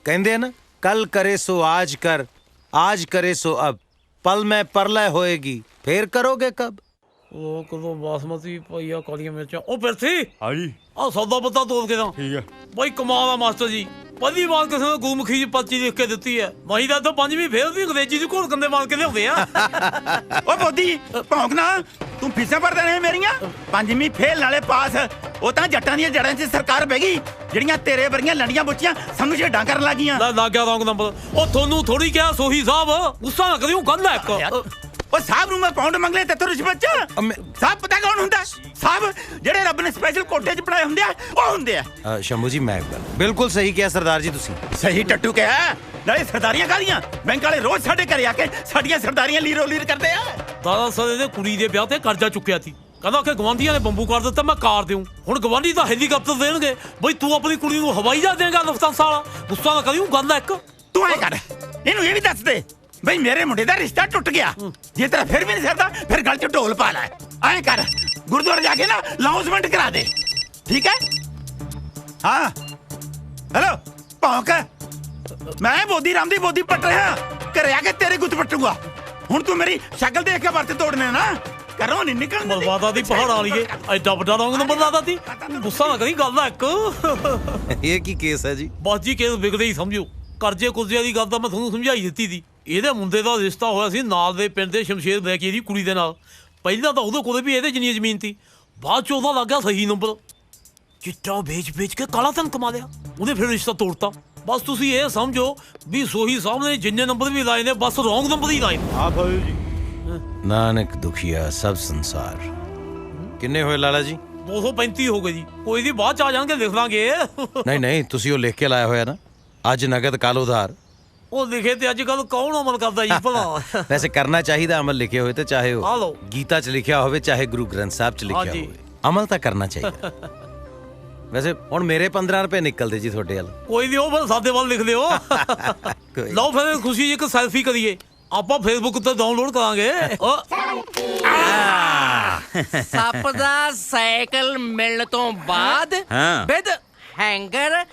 कहते हैं ना, कल करे सो आज करे सो अब, पल में परलय होएगी, फिर करोगे कब? ਉਹ ਕਦੋਂ ਬਾਸਮਤੀ ਪਈਆ ਕਾਲੀਆਂ ਮਿਰਚਾਂ ਉਹ ਫਿਰਤੀ ਹਾਂਜੀ ਆ ਸੌਦਾ ਪੱਤਾ ਤੋਲ ਕੇ ਤਾਂ ਠੀਕ ਹੈ ਬਈ ਕਮਾਲ ਆ ਮਾਸਟਰ ਜੀ। ਪਹਿਲੀ ਵਾਰ ਕਿਸੇ ਨੇ ਗੁਰਮੁਖੀ ਜੀ ਪਰਚੀ ਲਿਖ ਕੇ ਦਿੱਤੀ ਹੈ। ਮਹੀ ਦਾ ਤਾਂ ਪੰਜਵੀਂ ਫੇਲ ਵੀ ਅੰਗਰੇਜ਼ੀ ਦੀ ਘੋਲ ਕੰਦੇ ਮਾਰ ਕੇ ਲਿਆਉਂਦੇ ਆ। ਓ ਮੋਦੀ ਭੌਂਕ ਨਾ, ਤੂੰ ਫੀਸਾਂ ਭਰਦਾ ਰਹੇ ਮੇਰੀਆਂ। ਪੰਜਵੀਂ ਫੇਲ ਨਾਲੇ ਪਾਸ, ਉਹ ਤਾਂ ਜੱਟਾਂ ਦੀਆਂ ਜੜਾਂ 'ਚ ਸਰਕਾਰ ਬਹਿ ਗਈ ਜਿਹੜੀਆਂ ਤੇਰੇ ਵਰਗੀਆਂ ਲੰਡੀਆਂ ਬੁੱਚੀਆਂ ਸਾਨੂੰ ਛੇਡਾਂ ਕਰਨ ਲੱਗੀਆਂ। ਲੱਗ ਗਿਆ ਰੌਂਗ ਨੰਬਰ। ਉਹ ਤੁਹਾਨੂੰ ਥੋੜੀ ਕਿਹਾ ਸੋਹੀ ਸਾਹਿਬ, ਗੁੱਸਾ ਨਾ ਕਰਿਓ, ਗੱਲ ਹੈ ਇੱਕ। ਉਹ ਸਾਹਿਬ ਨੂੰ ਮੈਂ ਪਾਉਂਡ ਮੰਗ ਲਿਆ ਤੇ ਰਿਸ਼ਵਤ 'ਚ। ਸਾਹਿਬ ਪਤਾ ਕੌਣ ਹੁੰਦਾ? ਸਾਹਿਬ ਜਿਹੜੇ ਰੱਬ ਨੇ ਸਪੈਸ਼ਲ ਕੋਟੇ 'ਚ ਬਣਾਏ ਹੁੰਦੇ ਆ, ਉਹ ਹੁੰਦੇ ਆ। शंभू जी मैं बिल्कुल सही किया सरदार जी तुसी। ਸਹੀ ਟੱਟੂ ਕਿਹਾ। ਨਾਲੇ ਸਰਦਾਰੀਆਂ ਕਾਹਦੀਆਂ, ਬੈਂਕ ਵਾਲੇ ਰੋਜ਼ ਸਾਡੇ ਘਰੇ ਆ ਕੇ ਸਾਡੀਆਂ ਸਰਦਾਰੀਆਂ ਲੀਰੋ ਲੀਰ ਕਰਦੇ ਆ। ਦਾਦਾ ਸਰ ਇਹਦੇ ਕੁੜੀ ਦੇ ਵਿਆਹ ਤੇ ਕਰਜ਼ਾ ਚੁੱਕਿਆ ਸੀ, ਕਹਿੰਦਾ ਕਿ ਗਵਾਂਢੀਆਂ ਨੇ ਬੰਬੂ ਕਰ ਦਿੱਤਾ, ਮੈਂ ਕਾਰ ਦਿਉ। ਹੁਣ ਗਵਾਂਢੀ ਤਾਂ ਹੈਲੀਕਾਪਟਰ ਦੇਣਗੇ, ਬਈ ਤੂੰ ਆਪਣੀ ਕੁੜੀ ਨੂੰ ਹਵਾਈ ਜਹਾਜ਼ ਦੇਗਾ ਲਫਤਾਂਸਾ ਵਾਲਾ। ਗੁੱਸਾ ਨਾ ਕਰਿਓ, ਗੱਲ ਹੈ ਇੱਕ। ਤੂੰ ਐ ਕਰ, ਇਹਨੂੰ ਇਹ ਵੀ ਦੱਸ ਦੇ ਬਈ ਮੇਰੇ ਮੁੰਡੇ ਦਾ ਰਿਸ਼ਤਾ ਟੁੱਟ ਗਿਆ। ਜੇ ਤੇਰਾ ਫਿਰ ਵੀ ਨਹੀਂ ਸਰਦਾ, ਫਿਰ ਗਲ 'ਚ ਢੋਲ ਪਾ ਲੈ। ਐ ਕਰ, ਗੁਰਦੁਆਰੇ ਜਾ ਕੇ ਨਾ ਅਨਾਉਂਸਮੈਂਟ ਕਰਾ ਦੇ, ਠੀਕ ਹੈ? ਹਾਂ ਹੈਲੋ ਭੌਂਕ, ਮੈਂ ਬੋਦੀ ਰਾਮ ਦੀ ਬੋਦੀ ਪੱਟ ਰਿਹਾ, ਘਰੇ ਆ ਕੇ ਤੇਰੇ ਗੁੱਤ ਪੱਟੂਗਾ। ਹੁਣ ਤੂੰ ਮੇਰੀ ਸ਼ਕਲ ਦੇਖ ਕੇ ਵਰਤ ਤੋੜਨੇ ਨਾ, ਕਰੋ ਨਹੀਂ ਨਿਕਲ। ਮਲਵਾਦਾ ਦੀ ਪਹਾੜ ਵਾਲੀਏ ਐਡਾ ਵੱਡਾ ਰੌਂਗ ਨੰਬਰ ਲਾਦਾ ਤੀ। ਗੁੱਸਾ ਨਾ ਕਰੀ, ਗੱਲ ਹੈ ਇੱਕ। ये की केस है जी? ਬਸ ਜੀ ਕੇਸ ਵਿਗੜੇ ਹੀ ਸਮਝੋ। ਕਰਜ਼ੇ ਕੁਰਜ਼ੇ ਦੀ ਗੱਲ ਤਾਂ ਮੈਂ ਤੁਹਾਨੂੰ ਸਮਝਾਈ ਦਿੱਤੀ ਸੀ। ਇਹਦੇ ਮੁੰਡੇ ਦਾ ਰਿਸ਼ਤਾ ਹੋਇਆ ਸੀ ਨਾਲ ਦੇ ਪਿੰਡ ਦੇ ਸ਼ਮਸ਼ੇਰ ਬੈਕੀ ਦੀ ਕੁੜੀ ਦੇ ਨਾਲ। ਪਹਿਲਾਂ ਤਾਂ ਉਹਦੇ ਕੋਲੇ ਵੀ ਇਹਦੇ ਜਿੰਨੀ ਜ਼ਮੀਨ ਸੀ, ਬਾਅਦ 'ਚ ਉਹਦਾ ਲੱਗ ਗਿਆ ਸਹੀ ਨੰਬਰ। ਚਿੱਟਾ ਵੇਚ ਕੇ ਕਾਲਾ ਧਨ ਕਮਾ ਲਿਆ, ਉਹਨੇ ਫਿਰ ਰਿਸ਼ਤਾ ਤੋੜਤਾ। ਬਸ ਤੁਸੀਂ ਇਹ ਸਮਝੋ ਵੀ ਸੋਹੀ ਸਾਹਿਬ ਨੇ ਜਿੰਨੇ ਨੰਬਰ ਵੀ ਲਾਏ ਨੇ, ਬਸ ਰੌਂਗ ਨੰਬਰ ਹੀ ਲਾਏ ਨੇ। ਆ ਭਾਈ ਜੀ नानक दुखिया सब संसार। किन्ने होए लाला जी? 235 ਹੋ ਗਏ ਜੀ। ਕੋਈ ਦੀ ਬਾਅਦ 'ਚ ਆ ਜਾਣਗੇ, ਲਿਖ ਲਾਂਗੇ। नहीं तुसी वो लिख के लाया होया ना, अज नगद कल उधार। ਉਹ ਲਿਖੇ ਤੇ ਅੱਜ ਕੱਲ ਕੌਣ ਅਮਲ ਕਰਦਾ ਜੀ ਭਲਾ। वैसे करना चाहिए अमल, लिखे हुए तो चाहे आ लो। हो गीता च लिखा हो चाहे गुरु ग्रंथ साहब च लिखा हाँ जी। हो, अमल तो करना चाहिए। वैसे हुण मेरे 15 रुपए निकलते जी थोड़े वाल। ਕੋਈ ਨਹੀਂ, ਉਹ ਫਿਰ ਸਾਡੇ ਵੱਲ ਲਿਖ ਲਿਓ। कोई- ਲਓ ਫਿਰ ਖੁਸ਼ੀ ਜੀ ਇੱਕ ਸੈਲਫੀ ਕਰੀਏ, ਆਪਾਂ ਫੇਸਬੁੱਕ ਤੇ ਡਾਊਨਲੋਡ ਕਰਾਂਗੇ। ਸੱਪ ਦਾ ਸਾਈਕਲ ਮਿਲਣ ਤੋਂ ਬਾਅਦ ਵਿਦ ਹੈਂਗਰ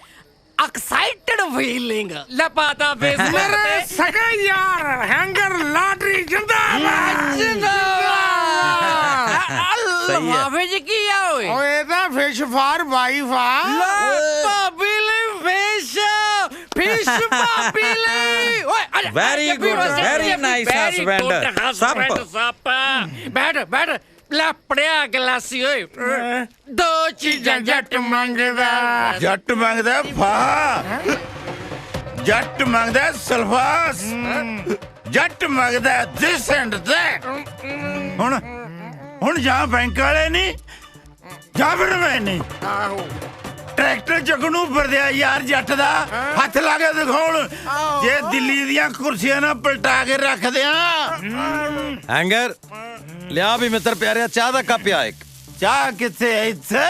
ਐਕਸਾਈਟਡ ਫੀਲਿੰਗ ਲਪਾਤਾ ਫੇਸ ਮੇਰੇ ਸਗੇ ਯਾਰ ਹੈਂਗਰ ਲਾਟਰੀ ਜਿੰਦਾਬਾਦ ਲਫਾਫੇ ਚ ਕੀ ਆ ਓਏ? ਓਏ ਤਾਂ ਫਿਸ਼ ਫਾਰ ਵਾਈਫ ਆ। ਭਾਬੀ ਲਈ ਫਿਸ਼ ਭਾਬੀ ਲਈ। ਓਏ Very good, very nice husband. ਸੱਪ ਬੈਠ ਲੈ ਪੜਿਆ ਗਲਾਸੀ ਓਏ। ਦੋ ਚੀਜ਼ਾਂ ਜੱਟ ਮੰਗਦਾ। ਜੱਟ ਮੰਗਦਾ ਫਾਹਾ, ਜੱਟ ਮੰਗਦਾ ਸਲਫਾਸ, ਜੱਟ ਮੰਗਦਾ ਦਿਸ ਐਂਡ ਦੈਟ। ਹੁਣ ਜਾਂ ਬੈਂਕ ਵਾਲੇ ਨਹੀਂ ਜਾਂ ਫਿਰ ਮੈਂ ਨਹੀਂ। ਟਰੈਕਟਰ ਚੱਕਣੂ ਫਿਰਦਿਆ ਯਾਰ ਜੱਟ ਦਾ ਹੱਥ ਲਾ ਕੇ ਦਿਖਾਉਣ, ਜੇ ਦਿੱਲੀ ਦੀਆਂ ਕੁਰਸੀਆਂ ਨਾ ਪਲਟਾ ਕੇ ਰੱਖਦੇ ਆ। हैंगर लिया भी मित्र प्यारे, चाह दा कप आ एक। ਚਾਹ ਕਿੱਥੇ ਇੱਥੇ?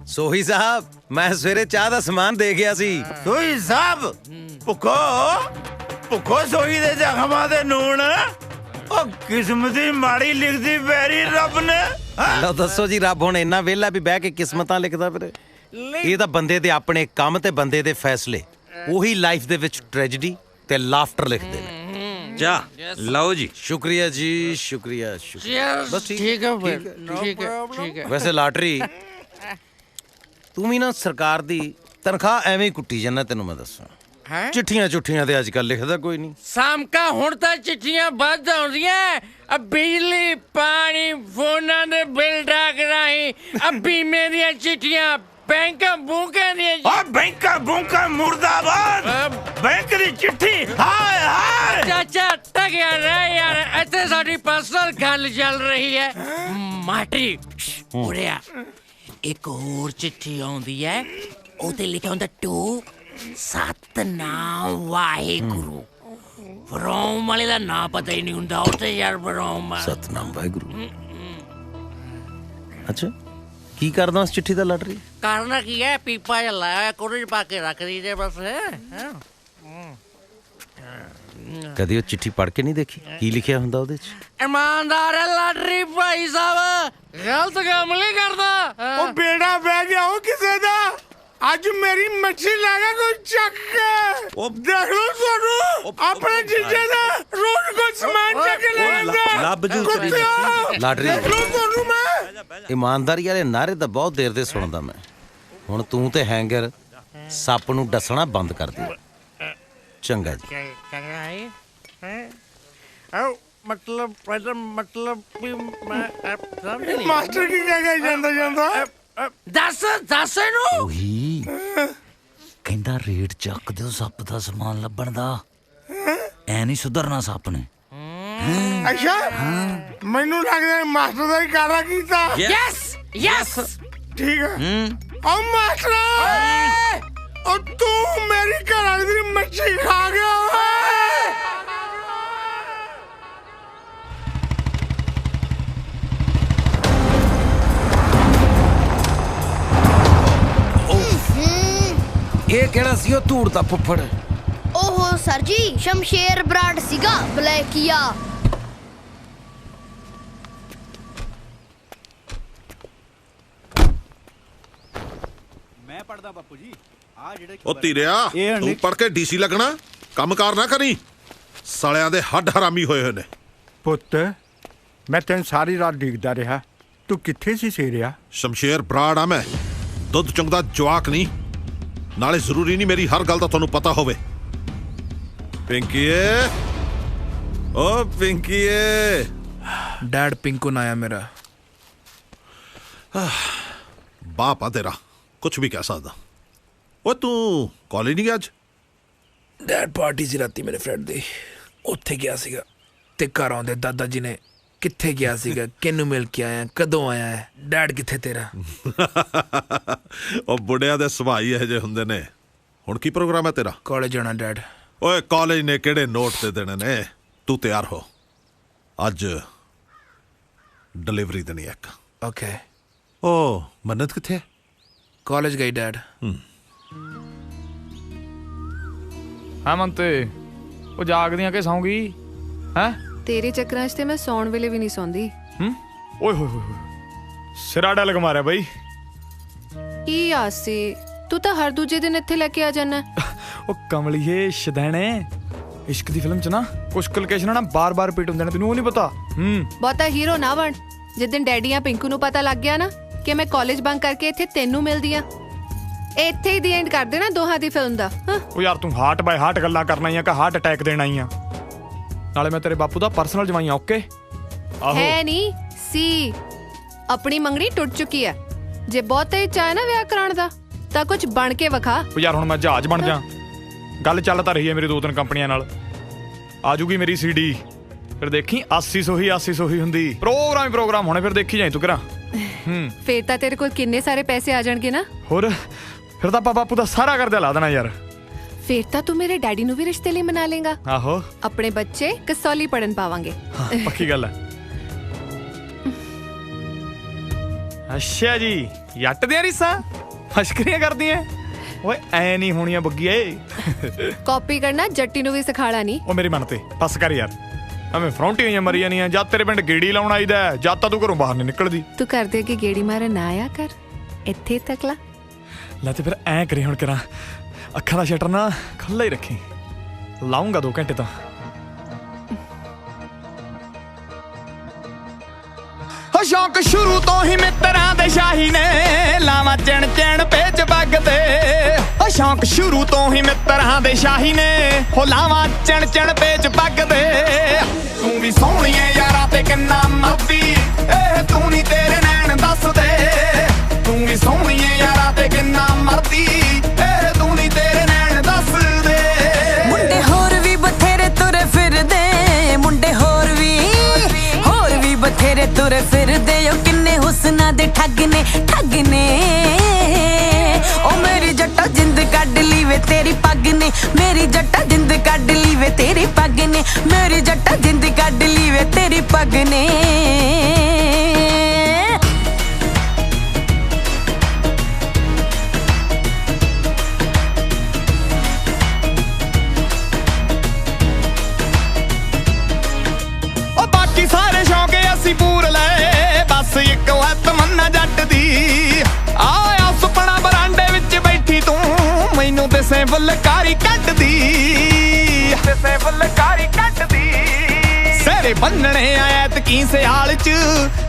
सोही साहब मैं सवेरे चाह दा समान दे गया सी। ਸੋਈ ਸਾਹਿਬ ਭੁੱਖੋ ਸੋਈ ਦੇ ਜ਼ਖਮਾਂ ਦੇ ਨੂਣ। ਉਹ ਕਿਸਮਤ ਦੀ ਮਾੜੀ ਲਿਖਦੀ ਪੈਰੀ ਰੱਬ ਨੇ। ਲਓ ਦੱਸੋ ਜੀ, ਰੱਬ ਹੁਣ ਇੰਨਾ ਵਿਹਲਾ ਵੀ ਬਹਿ ਕੇ ਕਿਸਮਤਾਂ ਲਿਖਦਾ ਫਿਰ? ਇਹ ਤਾਂ ਬੰਦੇ ਦੇ ਆਪਣੇ ਕੰਮ ਤੇ ਬੰਦੇ ਦੇ ਫੈਸਲੇ, ਉਹੀ ਲਾਈਫ ਦੇ ਵਿੱਚ ਟ੍ਰੈਜੇਡੀ ਤੇ ਲਾਫਟਰ ਲਿਖਦੇ ਨੇ। ਜਾ ਲਓ ਜੀ। शुक्रिया जी, शुक्रिया शुक्रिया। बस ਠੀਕ ਹੈ ਫਿਰ, ਠੀਕ ਹੈ। वैसे लाटरी ਤੂੰ ਵੀ ਨਾ ਸਰਕਾਰ ਦੀ ਤਨਖਾਹ ਐਵੇਂ ਹੀ ਕੁੱਟੀ ਜਾਂਦਾ, ਤੈਨੂੰ ਮੈਂ ਦੱਸਾਂ। ਹੈਂ? ਚਿੱਠੀਆਂ ਤੇ ਅੱਜ ਕੱਲ ਲਿਖਦਾ ਕੋਈ ਨਹੀਂ। ਸਾਮਕਾ ਹੁਣ ਤਾਂ ਚਿੱਠੀਆਂ ਵੱਧ ਆਉਂਦੀਆਂ। ਬਿਜਲੀ ਪਾਣੀ ਫੋਨਾਂ ਦੇ ਬਿੱਲ ਡਾਕ ਰਾਹੀਂ ਬੀਮੇ ਦੀਆਂ ਚਿੱਠੀਆਂ, ਬੈਂਕਾਂ ਬੂਕਾਂ ਦੀਆਂ। ਆ ਬੈਂਕਾਂ ਬੂੰਕਾਂ ਮੁਰਦਾਬਾਦ। ਬੈਂਕ ਦੀ ਚਿੱਠੀ ਹਾਏ ਹਾਏ। ਚਾਚਾ ਟਕਿਆ ਰਹਿ ਯਾਰ, ਇੱਥੇ ਸਾਡੀ ਪਰਸਨਲ ਗੱਲ ਚੱਲ ਰਹੀ ਹੈ। ਮਾਟੀ ਉੜਿਆ ਇੱਕ ਹੋਰ ਚਿੱਠੀ ਆਉਂਦੀ ਹੈ, ਉਹਤੇ ਲਿਖਿਆ ਹੁੰਦਾ ਟੂ ਸਤਨਾਮ ਵਾਹਿਗੁਰੂ। ਫਰੋਮ ਵਾਲੇ ਦਾ ਨਾਂ ਪਤਾ ਹੀ ਨਹੀਂ ਹੁੰਦਾ ਉੱਥੇ ਯਾਰ। ਫਰੋਮ ਸਤਨਾਮ ਵਾਹਿਗੁਰੂ। ਅੱਛਾ ਕੀ ਕਰਦਾ ਉਸ ਚਿੱਠੀ ਦਾ ਲਾਟਰੀ? ਕਰਨਾ ਕੀ ਹੈ, ਪੀਪਾ ਜਿਹਾ ਲਾਇਆ ਕੋੜੇ ਚ ਪਾ ਕੇ ਰੱਖ ਦੀ ਜੇ ਬਸ। ਕਦੀ ਉਹ ਚਿੱਠੀ ਪੜ੍ਹ ਕੇ ਨਹੀਂ ਦੇਖੀ ਕੀ ਲਿਖਿਆ ਹੁੰਦਾ ਉਹਦੇ 'ਚ? ਇਮਾਨਦਾਰ ਹੈ ਲਾਟਰੀ ਭਾਈ ਸਾਹਿਬ, ਗਲਤ ਕੰਮ ਨਹੀਂ ਕਰਦਾ। ਉਹ ਬੇੜਾ ਬਹਿ ਗਿਆ ਉਹ ਕਿਸੇ ਦਾ। ਅੱਜ ਮੇਰੀ ਮੱਛੀ ਲੈ ਗਿਆ ਕੋਈ ਚੱਕ ਕੇ। ਦੇਖ ਲਓ ਤੁਹਾਨੂੰ ਆਪਣੇ ਜੀਜੇ ਦਾ ਰੋਜ਼ ਕੋਈ ਸਮਾਨ ਚੱਕ ਕੇ ਲੈ ਆਉਂਦਾ ਲੱਭ ਜੂ ਤੇਰੀ ਕੁੱਤਿਆ ਲਾਟਰੀ ਦੇਖ ਲਓ ਤੁਹਾਨੂੰ ਮੈਂ ਇਮਾਨਦਾਰੀ ਵਾਲੇ ਨਾਰੇ ਤਾਂ ਬਹੁਤ ਦੇਰ ਦੇ ਸੁਣਦਾ ਮੈਂ। ਹੁਣ ਤੂੰ ਤੇ ਹੈਂਗਰ ਸੱਪ ਨੂੰ ਡਸਣਾ ਬੰਦ ਕਰ ਦਿਓ। ਚੰਗਾ ਜੀ। ਚੰਗਾ ਹੈ ਮਤਲਬ ਵੀ ਮੈਂ ਮਾਸਟਰ ਕੀ ਕਹਿ ਗਿਆ ਜਾਂਦਾ ਜਾਂਦਾ ਦੱਸ ਇਹਨੂੰ ਉਹੀ ਕਹਿੰਦਾ ਰੇਟ ਚੱਕ ਦਿਓ ਸੱਪ ਦਾ ਸਮਾਨ ਲੱਭਣ ਦਾ। ਐ ਨਹੀਂ ਸੁਧਰਨਾ ਸੱਪ ਨੇ। ਅੱਛਾ ਮੈਨੂੰ ਲੱਗਦਾ ਮਾਸਟਰ ਦਾ ਹੀ ਕਾਰਾ ਕੀਤਾ। ਯੈਸ ਠੀਕ ਹੈ ਓ ਮਾਸਟਰ ਓ ਤੂੰ ਮੇਰੀ ਘਰ ਵਾਲੀ ਦੀ ਮੱਛੀ ਖਾ ਗਿਆ ਓਏ। ਇਹ ਕਿਹੜਾ ਸੀ ਉਹ ਧੂੜ ਦਾ ਫੁੱਫੜ? ਓਹੋ ਸਰ ਜੀ ਸ਼ਮਸ਼ੇਰ ਬਰਾੜ ਸੀਗਾ ਬਲੈਕੀਆ। ਉਹ ਧੀਰਿਆ ਤੂੰ ਪੜ ਕੇ ਡੀਸੀ ਲੱਗਣਾ ਕੰਮਕਾਰ ਨਾ ਕਰੀ। ਸਾਲਿਆਂ ਦੇ ਹੱਡ ਹਰਾਮੀ ਹੋਏ ਨੇ। ਪੁੱਤ ਮੈਂ ਤੈਨੂੰ ਸਾਰੀ ਰਾਤ ਡਿੱਗਦਾ ਰਿਹਾ ਤੂੰ ਕਿੱਥੇ ਸੀ ਸੇਰਿਆ? ਸ਼ਮਸ਼ੇਰ ਬਰਾੜ ਆ ਮੈਂ, ਦੁੱਧ ਚੁੰਗਦਾ ਜਵਾਕ ਨਹੀਂ। ਨਾਲੇ ਜ਼ਰੂਰੀ ਨਹੀਂ ਮੇਰੀ ਹਰ ਗੱਲ ਦਾ ਤੁਹਾਨੂੰ ਪਤਾ ਹੋਵੇ। ਪਿੰਕੀਏ ਓ ਪਿੰਕੀਏ। ਡੈਡ ਪਿੰਕੂ ਨਾ ਆਇਆ ਮੇਰਾ। ਬਾਪ ਆ ਤੇਰਾ ਕੁਝ ਵੀ ਕਹਿ ਸਕਦਾ। ਓ ਤੂੰ ਕਾਲਜ ਨਹੀਂ ਗਿਆ ਅੱਜ? ਡੈਡ ਪਾਰਟੀ ਸੀ ਰਾਤੀ ਮੇਰੇ ਫਰੈਂਡ ਦੀ, ਉੱਥੇ ਗਿਆ ਸੀਗਾ। ਤੇ ਘਰ ਆਉਂਦੇ ਦਾਦਾ ਜੀ ਨੇ ਕਿੱਥੇ ਗਿਆ ਸੀਗਾ, ਕਿਹਨੂੰ ਮਿਲ ਕੇ ਆਇਆ, ਕਦੋਂ ਆਇਆ ਹੈ, ਡੈਡ ਕਿੱਥੇ ਤੇਰਾ? ਉਹ ਬੁੱਢਿਆਂ ਦੇ ਸੁਭਾਅ ਹੀ ਇਹੋ ਜਿਹੇ ਹੁੰਦੇ ਨੇ। ਹੁਣ ਕੀ ਪ੍ਰੋਗਰਾਮ ਹੈ ਤੇਰਾ? ਕਾਲਜ ਜਾਣਾ ਡੈਡ। ਓਏ ਕਾਲਜ ਨੇ ਕਿਹੜੇ ਨੋਟ ਤੇ ਦੇਣੇ ਨੇ? ਤੂੰ ਤਿਆਰ ਹੋ, ਅੱਜ ਡਿਲੀਵਰੀ ਦੇਣੀ ਇੱਕ। ਓਕੇ। ਓ ਮੰਨਤ ਕਿੱਥੇ? ਕਾਲਜ ਗਈ ਡੈਡ। ਹਾਂ ਮੰਤੇ ਉਹ ਜਾਗਦੀਆਂ ਕਿ ਸੌਂਗੀ ਹੈ? ਤੇਰੇ ਚੱਕਰਾਂ 'ਚ ਤੇ ਮੈਂ ਸੌਣ ਵੇਲੇ ਵੀ ਨਹੀਂ ਸੌਂਦੀ। ਓਏ ਹੋਏ ਹੋਏ ਸਿਰਾ ਡਲਗ ਮਾਰਿਆ ਬਈ। ਕੀ ਆਸੀ ਤੂੰ ਤਾਂ ਹਰ ਦੂਜੇ ਦਿਨ ਇੱਥੇ ਲੈ ਕੇ ਆ ਜਾਣਾ। ਉਹ ਕਮਲੀਏ ਸ਼ਦੈਣੇ ਇਸ਼ਕ ਦੀ ਫਿਲਮ 'ਚ ਨਾ ਕੁਛ ਲੋਕੇਸ਼ਨਾਂ ਨਾ ਬਾਰ-ਬਾਰ ਰਿਪੀਟ ਹੁੰਦੇ ਨੇ, ਤੈਨੂੰ ਉਹ ਨਹੀਂ ਪਤਾ? ਬਹੁਤਾ ਹੀਰੋ ਨਾ ਬਣ। ਜਿੱਦਣ ਡੈਡੀ ਆ ਪਿੰਕੂ ਨੂੰ ਪਤਾ ਲੱਗ ਗਿਆ ਨਾ ਕਿ ਮੈਂ ਕਾਲਜ ਬੰਕ ਕਰਕੇ ਇੱਥੇ ਤੈਨੂੰ ਮਿਲਦੀ ਆ, ਇੱਥੇ ਹੀ ਦੀ ਐਂਡ ਕਰ ਦੇਣਾ ਦੋਹਾਂ ਦੀ ਫਿਲਮ ਦਾ। ਉਹ ਯਾਰ ਤੂੰ ਹਾਰਟ ਬਾਈ ਹਾਰਟ ਗੱਲਾਂ ਕਰਨਾ ਹੀ ਆ ਕਿ ਹਾਰਟ ਅਟੈਕ ਦੇਣਾ ਹੀ ਆ? ਨਾਲੇ ਮੈਂ ਤੇਰੇ ਬਾਪੂ ਦਾ ਪਰਸਨਲ ਜਵਾਈ ਆ। ਓਕੇ ਹੈ ਨਹੀਂ ਸੀ, ਆਪਣੀ ਮੰਗਣੀ ਟੁੱਟ ਚੁੱਕੀ ਆ। ਜੇ ਬਹੁਤਾ ਹੀ ਚਾਹ ਨਾ ਵਿਆਹ ਕਰਾਉਣ ਦਾ ਤਾਂ ਕੁਝ ਬਣ ਕੇ ਵਿਖਾ। ਉਹ ਯਾਰ ਹੁਣ ਮੈਂ ਜਹਾਜ਼ ਬਣ ਜਾ। ਗੱਲ ਚੱਲ ਤਾਂ ਰਹੀ ਹੈ ਮੇਰੀ 2-3 ਕੰਪਨੀਆਂ ਨਾਲ। ਆਜੂਗੀ ਮੇਰੀ ਸੀਡੀ, ਫਿਰ ਦੇਖੀ 80 ਹੀ ਹੁੰਦੀ। ਪ੍ਰੋਗਰਾਮ ਹੋਣੇ, ਫਿਰ ਦੇਖੀ ਜਾਈ ਤੂੰ ਕਰਾਂ। ਫੇਰ ਤਾਂ ਤੇਰੇ ਕੋਲ ਕਿੰਨੇ ਸਾਰੇ ਪੈਸੇ ਆ ਜਾਣਗੇ ਨਾ। ਹੋਰ ਫਿਰ ਤਾਂ ਬਾਪੂ ਦਾ ਸਾਰਾ ਕਰਜ਼ਾ ਲਾ ਦੇਣਾ ਯਾਰ। ਫੇਰ ਤਾਂ ਤੂੰ ਮੇਰੇ ਡੈਡੀ ਨੂੰ ਵੀ ਰਿਸ਼ਤੇ ਲਈ ਮਨਾ ਲੇਗਾ। ਆਹੋ ਆਪਣੇ ਬੱਚੇ ਕਸੌਲੀ ਪੜਨ ਪਾਵਾਂਗੇ। ਪੱਕੀ ਗੱਲ ਹੈ। ਅੱਛਾ ਜੀ ਜੱਟ ਦੀਆਂ ਰੀਸਾਂ ਮਸ਼ਕਰੀਆਂ ਕਰਦੀਆਂ। ਓਏ ਐ ਨਹੀਂ ਹੋਣੀਆਂ ਬੱਗੀਏ। ਕਾਪੀ ਕਰਨਾ ਜੱਟੀ ਨੂੰ ਵੀ ਸਿਖਾਲਾ ਨਹੀਂ। ਉਹ ਮੇਰੀ ਮਨ ਤੇ ਬਸ ਕਰ ਯਾਰ, ਐਵੇਂ ਫਰੌਂਟੀ ਹੋਈਆਂ ਮਰੀ ਜਾਣੀਆਂ। ਜਦ ਤੇਰੇ ਪਿੰਡ ਗੇੜੀ ਲਾਉਣ ਆਈਦਾ, ਜਦ ਤਾਂ ਤੂੰ ਘਰੋਂ ਬਾਹਰ ਨਹੀਂ ਨਿਕਲਦੀ। ਤੂੰ ਕਰਦੇ ਅੱਗੇ ਗੇੜੀ ਮਾਰਨ ਨਾ ਆਇਆ ਕਰ, ਇੱਥੇ ਤੱਕ ਲਾ। ਲੈ ਤੇ ਫਿਰ ਐ ਕਰੀ ਹੁਣ ਕਰਾਂ, ਅੱਖਾਂ ਦਾ ਸ਼ਟਰ ਨਾ ਖੁੱਲ੍ਹਾ ਹੀ ਰੱਖੀ, ਲਾਉਂਗਾ 2 ਘੰਟੇ ਤਾਂ। ਸ਼ੌਂਕ ਸ਼ੁਰੂ ਤੋਂ ਹੀ ਮਿੱਤਰਾਂ ਦੇ ਸ਼ਾਹੀ ਨੇ, ਲਾਵਾਂ ਚਿਣ ਪੇਚ ਵਗਦੇ। ਸ਼ੌਂਕ ਸ਼ੁਰੂ ਤੋਂ ਹੀ ਮਿੱਤਰਾਂ ਦੇ ਸ਼ਾਹੀ ਨੇ, ਹੋ ਲਾਵਾਂ ਚਿਣ ਪੇਚ ਵਗਦੇ। ਤੂੰ ਵੀ ਸੋਹਣੀ ਐ ਯਾਰਾਂ ਤੇ ਕਿੰਨਾ ਮਰਦੀ, ਇਹ ਤੂੰ ਨਹੀਂ ਤੇਰੇ ਨੈਣ ਦੱਸਦੇ। ਤੂੰ ਵੀ ਸੋਹਣੀ ਐ ਯਾਰਾਂ ਤੇ ਕਿੰਨਾ ਮਰਦੀ, ਇਹ ਤੂੰ ਨਹੀਂ ਤੇਰੇ ਨੈਣ ਦੱਸਦੇ। ਮੁੰਡੇ ਹੋਰ ਵੀ ਬਥੇਰੇ ਤੁਰੇ ਫਿਰਦੇ, ਮੁੰਡੇ ਹੋਰ ਵੀ ਬਥੇਰੇ ਤੁਰੇ ਫਿਰਦੇ। ਉਹ ਕਿੰਨੇ ਹੁਸਨਾ ਦੇ ਠੱਗ ਨੇ ਉਹ ਮੇਰੀ ਜੱਟਾ ਜਿੰਦ ਕੱਢ ਲਈ ਵੇ ਤੇਰੀ ਪੱਗ ਨੇ। ਮੇਰੀ ਜੱਟਾ ਜਿੰਦ ਕੱਢ ਲਈ ਵੇ ਤੇਰੀ ਪੱਗ ਨੇ। ਮੇਰੀ ਜੱਟਾ ਜਿੰਦ ਕੱਢ ਲਈ ਵੇ ਤੇਰੀ ਪੱਗ ਨੇ। ਸਾਰੇ ਸ਼ੌਂਕ ਅਸੀਂ ਪੂਰ ਲਏ, ਬਸ ਇੱਕ ਹੈ ਤਮੰਨਾ ਜੱਟ ਦੀ। ਆਇਆ ਸੁਪਨਾ ਬਰਾਂਡੇ ਵਿੱਚ ਬੈਠੀ ਤੂੰ, ਮੈਨੂੰ ਤੇ ਸਿਸੇ ਫੁਲਕਾਰੀ ਕੱਢਦੀ ਸਿਸੇ ਫੁਲਕਾਰੀ ਕੱਢਦੀ ਸੇਰੇ ਬੰਨਣੇ ਆਇਤ ਕੀ ਸਿਆਲ ਚ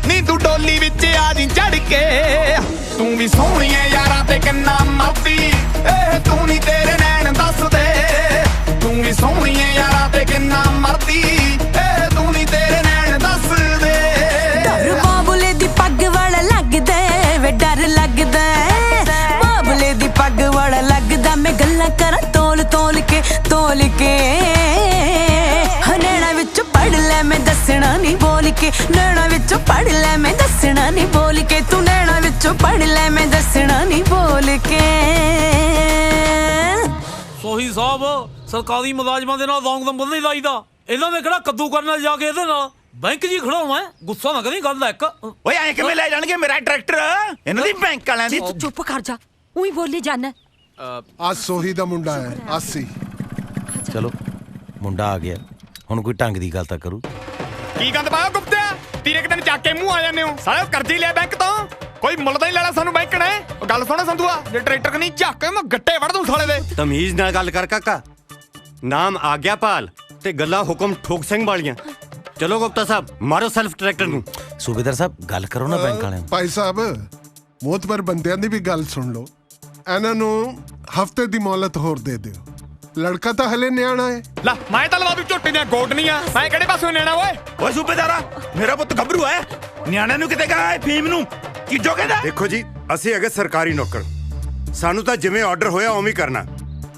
ਨੀ ਤੂੰ ਡੋਲੀ ਵਿੱਚ ਆ ਜੀ ਚੜ ਕੇ ਤੂੰ ਵੀ ਸੋਹਣੀ ਐ ਯਾਰਾਂ ਤੇ ਕਿੰਨਾ ਮਰਦੀ ਇਹ ਤੂੰ ਨੀ ਤੇਰੇ ਨੈਣ ਦੱਸਦੇ ਤੂੰ ਵੀ ਸੋਹਣੀ ਐ ਯਾਰਾਂ ਤੇ ਕਿੰਨਾ ਮਰਦੀ ਇਹ ਤੂੰ ਨੀ ਤੇਰੇ ਨੈਣ ਦੱਸਦੇ ਡਰ ਬਾਬਲੇ ਦੀ ਪੱਗ ਵਾਲਾ ਲੱਗਦਾ ਵੇ ਡਰ ਲੱਗਦਾ ਬਾਬਲੇ ਦੀ ਪੱਗ ਵਾਲਾ ਲੱਗਦਾ ਮੈਂ ਗੱਲਾਂ ਕਰਾਂ ਤੋਲ ਤੋਲ ਕੇ ਨੈਣਾ ਵਿੱਚ ਪੜ ਲੈ ਮੈਂ ਦੱਸਣਾ ਨਹੀਂ ਬੋਲ ਕੇ ਨੈਣਾ ਵਿੱਚ ਪੜ ਲੈ ਮੈਂ ਦੱਸਣਾ ਨਹੀਂ ਬੋਲ ਕੇ ਤੂੰ ਨੈਣਾ ਵਿੱਚ ਪੜ ਲੈ ਮੈਂ ਦੱਸਣਾ ਨਹੀਂ ਬੋਲ ਕੇ ਸੋਹੀ ਸਾਹਿਬ ਸਰਕਾਰੀ ਮੁਲਾਜ਼ਮਾਂ ਦੇ ਨਾਲ ਰੌਂਗ ਨੰਬਰ ਨਹੀਂ ਲਾਈਦਾ ਇਹਨਾਂ ਨੇ ਕਿਹੜਾ ਕੱਦੂ ਕਰਨ ਜਾ ਕੇ ਇਹਦੇ ਨਾਲ ਬੈਂਕ ਜੀ ਖੜਾਉਣਾ ਗੁੱਸਾ ਨਾ ਕਰੀ ਗੱਲ ਦਾ ਇੱਕ ਓਏ ਐਂ ਕਿਵੇਂ ਲੈ ਜਾਣਗੇ ਮੇਰਾ ਟਰੈਕਟਰ ਇਹਨਾਂ ਦੀ ਬੈਂਕ ਵਾਲਿਆਂ ਦੀ ਤੂੰ ਚੁੱਪ ਕਰ ਜਾ ਉਹੀ ਬੋਲੀ ਜਾਣਾ ਆ ਸੋਹੀ ਦਾ ਮੁੰਡਾ ਹੈ ਆਸੀ ਚਲੋ ਮੁੰਡਾ ਆ ਗਿਆ ਹੁਣ ਕੋਈ ਢੰਗ ਦੀ ਗੱਲ ਤਾਂ ਕਰੂ ਕੀ ਗੰਦ ਪਾਇਆ ਗੁਪਤਿਆ ਤੀਰੇ ਕਿ ਦਿਨ ਚੱਕ ਕੇ ਮੂੰਹ ਆ ਜਾਂਦੇ ਹੋ ਸਾਲੇ ਕਰਜ਼ੇ ਲਿਆ ਬੈਂਕ ਤੋਂ ਕੋਈ ਮੁੱਲ ਤਾਂ ਹੀ ਲੈਣਾ ਸਾਨੂੰ ਬੈਂਕ ਨੇ ਗੱਲ ਸੁਣ ਸੰਧੂਆ ਜੇ ਟਰੈਕਟਰ ਕਨੀ ਝੱਕ ਮੈਂ ਗੱਟੇ ਵੜ ਦੂੰ ਸਾਲੇ ਦੇ ਤਮੀਜ਼ ਨਾਲ ਗੱਲ ਕਰ ਕਾਕਾ ਨਾਮ ਆਗਿਆਪਾਲ ਤੇ ਗੱਲਾਂ ਹੁਕਮ ਠੋਕ ਸਿੰਘ ਵਾਲੀਆਂ ਚਲੋ ਗੁਪਤਾ ਸਾਹਿਬ ਮਾਰੋ ਸੈਲਫ ਟਰੈਕਟਰ ਨੂੰ ਸੂਬੇਦਾਰ ਸਾਹਿਬ ਗੱਲ ਕਰੋ ਨਾ ਬੈਂਕ ਵਾਲਿਆਂ ਨੂੰ ਭਾਈ ਸਾਹਿਬ ਮੋਤਬਰ ਬੰਦਿਆਂ ਦੀ ਵੀ ਗੱਲ ਸੁਣ ਲਓ ਇਹਨਾਂ ਨੂੰ ਹਫਤੇ ਦੀ ਮੌਲਤ ਹੋਰ ਦੇ ਦਿਓ ਲੜਕਾ ਤਾਂ ਹਲੇ ਨਿਆਣਾ ਹੈ ਲੈ ਮੈਂ ਤਾਂ ਲਵਾ ਦੂ ਝੋਟੇ ਦੀਆਂ ਗੋਡਨੀਆਂ ਮੈਂ ਕਿਹੜੇ ਪਾਸੋਂ ਨਿਆਣਾ ਓਏ ਸੂਬੇਦਾਰਾ ਮੇਰਾ ਪੁੱਤ ਗੱਭਰੂ ਹੈ ਨਿਆਣੇ ਨੂੰ ਕਿਤੇ ਕਹਾ ਫੀਮ ਨੂੰ ਕੀ ਜੋ ਕਹਿੰਦਾ ਦੇਖੋ ਜੀ ਅਸੀਂ ਹੈਗੇ ਸਰਕਾਰੀ ਨੌਕਰ ਸਾਨੂੰ ਤਾਂ ਜਿਵੇਂ ਆਰਡਰ ਹੋਇਆ ਉਵੇਂ ਕਰਨਾ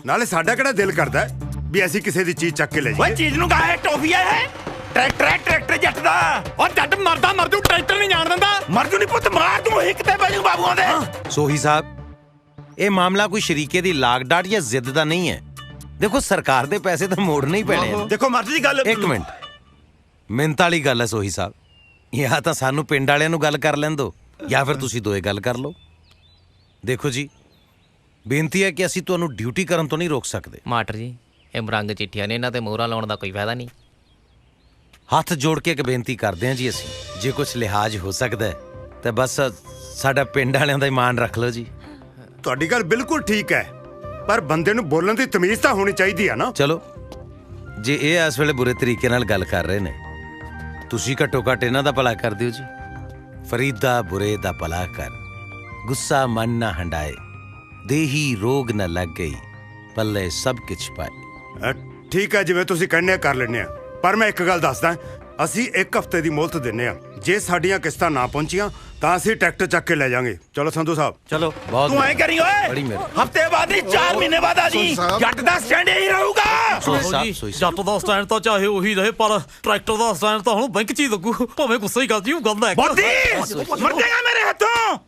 ਨਾਲੇ ਸਾਡਾ ਕਿਹੜਾ ਦਿਲ ਕਰਦਾ ਵੀ ਅਸੀਂ ਕਿਸੇ ਦੀ ਚੀਜ਼ ਚੱਕ ਕੇ ਲੈ ਜਾਈਏ ਓਏ ਚੀਜ਼ ਨੂੰ ਕਹਾ ਟੋਫੀਆ ਹੈ ਟਰੈਕਟਰ ਜੱਟ ਦਾ ਓ ਜੱਟ ਮਰਦਾ ਮਰ ਜੂ ਟਰੈਕਟਰ ਨਹੀਂ ਜਾਣ ਦਿੰਦਾ ਮਰ ਜੂ ਨਹੀਂ ਪੁੱਤ ਮਾਰ ਤੂੰ ਹਿੱਕ ਤੇ ਬੈਜੂ ਬਾਬੂਆਂ ਦੇ ਸੋਹੀ ਸਾਹਿਬ ਇਹ ਮਾਮਲਾ ਕੋਈ ਸ਼ਰੀਕੇ ਦੀ ਲਾਗ ਡਾਟ ਜਾਂ ਜ਼ਿੱਦ ਦਾ ਨਹੀਂ ਹੈ ਦੇਖੋ ਸਰਕਾਰ ਦੇ ਪੈਸੇ ਤਾਂ ਮੋੜਨੇ ਹੀ ਪੈਣੇ ਆ ਦੇਖੋ ਮਰਦ ਦੀ ਗੱਲ ਇੱਕ ਮਿੰਟ ਮਿੰਤ ਵਾਲੀ ਗੱਲ ਹੈ ਸੋਹੀ ਸਾਹਿਬ ਜਾਂ ਤਾਂ ਸਾਨੂੰ ਪਿੰਡ ਵਾਲਿਆਂ ਨੂੰ ਗੱਲ ਕਰ ਲੈਣ ਦਿਓ ਜਾਂ ਫਿਰ ਤੁਸੀਂ ਦੋਏ ਗੱਲ ਕਰ ਲਓ ਦੇਖੋ ਜੀ ਬੇਨਤੀ ਹੈ ਕਿ ਅਸੀਂ ਤੁਹਾਨੂੰ ਡਿਊਟੀ ਕਰਨ ਤੋਂ ਨਹੀਂ ਰੋਕ ਸਕਦੇ ਮਾਟਰ ਜੀ ਇਹ ਮਰੰਗ ਚਿੱਠੀਆਂ ਨੇ ਇਹਨਾਂ ਤੇ ਮੋਹਰਾਂ ਲਾਉਣ ਦਾ ਕੋਈ ਫਾਇਦਾ ਨਹੀਂ ਹੱਥ ਜੋੜ ਕੇ ਇੱਕ ਬੇਨਤੀ ਕਰਦੇ ਹਾਂ ਜੀ ਅਸੀਂ ਜੇ ਕੁਝ ਲਿਹਾਜ਼ ਹੋ ਸਕਦਾ ਹੈ ਤਾਂ ਬਸ ਸਾਡਾ ਪਿੰਡ ਵਾਲਿਆਂ ਦਾ ਇਮਾਨ ਰੱਖ ਲਓ ਜੀ ਤੁਹਾਡੀ ਗੱਲ ਬਿਲਕੁਲ ਠੀਕ ਹੈ ਪਰ ਬੰਦੇ ਨੂੰ ਬੋਲਣ ਦੀ ਤਮੀਜ਼ ਤਾਂ ਹੋਣੀ ਚਾਹੀਦੀ ਆ ਨਾ ਚਲੋ ਜੇ ਇਹ ਇਸ ਵੇਲੇ ਬੁਰੇ ਤਰੀਕੇ ਨਾਲ ਗੱਲ ਕਰ ਰਹੇ ਨੇ ਤੁਸੀਂ ਘੱਟੋ ਘੱਟ ਇਹਨਾਂ ਦਾ ਭਲਾ ਕਰ ਦਿਓ ਜੀ ਫਰੀਦਾ ਬੁਰੇ ਦਾ ਭਲਾ ਕਰ ਗੁੱਸਾ ਮਨ ਨਾ ਹੰਡਾਏ ਦੇਹੀ ਰੋਗ ਨਾ ਲੱਗ ਗਈ ਪੱਲੇ ਸਭ ਕੁਛ ਪਾਏ ਠੀਕ ਹੈ ਜਿਵੇਂ ਤੁਸੀਂ ਕਹਿੰਦੇ ਕਰ ਲੈਣੇ ਆ ਪਰ ਮੈਂ ਇੱਕ ਗੱਲ ਦੱਸਦਾ ਅਸੀਂ 1 ਹਫ਼ਤੇ ਦੀ ਮੋਹਲਤ ਦਿੰਨੇ ਆ ਜੇ ਸਾਡੀਆਂ ਕਿਸ਼ਤਾਂ ਨਾ ਪਹੁੰਚੀਆਂ ਤਾਂ ਅਸੀਂ ਟਰੈਕਟਰ ਚੱਕ ਕੇ ਲੈ ਜਾਾਂਗੇ ਚਲੋ ਸੰਧੂ ਸਾਹਿਬ ਚਲੋ ਤੂੰ ਐ ਕਰੀ ਓਏ ਹਫਤੇ ਬਾਅਦ ਨਹੀਂ 4 ਮਹੀਨੇ ਬਾਅਦ ਆ ਜੀ ਜੱਟ ਦਾ ਸਟੈਂਡ ਹੀ ਰਹੂਗਾ ਜੱਟ ਦਾ ਸਟੈਂਡ ਤਾਂ ਚਾਹੇ ਉਹੀ ਰਹੇ ਪਰ ਟਰੈਕਟਰ ਦਾ ਸਟੈਂਡ ਤਾਂ ਹੁਣ ਬੈਂਕ 'ਚ ਹੀ ਲੱਗੂ ਭਾਵੇਂ ਗੁੱਸਾ ਹੀ ਕਰਦੀ ਉਹ ਗੱਲ ਹੈ ਮਰ ਜਾਏਗਾ ਮੇਰੇ ਹੱਥੋਂ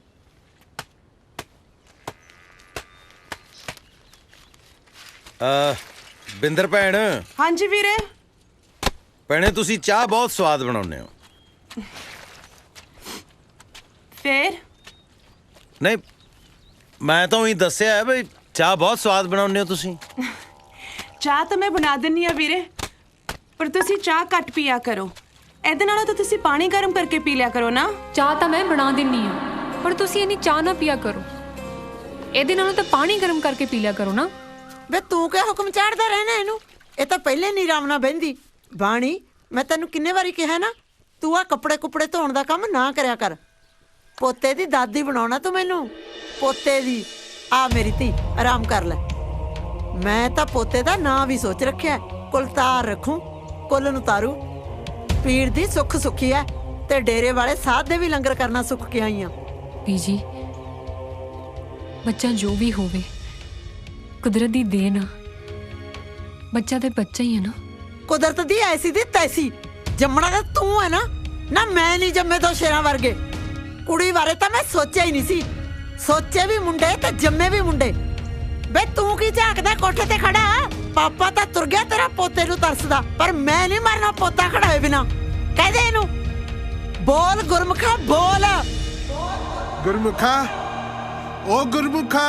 ਬਿੰਦਰ ਭੈਣ ਹਾਂਜੀ ਵੀਰੇ ਭੈਣੇ ਤੁਸੀਂ ਚਾਹ ਬਹੁਤ ਸਵਾਦ ਬਣਾਉਂਦੇ ਹੋ ਫੇਰ ਨਹੀਂ ਮੈਂ ਤਾਂ ਉਹੀ ਦੱਸਿਆ ਹੈ ਬਈ ਚਾਹ ਬਹੁਤ ਸਵਾਦ ਬਣਾਉਂਦੇ ਹੋ ਤੁਸੀਂ ਚਾਹ ਤਾਂ ਮੈਂ ਬਣਾ ਦਿੰਨੀ ਆ ਵੀਰੇ ਪਰ ਤੁਸੀਂ ਚਾਹ ਘੱਟ ਪੀਆ ਕਰੋ ਇਹਦੇ ਨਾਲੋਂ ਤਾਂ ਤੁਸੀਂ ਪਾਣੀ ਗਰਮ ਕਰਕੇ ਪੀ ਲਿਆ ਕਰੋ ਨਾ ਚਾਹ ਤਾਂ ਮੈਂ ਬਣਾ ਦਿੰਨੀ ਆ ਪਰ ਤੁਸੀਂ ਇਨੀ ਚਾਹ ਨਾ ਪੀਆ ਕਰੋ ਇਹਦੇ ਨਾਲੋਂ ਤਾਂ ਪਾਣੀ ਗਰਮ ਕਰਕੇ ਪੀ ਲਿਆ ਕਰੋ ਨਾ ਵੇ ਤੂੰ ਕਿਆ ਹੁਕਮ ਚਾੜਦਾ ਰਹਿਣਾ ਇਹਨੂੰ ਇਹ ਤਾਂ ਪਹਿਲੇ ਨਹੀਂ ਆਰਾਮ ਨਾਲ ਬਹਿੰਦੀ ਬਾਣੀ ਮੈਂ ਤੈਨੂੰ ਕਿੰਨੇ ਵਾਰੀ ਕਿਹਾ ਨਾ ਤੂੰ ਆ ਕੱਪੜੇ ਕੁਪੜੇ ਧੋਣ ਦਾ ਕੰਮ ਨਾ ਕਰਿਆ ਕਰ ਪੋਤੇ ਦੀ ਦਾਦੀ ਬਣਾਉਣਾ ਤੂੰ ਮੈਨੂੰ ਪੋਤੇ ਦੀ ਆ ਮੇਰੀ ਧੀ ਆਰਾਮ ਕਰ ਲੈ ਮੈਂ ਤਾਂ ਪੋਤੇ ਦਾ ਨਾਂ ਵੀ ਸੋਚ ਰੱਖਿਆ ਕੁਲਤਾਰ ਰੱਖੂ ਕੁੱਲ ਨੂੰ ਤਾਰੂ ਪੀੜ ਦੀ ਸੁੱਖ ਸੁੱਖੀ ਐ ਤੇ ਡੇਰੇ ਵਾਲੇ ਸਾਧ ਦੇ ਵੀ ਲੰਗਰ ਕਰਨਾ ਸੁੱਖ ਕੇ ਆਈ ਆ ਬੀਜੀ ਬੱਚਾ ਜੋ ਵੀ ਹੋਵੇ ਕੁਦਰਤ ਦੀ ਦੇਣ ਆ ਬੱਚਾ ਤੇ ਬੱਚਾ ਹੀ ਹੈ ਨਾ ਕੁਦਰਤ ਦੀ ਐਸੀ ਦੀ ਤੈਸੀ ਜੰਮਣਾ ਤਾਂ ਤੂੰ ਹੈ ਨਾ ਮੈਂ ਨਹੀਂ ਜੰਮੇ ਦੋ ਸ਼ੇਰਾਂ ਵਰਗੇ ਕੁੜੀ ਬਾਰੇ ਤਾਂ ਮੈਂ ਸੋਚਿਆ ਹੀ ਨਹੀਂ ਸੀ ਸੋਚੇ ਵੀ ਮੁੰਡੇ ਤੇ ਜੰਮੇ ਵੀ ਮੁੰਡੇ ਬੇ ਤੂੰ ਕੀ ਝਾਕਦਾ ਕੋਠੇ ਤੇ ਖੜਾ ਪਾਪਾ ਤਾਂ ਤੁਰ ਗਿਆ ਤੇਰਾ ਪੋਤੇ ਨੂੰ ਤਰਸਦਾ ਪਰ ਮੈਂ ਨਹੀਂ ਮਰਨਾ ਪੋਤਾ ਖੜਾ ਹੋਏ ਬਿਨਾ ਕਹਿ ਦੇ ਇਹਨੂੰ ਬੋਲ ਗੁਰਮੁਖਾ ਬੋਲ ਗੁਰਮੁਖਾ ਉਹ ਗੁਰਮੁਖਾ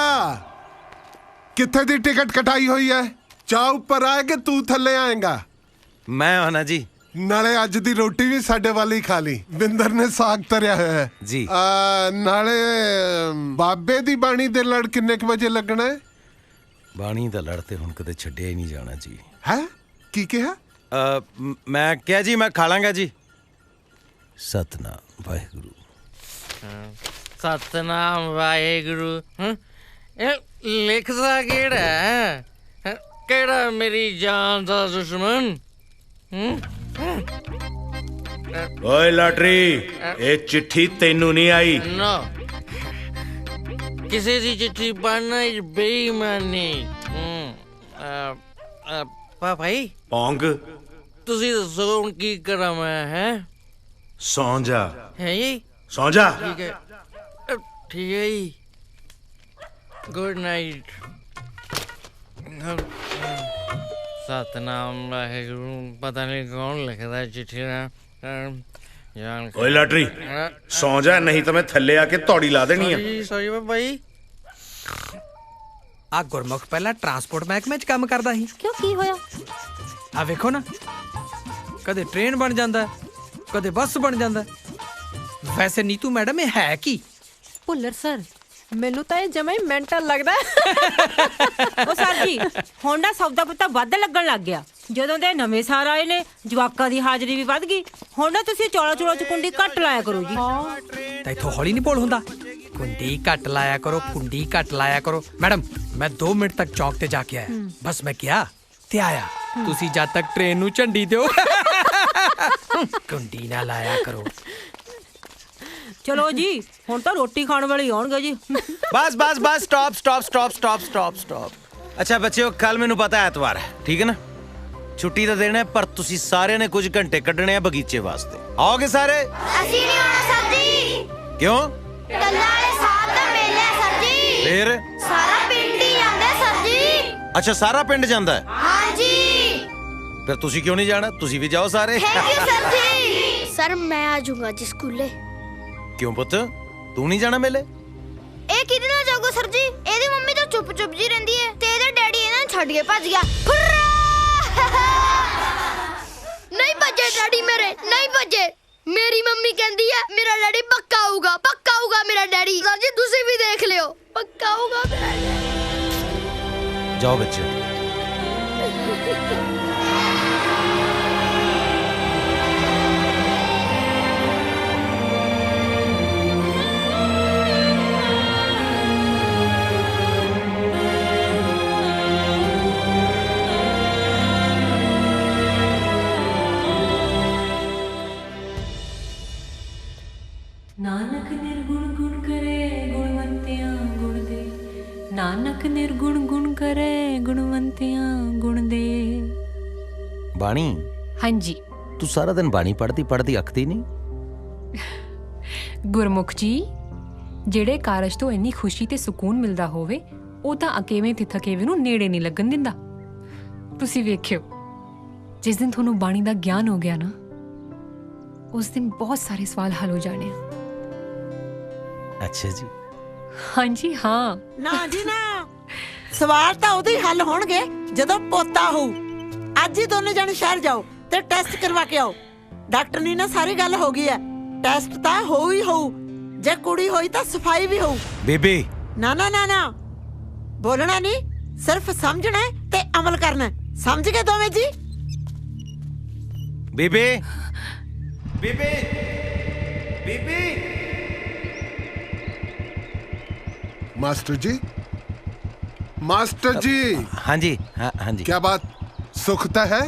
ਕਿੱਥੇ ਦੀ ਟਿਕਟ ਕਟਾਈ ਹੋਈ ਹੈ ਚਾਹ ਉੱਪਰ ਆਏ ਕਿ ਤੂੰ ਥੱਲੇ ਆਏਗਾ ਮੈਂ ਆਣਾ ਜੀ ਨਾਲੇ ਅੱਜ ਦੀ ਰੋਟੀ ਵੀ ਸਾਡੇ ਵਾਲੀ ਖਾ ਲਈ ਬਿੰਦਰ ਨੇ ਸਾਗ ਤਰਿਆ ਹੋਇਆ ਹੈ ਜੀ ਨਾਲੇ ਬਾਬੇ ਦੀ ਬਾਣੀ ਦੇ ਲੜ ਕਿੰਨੇ ਕੁ ਵਜੇ ਲੱਗਣਾ ਹੈ ਬਾਣੀ ਦਾ ਲੜ ਤੇ ਹੁਣ ਕਦੇ ਛੱਡਿਆ ਹੀ ਨਹੀਂ ਜਾਣਾ ਜੀ। ਹੈ ਕੀ ਕਿਹਾ? ਮੈਂ ਕਿਹਾ ਜੀ ਮੈਂ ਖਾ ਲਾਂਗਾ ਜੀ। ਸਤਨਾਮ ਵਾਹਿਗੁਰੂ। ਸਤਨਾਮ ਵਾਹਿਗੁਰੂ। ਇਹ ਲਿਖਦਾ ਕਿਹੜਾ ਹੈ? ਕਿਹੜਾ ਮੇਰੀ ਜਾਨ ਦਾ ਦੁਸ਼ਮਣ? ਓਏ ਲਾਟਰੀ, ਇਹ ਚਿੱਠੀ ਤੈਨੂੰ ਨਹੀਂ ਆਈ। ਨਾ, ਕਿਸੇ ਦੀ ਚਿੱਠੀ ਪੜ੍ਹਨਾ ਬੇਈਮਾਨੀ। ਭਾਈ ਪੌਂਗ, ਤੁਸੀਂ ਦੱਸੋ ਹੁਣ ਕੀ ਕਰਾਂ ਮੈਂ? ਹੈ ਸੌਂ ਜਾ। ਹੈ ਜੀ, ਸੌਂ ਜਾ। ਠੀਕ ਹੈ, ਠੀਕ ਹੈ ਜੀ। Good night. ਸਤਨਾਮ ਵਾਹਿਗੁਰੂ। ਪਤਾ ਨਹੀਂ ਕੌਣ ਲਿਖਦਾ ਚਿੱਠੀ ਨਾ। ਓਏ ਲਾਟਰੀ, ਸੌਂ ਜਾ, ਨਹੀਂ ਤਾਂ ਮੈਂ ਥੱਲੇ ਆ ਕੇ ਤੌੜੀ ਲਾ ਦੇਣੀ ਆ। ਸੌਰੀ ਬਾਬਾ ਜੀ। ਆ ਗੁਰਮੁਖ ਪਹਿਲਾਂ ਟਰਾਂਸਪੋਰਟ ਮਹਿਕਮੇ 'ਚ ਕੰਮ ਕਰਦਾ ਸੀ। ਕਿਉਂ, ਕੀ ਹੋਇਆ? ਆ ਵੇਖੋ ਨਾ, ਕਦੇ ਟ੍ਰੇਨ ਬਣ ਜਾਂਦਾ, ਕਦੇ ਬੱਸ ਬਣ ਜਾਂਦਾ। ਵੈਸੇ ਨੀਤੂ ਮੈਡਮ ਇਹ ਹੈ ਕੀ? ਭੁੱਲਰ ਸਰ, ਮੈਨੂੰ ਤਾਂ ਇਹ ਜਮਾ ਹੀ ਮੈਂਟਲ ਲੱਗਦਾ। ਉਹ ਸਰ ਜੀ, ਹੁਣ ਨਾ ਸੌਦਾ ਪੱਤਾ ਵੱਧ ਲੱਗਣ ਲੱਗ ਗਿਆ। ਜਦੋਂ ਦੇ ਨਵੇਂ ਸਾਰ ਆਏ ਨੇ, ਜਵਾਕਾਂ ਦੀ ਹਾਜ਼ਰੀ ਵੀ ਵੱਧ ਗਈ। ਹੁਣ ਨਾ ਤੁਸੀਂ ਚੌਲਾ ਚੌਲਾ ਚ ਕੁੰਡੀ ਘੱਟ ਲਾਇਆ ਕਰੋ ਜੀ। ਤਾਂ ਇੱਥੋਂ ਹੌਲੀ ਨਹੀਂ ਬੋਲ ਹੁੰਦਾ। ਕੁੰਡੀ ਘੱਟ ਲਾਇਆ ਕਰੋ, ਕੁੰਡੀ ਘੱਟ ਲਾਇਆ ਕਰੋ। ਮੈਡਮ, ਮੈਂ 2 ਮਿੰਟ ਤੱਕ ਚੌਕ ਤੇ ਜਾ ਕੇ ਆਇਆ। ਬਸ ਮੈਂ ਗਿਆ ਤੇ ਆਇਆ। ਤੁਸੀਂ ਜਦ ਤੱਕ ਟ੍ਰੇਨ ਨੂੰ ਝੰਡੀ ਦਿਓ, ਕੁੰਡੀ ਨਾ ਲਾਇਆ ਕਰੋ। ਚਲੋ ਜੀ, ਹੁਣ ਤਾਂ ਰੋਟੀ ਖਾਣ ਵਾਲੇ ਆਉਣਗੇ ਜੀ। ਬਸ ਬਸ ਬਸ, stop stop stop stop stop stop. ਅੱਛਾ ਬੱਚਿਓ, ਕੱਲ ਮੈਨੂੰ ਪਤਾ ਐਤਵਾਰ ਹੈ, ਠੀਕ ਹੈ ਨਾ? ਛੁੱਟੀ ਤਾਂ ਦੇਣਾ, ਪਰ ਤੁਸੀਂ ਸਾਰਿਆਂ ਨੇ ਕੁਝ ਘੰਟੇ ਕੱਢਣੇ ਆ ਬਗੀਚੇ ਵਾਸਤੇ। ਆਓਗੇ ਸਾਰੇ? ਅਸੀਂ ਨਹੀਂ ਆਉਣਾ ਸਰ ਜੀ। ਕਿਉਂ? ਗੱਲਾਂ ਵਾਲੇ ਸਾਥ ਦਾ ਮੇਲਾ ਹੈ ਸਰ ਜੀ। ਫੇਰ ਸਾਰਾ ਪਿੰਡ ਹੀ ਜਾਂਦਾ ਸਰ ਜੀ। ਅੱਛਾ, ਸਾਰਾ ਪਿੰਡ ਜਾਂਦਾ ਹੈ? ਹਾਂਜੀ। ਫਿਰ ਤੁਸੀਂ ਕਿਉਂ ਨਹੀਂ ਜਾਣਾ? ਤੁਸੀਂ ਵੀ ਜਾਓ ਸਾਰੇ। ਥੈਂਕ ਯੂ ਸਰ ਜੀ। ਸਰ ਮੈਂ ਆ ਜਾਊਂਗਾ ਜੀ ਸਕੂਲੇ। ਕਿਉਂ ਪੁੱਤ, ਤੂੰ ਨਹੀਂ ਜਾਣਾ ਮੇਲੇ? ਇਹ ਕਿਹਦੇ ਨਾਲ ਜਾਊਗਾ ਸਰ ਜੀ? ਇਹਦੀ ਮੰਮੀ ਤਾਂ ਚੁੱਪ ਚੁੱਪ ਜੀ ਰਹਿੰਦੀ ਹੈ ਤੇ ਇਹਦਾ ਡੈਡੀ ਇਹਨਾਂ ਨੂੰ ਛੱਡ ਕੇ ਭੱਜ ਗਿਆ। ਨਹੀਂ ਭੱਜੇ ਡੈਡੀ ਮੇਰੇ, ਨਹੀਂ ਭੱਜੇ। ਮੇਰੀ ਮੰਮੀ ਕਹਿੰਦੀ ਹੈ ਮੇਰਾ ਡੈਡੀ ਪੱਕਾ ਆਊਗਾ, ਪੱਕਾ ਆਊਗਾ ਮੇਰਾ ਡੈਡੀ। ਸਰ ਜੀ ਤੁਸੀਂ ਵੀ ਦੇਖ ਲਿਓ, ਪੱਕਾ ਆਊਗਾ ਮੇਰਾ ਡੈਡੀ। ਜਾਓ ਬੱਚੇ। ਨਾਨਕ ਨਿਰਗੁਣ ਗੁਣ ਕਰੇ ਗੁਣਵੰਤਿਆਂ ਗੁਣ ਦੇ। ਨਾਨਕ ਨਿਰਗੁਣ ਗੁਣ ਕਰੇ ਗੁਣਵੰਤਿਆਂ ਗੁਣ ਦੇ। ਬਾਣੀ, ਹਾਂਜੀ, ਤੂੰ ਸਾਰਾ ਦਿਨ ਬਾਣੀ ਪੜ੍ਹਦੀ ਅੱਖਦੀ ਨਹੀਂ? ਗੁਰਮੁਖ ਜੀ, ਜਿਹੜੇ ਕਾਰਜ ਤੋਂ ਇੰਨੀ ਖੁਸ਼ੀ ਤੇ ਸਕੂਨ ਮਿਲਦਾ ਹੋਵੇ, ਉਹ ਤਾਂ ਅਕੇਵੇਂ ਤੇ ਥਕੇਵੇਂ ਨੂੰ ਨੇੜੇ ਨਹੀਂ ਲੱਗਣ ਦਿੰਦਾ। ਤੁਸੀਂ ਵੇਖਿਓ, ਜਿਸ ਦਿਨ ਤੁਹਾਨੂੰ ਬਾਣੀ ਦਾ ਗਿਆਨ ਹੋ ਗਿਆ ਨਾ, ਉਸ ਦਿਨ ਬਹੁਤ ਸਾਰੇ ਸਵਾਲ ਹੱਲ ਹੋ ਜਾਣੇ ਆ। ਅੱਛਾ ਜੀ। ਹਾਂਜੀ ਹਾਂ। ਨਾ ਜੀ ਨਾ, ਸਵਾਲ ਤਾਂ ਉਦੋਂ ਹੀ ਹੱਲ ਹੋਣਗੇ ਜਦੋਂ ਪੋਤਾ ਹੋਊ। ਅੱਜ ਹੀ ਦੋਨੇ ਜਣੇ ਸ਼ਹਿਰ ਜਾਓ ਤੇ ਟੈਸਟ ਕਰਵਾ ਕੇ ਆਓ। ਡਾਕਟਰ ਨੇ ਨਾ ਸਾਰੀ ਗੱਲ ਹੋ ਗਈ ਹੈ। ਟੈਸਟ ਤਾਂ ਹੋਊ ਹੀ ਹੋਊ। ਜੇ ਕੁੜੀ ਹੋਈ ਤਾਂ ਸਫਾਈ ਵੀ ਹੋਊ। ਬੇਬੇ, ਨਾ ਨਾ ਨਾ ਨਾ, ਬੋਲਣਾ ਨਹੀਂ, ਸਿਰਫ ਸਮਝਣਾ ਤੇ ਅਮਲ ਕਰਨਾ। ਸਮਝ ਗਏ ਦੋਵੇਂ ਜੀ? ਬੇਬੇ, ਬੇਬੇ, ਬੇਬੇ। मास्टर जी, मास्टर जी। हाँ जी, हाँ जी। क्या बात, सुखता है?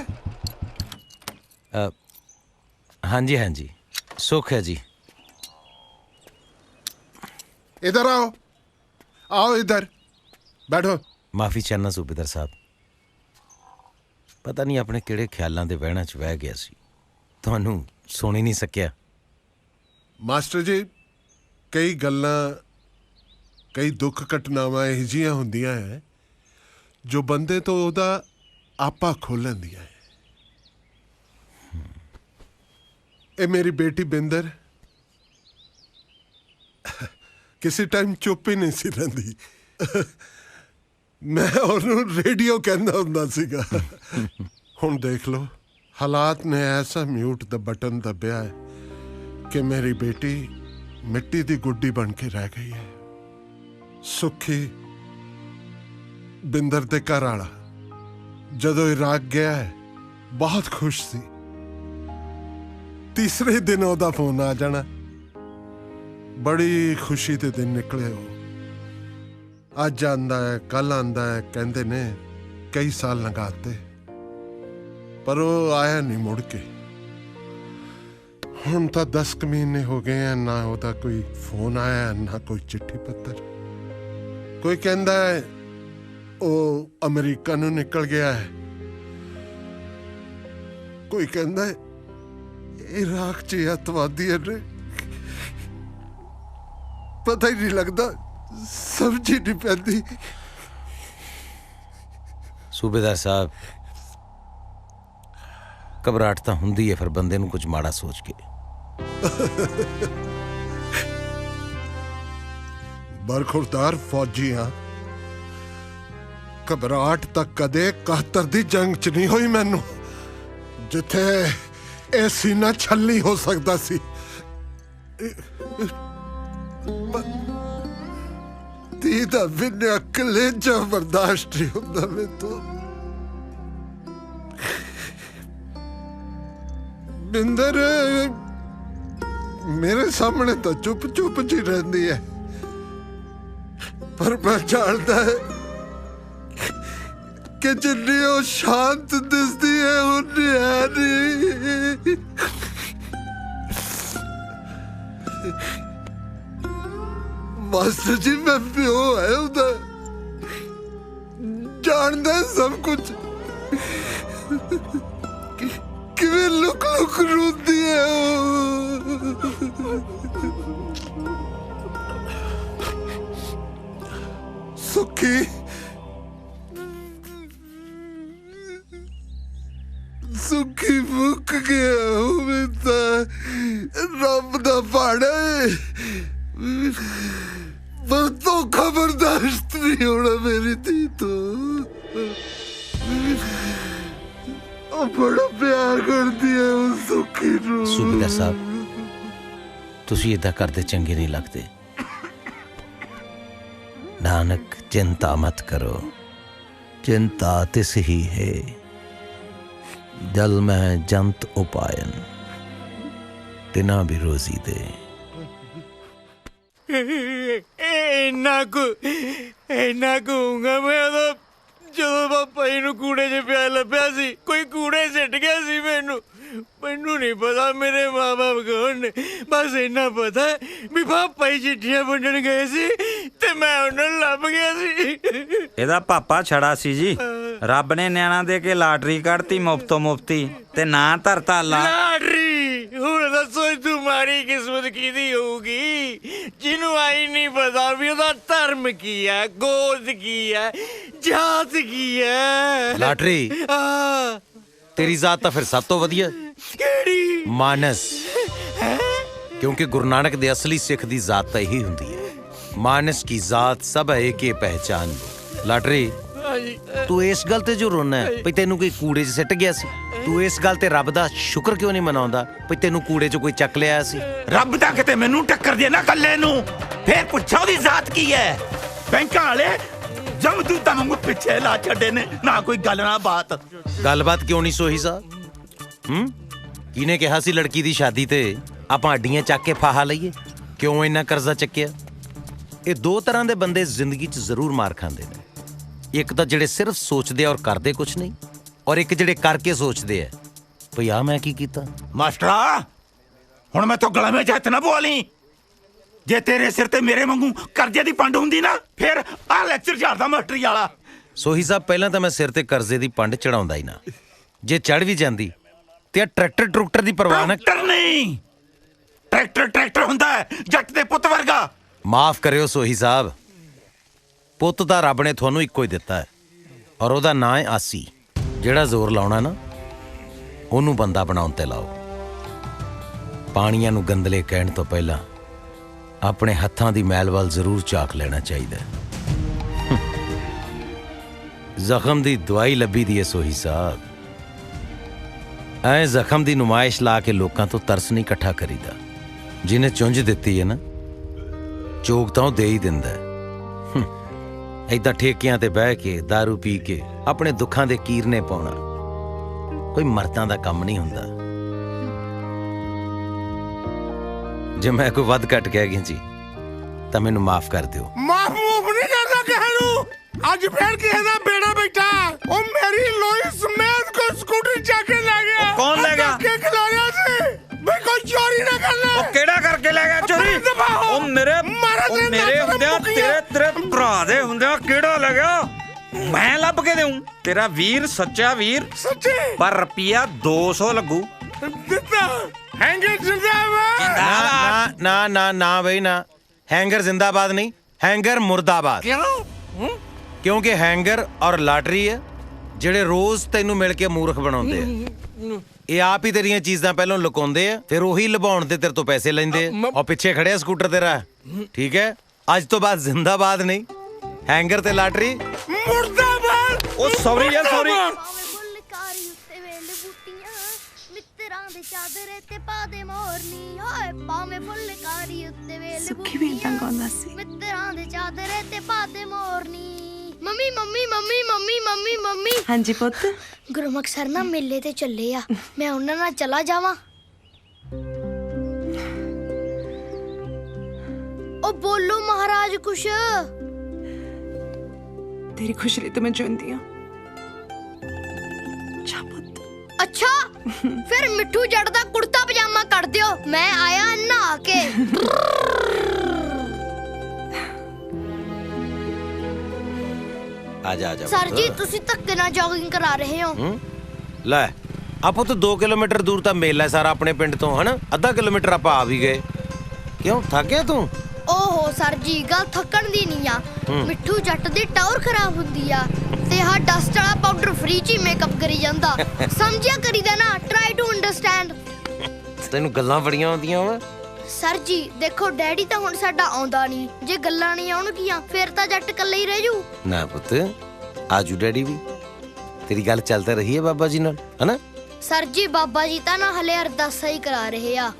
हाँ जी, हाँ जी, सुख है जी। इधर आओ, आओ इधर बैठो। माफी चाहना सूबेदार साहब, पता नहीं अपने किहड़े ख्यालों के वहणां च वह गया सी, तुहानूं सुन ही नहीं सकिया। मास्टर जी, कई गल्लां, कई दुख घटनावां ਇਹੋ ਜਿਹੀਆਂ ਹੁੰਦੀਆਂ ਹੈ ਜੋ ਬੰਦੇ ਤੋਂ ਉਹਦਾ ਆਪਾ ਖੋਹ ਲੈਂਦੀਆਂ ਹੈ। ਇਹ ਮੇਰੀ ਬੇਟੀ ਬਿੰਦਰ ਕਿਸੇ ਟਾਈਮ ਚੁੱਪ ਹੀ ਨਹੀਂ ਸੀ ਰਹਿੰਦੀ। ਮੈਂ ਉਹਨੂੰ ਰੇਡੀਓ ਕਹਿੰਦਾ ਹੁੰਦਾ ਸੀਗਾ। ਹੁਣ ਦੇਖ ਲਓ, ਹਾਲਾਤ ਨੇ ਐਸਾ ਮਿਊਟ ਦਾ ਬਟਨ ਦੱਬਿਆ ਹੈ ਕਿ ਮੇਰੀ ਬੇਟੀ ਮਿੱਟੀ ਦੀ ਗੁੱਡੀ ਬਣ ਕੇ ਰਹਿ ਗਈ ਹੈ। ਸੁੱਖੀ ਬਿੰਦਰ ਦੇ ਘਰ ਵਾਲਾ ਜਦੋਂ ਇਰਾਕ ਗਿਆ ਹੈ ਬਹੁਤ ਖੁਸ਼ ਸੀ। ਤੀਸਰੇ ਦਿਨ ਉਹਦਾ ਫੋਨ ਆ ਜਾਣਾ। ਬੜੀ ਖੁਸ਼ੀ ਦੇ ਦਿਨ ਨਿਕਲੇ ਉਹ। ਅੱਜ ਆਂਦਾ ਹੈ, ਕੱਲ ਆਂਦਾ ਹੈ, ਕਹਿੰਦੇ ਨੇ ਕਈ ਸਾਲ ਲੰਘਾਤੇ, ਪਰ ਉਹ ਆਇਆ ਨਹੀਂ ਮੁੜ ਕੇ। ਹੁਣ ਤਾਂ 10 ਮਹੀਨੇ ਹੋ ਗਏ ਆ, ਨਾ ਉਹਦਾ ਕੋਈ ਫੋਨ ਆਇਆ ਨਾ ਕੋਈ ਚਿੱਠੀ ਪੱਤਰ। ਕੋਈ ਕਹਿੰਦਾ ਹੈ ਉਹ ਅਮਰੀਕਾ ਨੂੰ ਨਿਕਲ ਗਿਆ ਹੈ, ਕੋਈ ਕਹਿੰਦਾ ਹੈ ਇਰਾਕ 'ਚ ਅੱਤਵਾਦੀ ਨੇ। ਪਤਾ ਹੀ ਨਹੀਂ ਲੱਗਦਾ, ਸਮਝ ਹੀ ਨਹੀਂ ਪੈਂਦੀ। ਸੂਬੇਦਾਰ ਸਾਹਿਬ, ਘਬਰਾਹਟ ਤਾਂ ਹੁੰਦੀ ਹੈ ਫਿਰ ਬੰਦੇ ਨੂੰ ਕੁਝ ਮਾੜਾ ਸੋਚ ਕੇ। ਬਰਖੁਰਦਾਰ ਫੌਜੀ ਆ, ਘਬਰਾਹਟ ਤਾਂ ਕਦੇ 71 ਦੀ ਜੰਗ 'ਚ ਨਹੀਂ ਹੋਈ ਮੈਨੂੰ, ਜਿੱਥੇ ਇਹ ਸੀਨਾ ਛੱਲੀ ਹੋ ਸਕਦਾ ਸੀ। ਤੀ ਦਾ ਬਿਨਾਂ ਕਲੇਜਾ ਬਰਦਾਸ਼ਤ ਨਹੀਂ ਹੁੰਦਾ ਮੈਂ ਤੋਂ। ਬਿੰਦਰ ਮੇਰੇ ਸਾਹਮਣੇ ਤਾਂ ਚੁੱਪ ਚੁੱਪ ਜੀ ਰਹਿੰਦੀ ਹੈ, ਪਰ ਮੈਂ ਜਾਣਦਾ ਹੈ ਕਿ ਜਿੰਨੀ ਉਹ ਸ਼ਾਂਤ ਦਿਸਦੀ ਹੈ ਉਨੀ ਹੈ ਨਹੀਂ। ਮਾਸਟਰ ਜੀ ਮੈਂ ਪਿਓ ਹੈ ਉਹਦਾ, ਜਾਣਦਾ ਸਭ ਕੁਝ। ਕਿਵੇਂ ਲੁਕ ਲੁਕ ਰੋਂਦੀ ਹੈ ਉਹ। ਸੁਖੀ ਸੁਖੀ ਮੁੱਕ ਗਿਆ ਹੋਵੇ ਤਾਂ ਰੱਬ ਦਾ ਪਾੜਾ ਹੈ। ਪਰ ਤੋਂ ਖਬਰਦਾਸ਼ਤ ਨਹੀਂ ਹੋਣਾ ਮੇਰੀ ਧੀ ਤੋਂ। ਉਹ ਬੜਾ ਪਿਆਰ ਕਰਦੀ ਹੈ ਉਹ ਸੁਖੀ ਨੂੰ। ਸੂਬੇਦਾਰ ਸਾਹਿਬ, ਤੁਸੀਂ ਏਦਾਂ ਕਰਦੇ ਚੰਗੇ ਨਹੀਂ ਲੱਗਦੇ। ਨਾਨਕ ਚਿੰਤਾ ਮਤ ਕਰੋ, ਚਿੰਤਾ ਤਿਸ ਹੀ ਹੈ, ਜਲ ਮੈਂ ਜੰਤ ਉਪਾਇਨ, ਤਿਨਾ ਵੀ ਰੋਜ਼ੀ ਦੇ। ਇੰਨਾ ਕਹੂੰਗਾ ਮੈਂ ਉਦੋਂ ਜਦੋਂ ਪਾਪਾ ਜੀ ਨੂੰ ਕੂੜੇ 'ਚ ਪਿਆ ਲੱਭਿਆ ਸੀ। ਕੋਈ ਕੂੜੇ ਸਿੱਟ ਗਿਆ ਸੀ ਮੈਨੂੰ ਨਹੀਂ ਪਤਾ ਮੇਰੇ ਮਾਂ-ਬਾਪ ਕੌਣ ਨੇ। ਬਸ ਇੰਨਾ ਪਤਾ ਵੀ ਪਾਪਾ ਜੀ ਚਿੱਠੀਆਂ ਵੰਡਣ ਗਏ ਸੀ ਤੇ ਮੈਂ ਉਹਨਾਂ ਨੂੰ ਲੱਭ ਗਿਆ ਸੀ। ਇਹਦਾ ਪਾਪਾ ਛੜਾ ਸੀ ਜੀ। ਰੱਬ ਨੇ ਨਿਆਣਾ ਦੇ ਕੇ ਲਾਟਰੀ ਕੱਢਤੀ ਮੁਫਤੋਂ ਮੁਫਤੀ ਤੇ ਨਾਂ ਧਰਤਾ ਲਾਟਰੀ। ਹੁਣ ਦੱਸੋ ਤੁਹਾਡੀ ਕਿਸਮਤ ਕਿਹਦੀ ਹੋਊਗੀ ਜਿਹਨੂੰ ਆਈ ਨਹੀਂ ਪਤਾ ਵੀ ਉਹਦਾ ਧਰਮ ਕੀ ਹੈ, ਗੋਦ ਕੀ ਹੈ, ਜਾਤ ਕੀ ਹੈ। ਲਾਟਰੀ ਤੇਰੀ ਜ਼ਾਤ ਤਾਂ ਫਿਰ ਸਭ ਤੋਂ ਵਧੀਆ। ਕਿਹੜੀ? ਮਾਨਸ। ਕਿਉਂਕਿ ਗੁਰੂ ਨਾਨਕ ਦੇ ਅਸਲੀ ਸਿੱਖ ਦੀ ਜ਼ਾਤ ਤਾਂ ਇਹੀ ਹੁੰਦੀ ਹੈ, ਮਾਨਸ ਕੀ ਜ਼ਾਤ ਸਭ ਹੈ ਏਕੇ ਪਹਿਚਾਨ। ਲਾਟਰੀ, ਤੂੰ ਇਸ ਗੱਲ ਤੇ ਜੋ ਰੋਣਾ ਹੈ ਵੀ ਤੈਨੂੰ ਕੋਈ ਕੂੜੇ 'ਚ ਸਿੱਟ ਗਿਆ ਸੀ, ਤੂੰ ਇਸ ਗੱਲ ਤੇ ਰੱਬ ਦਾ ਸ਼ੁਕਰ ਕਿਉਂ ਨਹੀਂ ਮਨਾਉਂਦਾ ਵੀ ਤੈਨੂੰ ਕੂੜੇ 'ਚ ਕੋਈ ਚੱਕ ਲਿਆ ਸੀ? ਰੱਬ ਦਾ ਕਿਤੇ ਮੈਨੂੰ ਟੱਕਰ ਦੇ ਨਾ ਕੱਲੇ ਨੂੰ, ਫੇਰ ਪੁੱਛੋ ਉਹਦੀ ਜ਼ਾਤ ਕੀ ਹੈ। ਬੈਂਕਾਂ ਵਾਲੇ ਜਮਦੂਤਾਂ ਵਾਂਗੂ ਪਿੱਛੇ ਲਾ ਛੱਡੇ ਨੇ, ਨਾ ਕੋਈ ਗੱਲ ਨਾ ਬਾਤ। ਗੱਲਬਾਤ ਕਿਉਂ ਨਹੀਂ ਸੋਹੀ ਸਾਹਿਬ? ਕਿਹਨੇ ਕਿਹਾ ਸੀ ਲੜਕੀ ਦੀ ਸ਼ਾਦੀ ਤੇ ਆਪਾਂ ਅੱਡੀਆਂ ਚੱਕ ਕੇ ਫਾਹਾ ਲਈਏ? ਕਿਉਂ ਇੰਨਾ ਕਰਜ਼ਾ ਚੱਕਿਆ? ਇਹ ਦੋ ਤਰ੍ਹਾਂ ਦੇ ਬੰਦੇ ਜ਼ਿੰਦਗੀ 'ਚ ਜ਼ਰੂਰ ਮਾਰ ਖਾਂਦੇ ਨੇ। ਇੱਕ ਤਾਂ ਜਿਹੜੇ ਸਿਰਫ ਸੋਚਦੇ ਆ ਔਰ ਕਰਦੇ ਕੁਛ ਨਹੀਂ, ਔਰ ਇੱਕ ਜਿਹੜੇ ਕਰਕੇ ਸੋਚਦੇ ਆ ਭਈ ਆ ਮੈਂ ਕੀ ਕੀਤਾ। ਮਾਸਟਰਾ, ਹੁਣ ਮੈਂ ਤੋਂ ਗਲਾ ਵਿੱਚ ਹੱਥ ਨਾ ਪਵਾ ਲਈ। ਜੇ ਤੇਰੇ ਸਿਰ ਤੇ ਮੇਰੇ ਵਾਂਗੂ ਕਰਜ਼ੇ ਦੀ ਪੰਡ ਹੁੰਦੀ ਨਾ, ਫਿਰ ਆਹ ਲੈਕਚਰ ਝਾੜਦਾ ਮਾਸਟਰੀ ਵਾਲਾ। ਸੋਹੀ ਸਾਹਿਬ, ਪਹਿਲਾਂ ਤਾਂ ਮੈਂ ਸਿਰ ਤੇ ਕਰਜ਼ੇ ਦੀ ਪੰਡ ਚੜਾਉਂਦਾ ਹੀ ਨਾ। ਜੇ ਚੜ ਵੀ ਜਾਂਦੀ ਤੇ ਟਰੈਕਟਰ ਦੀ ਪਰਵਾਹ ਨਾ। ਟਰੈਕਟਰ ਨਹੀਂ, ਟਰੈਕਟਰ ਹੁੰਦਾ ਹੈ ਜੱਟ ਦੇ ਪੁੱਤ ਵਰਗਾ। ਮਾਫ ਕਰਿਓ ਸੋਹੀ ਸਾਹਿਬ, ਪੁੱਤ ਤਾਂ ਰੱਬ ਨੇ ਤੁਹਾਨੂੰ ਇੱਕੋ ਹੀ ਦਿੱਤਾ ਹੈ, ਔਰ ਉਹਦਾ ਨਾਂ ਹੈ ਆਸੀ। ਜਿਹੜਾ ਜ਼ੋਰ ਲਾਉਣਾ ਨਾ ਉਹਨੂੰ ਬੰਦਾ ਬਣਾਉਣ ਤੇ ਲਾਓ। ਪਾਣੀਆਂ ਨੂੰ ਗੰਦਲੇ ਕਹਿਣ ਤੋਂ ਪਹਿਲਾਂ ਆਪਣੇ ਹੱਥਾਂ ਦੀ ਮੈਲ ਵੱਲ ਜ਼ਰੂਰ ਝਾਕ ਲੈਣਾ ਚਾਹੀਦਾ। ਜ਼ਖਮ ਦੀ ਦਵਾਈ ਲੱਭੀ ਦੀ ਹੈ ਸੋਹੀ ਸਾਹਿਬ। ਐ ਜ਼ਖਮ ਦੀ ਨੁਮਾਇਸ਼ ਲਾ ਕੇ ਲੋਕਾਂ ਤੋਂ ਤਰਸ ਨਹੀਂ ਇਕੱਠਾ ਕਰੀਦਾ। ਜਿਹਨੇ ਚੁੰਝ ਦਿੱਤੀ ਹੈ ਨਾ, ਚੋਗ ਤਾਂ ਉਹ ਦੇ ਹੀ ਦਿੰਦਾ। ਏਦਾਂ ਠੇਕਿਆਂ ਤੇ ਬਹਿ ਕੇ दारू ਪੀ ਕੇ ਆਪਣੇ ਦੁੱਖਾਂ ਦੇ ਕੀਰਨੇ ਪਾਉਣਾ ਕੋਈ ਮਰਦਾਂ ਦਾ ਕੰਮ ਨਹੀਂ ਹੁੰਦਾ। ਜੇ ਮੈਂ ਕੋਈ ਵੱਧ ਘੱਟ ਕਹਿ ਗਿਆ ਜੀ ਤਾਂ ਮੈਨੂੰ ਮਾਫ ਕਰ ਦਿਓ। ਮਾਫ ਨਹੀਂ ਕਰਦਾ ਕਿਸੇ ਨੂੰ। ਅੱਜ ਫੇਰ ਕਿਸੇ ਦਾ ਬੇੜਾ ਬੈਠਾ। ਉਹ ਮੇਰੀ ਲੋਈ ਸਮੇਤ ਕੋ ਸਕੂਟਰ ਚੱਕ ਕੇ ਲੈ ਗਿਆ। ਕੌਣ ਲੈ ਗਿਆ? ਕੇ ਖਿਲਾ ਰਿਹਾ ਸੀ ਬਈ ਕੋਈ ਚੋਰੀ ਨਾ ਕਰਨਾ। ਉਹ ਕਿਹੜਾ ਕਰਕੇ ਲੈ ਗਿਆ ਚੋਰੀ? ਉਹ ਮੇਰੇ ਹੁੰਦਿਆਂ ਤੇਰੇ ਭਰਾ ਦੇ ਹੁੰਦਿਆਂ ਕਿਹੜਾ ਲੈ ਗਿਆ? ਮੈਂ ਲੱਭ ਕੇ ਦੇਉਂ। ਤੇਰਾ ਵੀਰ ਸੱਚਾ ਵੀਰ ਸੱਚੀ, ਪਰ ਰੁਪਿਆ 200 ਲੱਗੂ। ਦਿੱਤਾ ਹੈਂਗਰ ਜਿੰਦਾਬਾਦ। ਨਾ ਨਾ ਨਾ ਬਈ ਨਾ, ਹੈਂਗਰ ਜ਼ਿੰਦਾਬਾਦ ਨਹੀਂ, ਹੈਂਗਰ ਮੁਰਦਾਬਾਦ। ਕਿਉਂ? ਕਿਉਂਕਿ ਹੈਂਗਰ ਔਰ ਲਾਟਰੀ ਹੈ ਜਿਹੜੇ ਰੋਜ਼ ਤੈਨੂੰ ਮਿਲ ਕੇ ਮੂਰਖ ਬਣਾਉਂਦੇ ਆ। ਇਹ ਆਪ ਹੀ ਤੇਰੀਆਂ ਚੀਜ਼ਾਂ ਪਹਿਲਾਂ ਲੁਕਾਉਂਦੇ ਆ, ਫਿਰ ਉਹੀ ਲੁਭਾਉਣ ਤੇ ਤੇਰੇ ਤੋਂ ਪੈਸੇ ਲੈਂਦੇ ਆ। ਔਰ ਪਿੱਛੇ ਖੜਿਆ ਸਕੂਟਰ ਤੇਰਾ, ਠੀਕ ਹੈ? ਅੱਜ ਤੋਂ ਬਾਅਦ ਜ਼ਿੰਦਾਬਾਦ ਨਹੀਂ, ਹੈਂਗਰ ਤੇ ਲਾਟਰੀ ਮੁਰਦਾਬਾਦ। ਉਹ ਸੌਰੀ ਯਾਰ ਸੌਰੀ। ਮਿੱਤਰਾਂ ਦੇ ਚਾਦਰੇ ਤੇ ਪਾ ਦੇ ਮੋਰਨੀ ਹੋਏ ਪਾਵੇਂ ਫੁੱਲਕਾਰੀ ਉੱਤੇ ਵੇਲੇ ਸੁੱਖੀ ਵੀ ਏਦਾਂ ਗਾਉਂਦਾ ਸੀ। ਮਿੱਤਰਾਂ ਦੇ ਚਾਦਰੇ ਤੇ ਪਾ ਦੇ ਮੋਰਨੀ। Mummy mummy mummy mummy mummy mummy. ਹਾਂਜੀ ਪੁੱਤ। ਗੁਰਮੁਖ ਸਰ ਨਾ ਮੇਲੇ ਤੇ ਚੱਲੇ ਆ, ਮੈਂ ਉਹਨਾਂ ਨਾਲ ਚਲਾ ਜਾਵਾਂ? ਉਹ ਬੋਲੋ ਮਹਾਰਾਜ ਕੁਛ। ਤੇਰੀ ਖੁਸ਼ੀ ਲਈ ਤਾਂ ਮੈਂ ਜਿਉਂਦੀ ਆ। ਅੱਛਾ ਫਿਰ ਮਿੱਠੂ ਜੱਟ ਦਾ ਕੁੜਤਾ ਪਜਾਮਾ ਕੱਢ ਦਿਓ, ਮੈਂ ਆਇਆ ਨਹਾ ਕੇ। ਆ ਜਾ ਸਰ ਜੀ ਤੁਸੀਂ ਧੱਕੇ ਨਾਲ ਜੋਗਿੰਗ ਕਰਾ ਰਹੇ ਹੋ। ਲੈ ਆਪੋ ਤਾਂ 2 ਕਿਲੋਮੀਟਰ ਦੂਰ ਤਾਂ ਮੇਲਾ ਸਾਰਾ ਆਪਣੇ ਪਿੰਡ ਤੋਂ, ਹਨਾ? ਅੱਧਾ ਕਿਲੋਮੀਟਰ ਆਪਾਂ ਆ ਵੀ ਗਏ। ਕਿਉਂ ਥੱਕ ਗਿਆ ਤੂੰ? ਓਹੋ ਸਰ ਜੀ ਗੱਲ ਥੱਕਣ ਦੀ ਨਹੀਂ ਆ, ਮਿੱਠੂ ਜੱਟ ਦੀ ਟਾਵਰ ਖਰਾਬ ਹੁੰਦੀ ਆ ਤੇ ਹਾਂ ਡਸਟ ਵਾਲਾ ਪਾਊਡਰ ਫ੍ਰੀ ਚ ਹੀ ਮੇਕਅਪ ਕਰੀ ਜਾਂਦਾ। ਸਮਝਿਆ ਕਰੀਦਾ ਨਾ, ਟਰਾਈ ਟੂ ਅੰਡਰਸਟੈਂਡ। ਤੈਨੂੰ ਗੱਲਾਂ ਬੜੀਆਂ ਆਉਂਦੀਆਂ ਵਾ। ਸਰ ਜੀ ਦੇਖੋ ਡੈਡੀ ਤਾਂ ਹੁਣ ਸਾਡਾ ਆਉਂਦਾ ਨਹੀਂ, ਜੇ ਗੱਲਾਂ ਨਹੀਂ ਆਉਣਗੀਆਂ ਫਿਰ ਤਾਂ ਜੱਟ ਇਕੱਲੇ ਹੀ ਰਹਿ ਜੂ। ਨਾ ਪੁੱਤ ਆਜੂ ਡੈਡੀ ਵੀ, ਤੇਰੀ ਗੱਲ ਚੱਲਦਾ ਰਹੀ ਹੈ ਬਾਬਾ ਜੀ ਨਾਲ, ਹਨਾ? ਸਰ ਜੀ ਬਾਬਾ ਜੀ ਤਾਂ ਨਾ ਹਲੇ ਅਰਦਾਸਾਂ ਹੀ ਕਰਾ ਰਹੇ ਆ।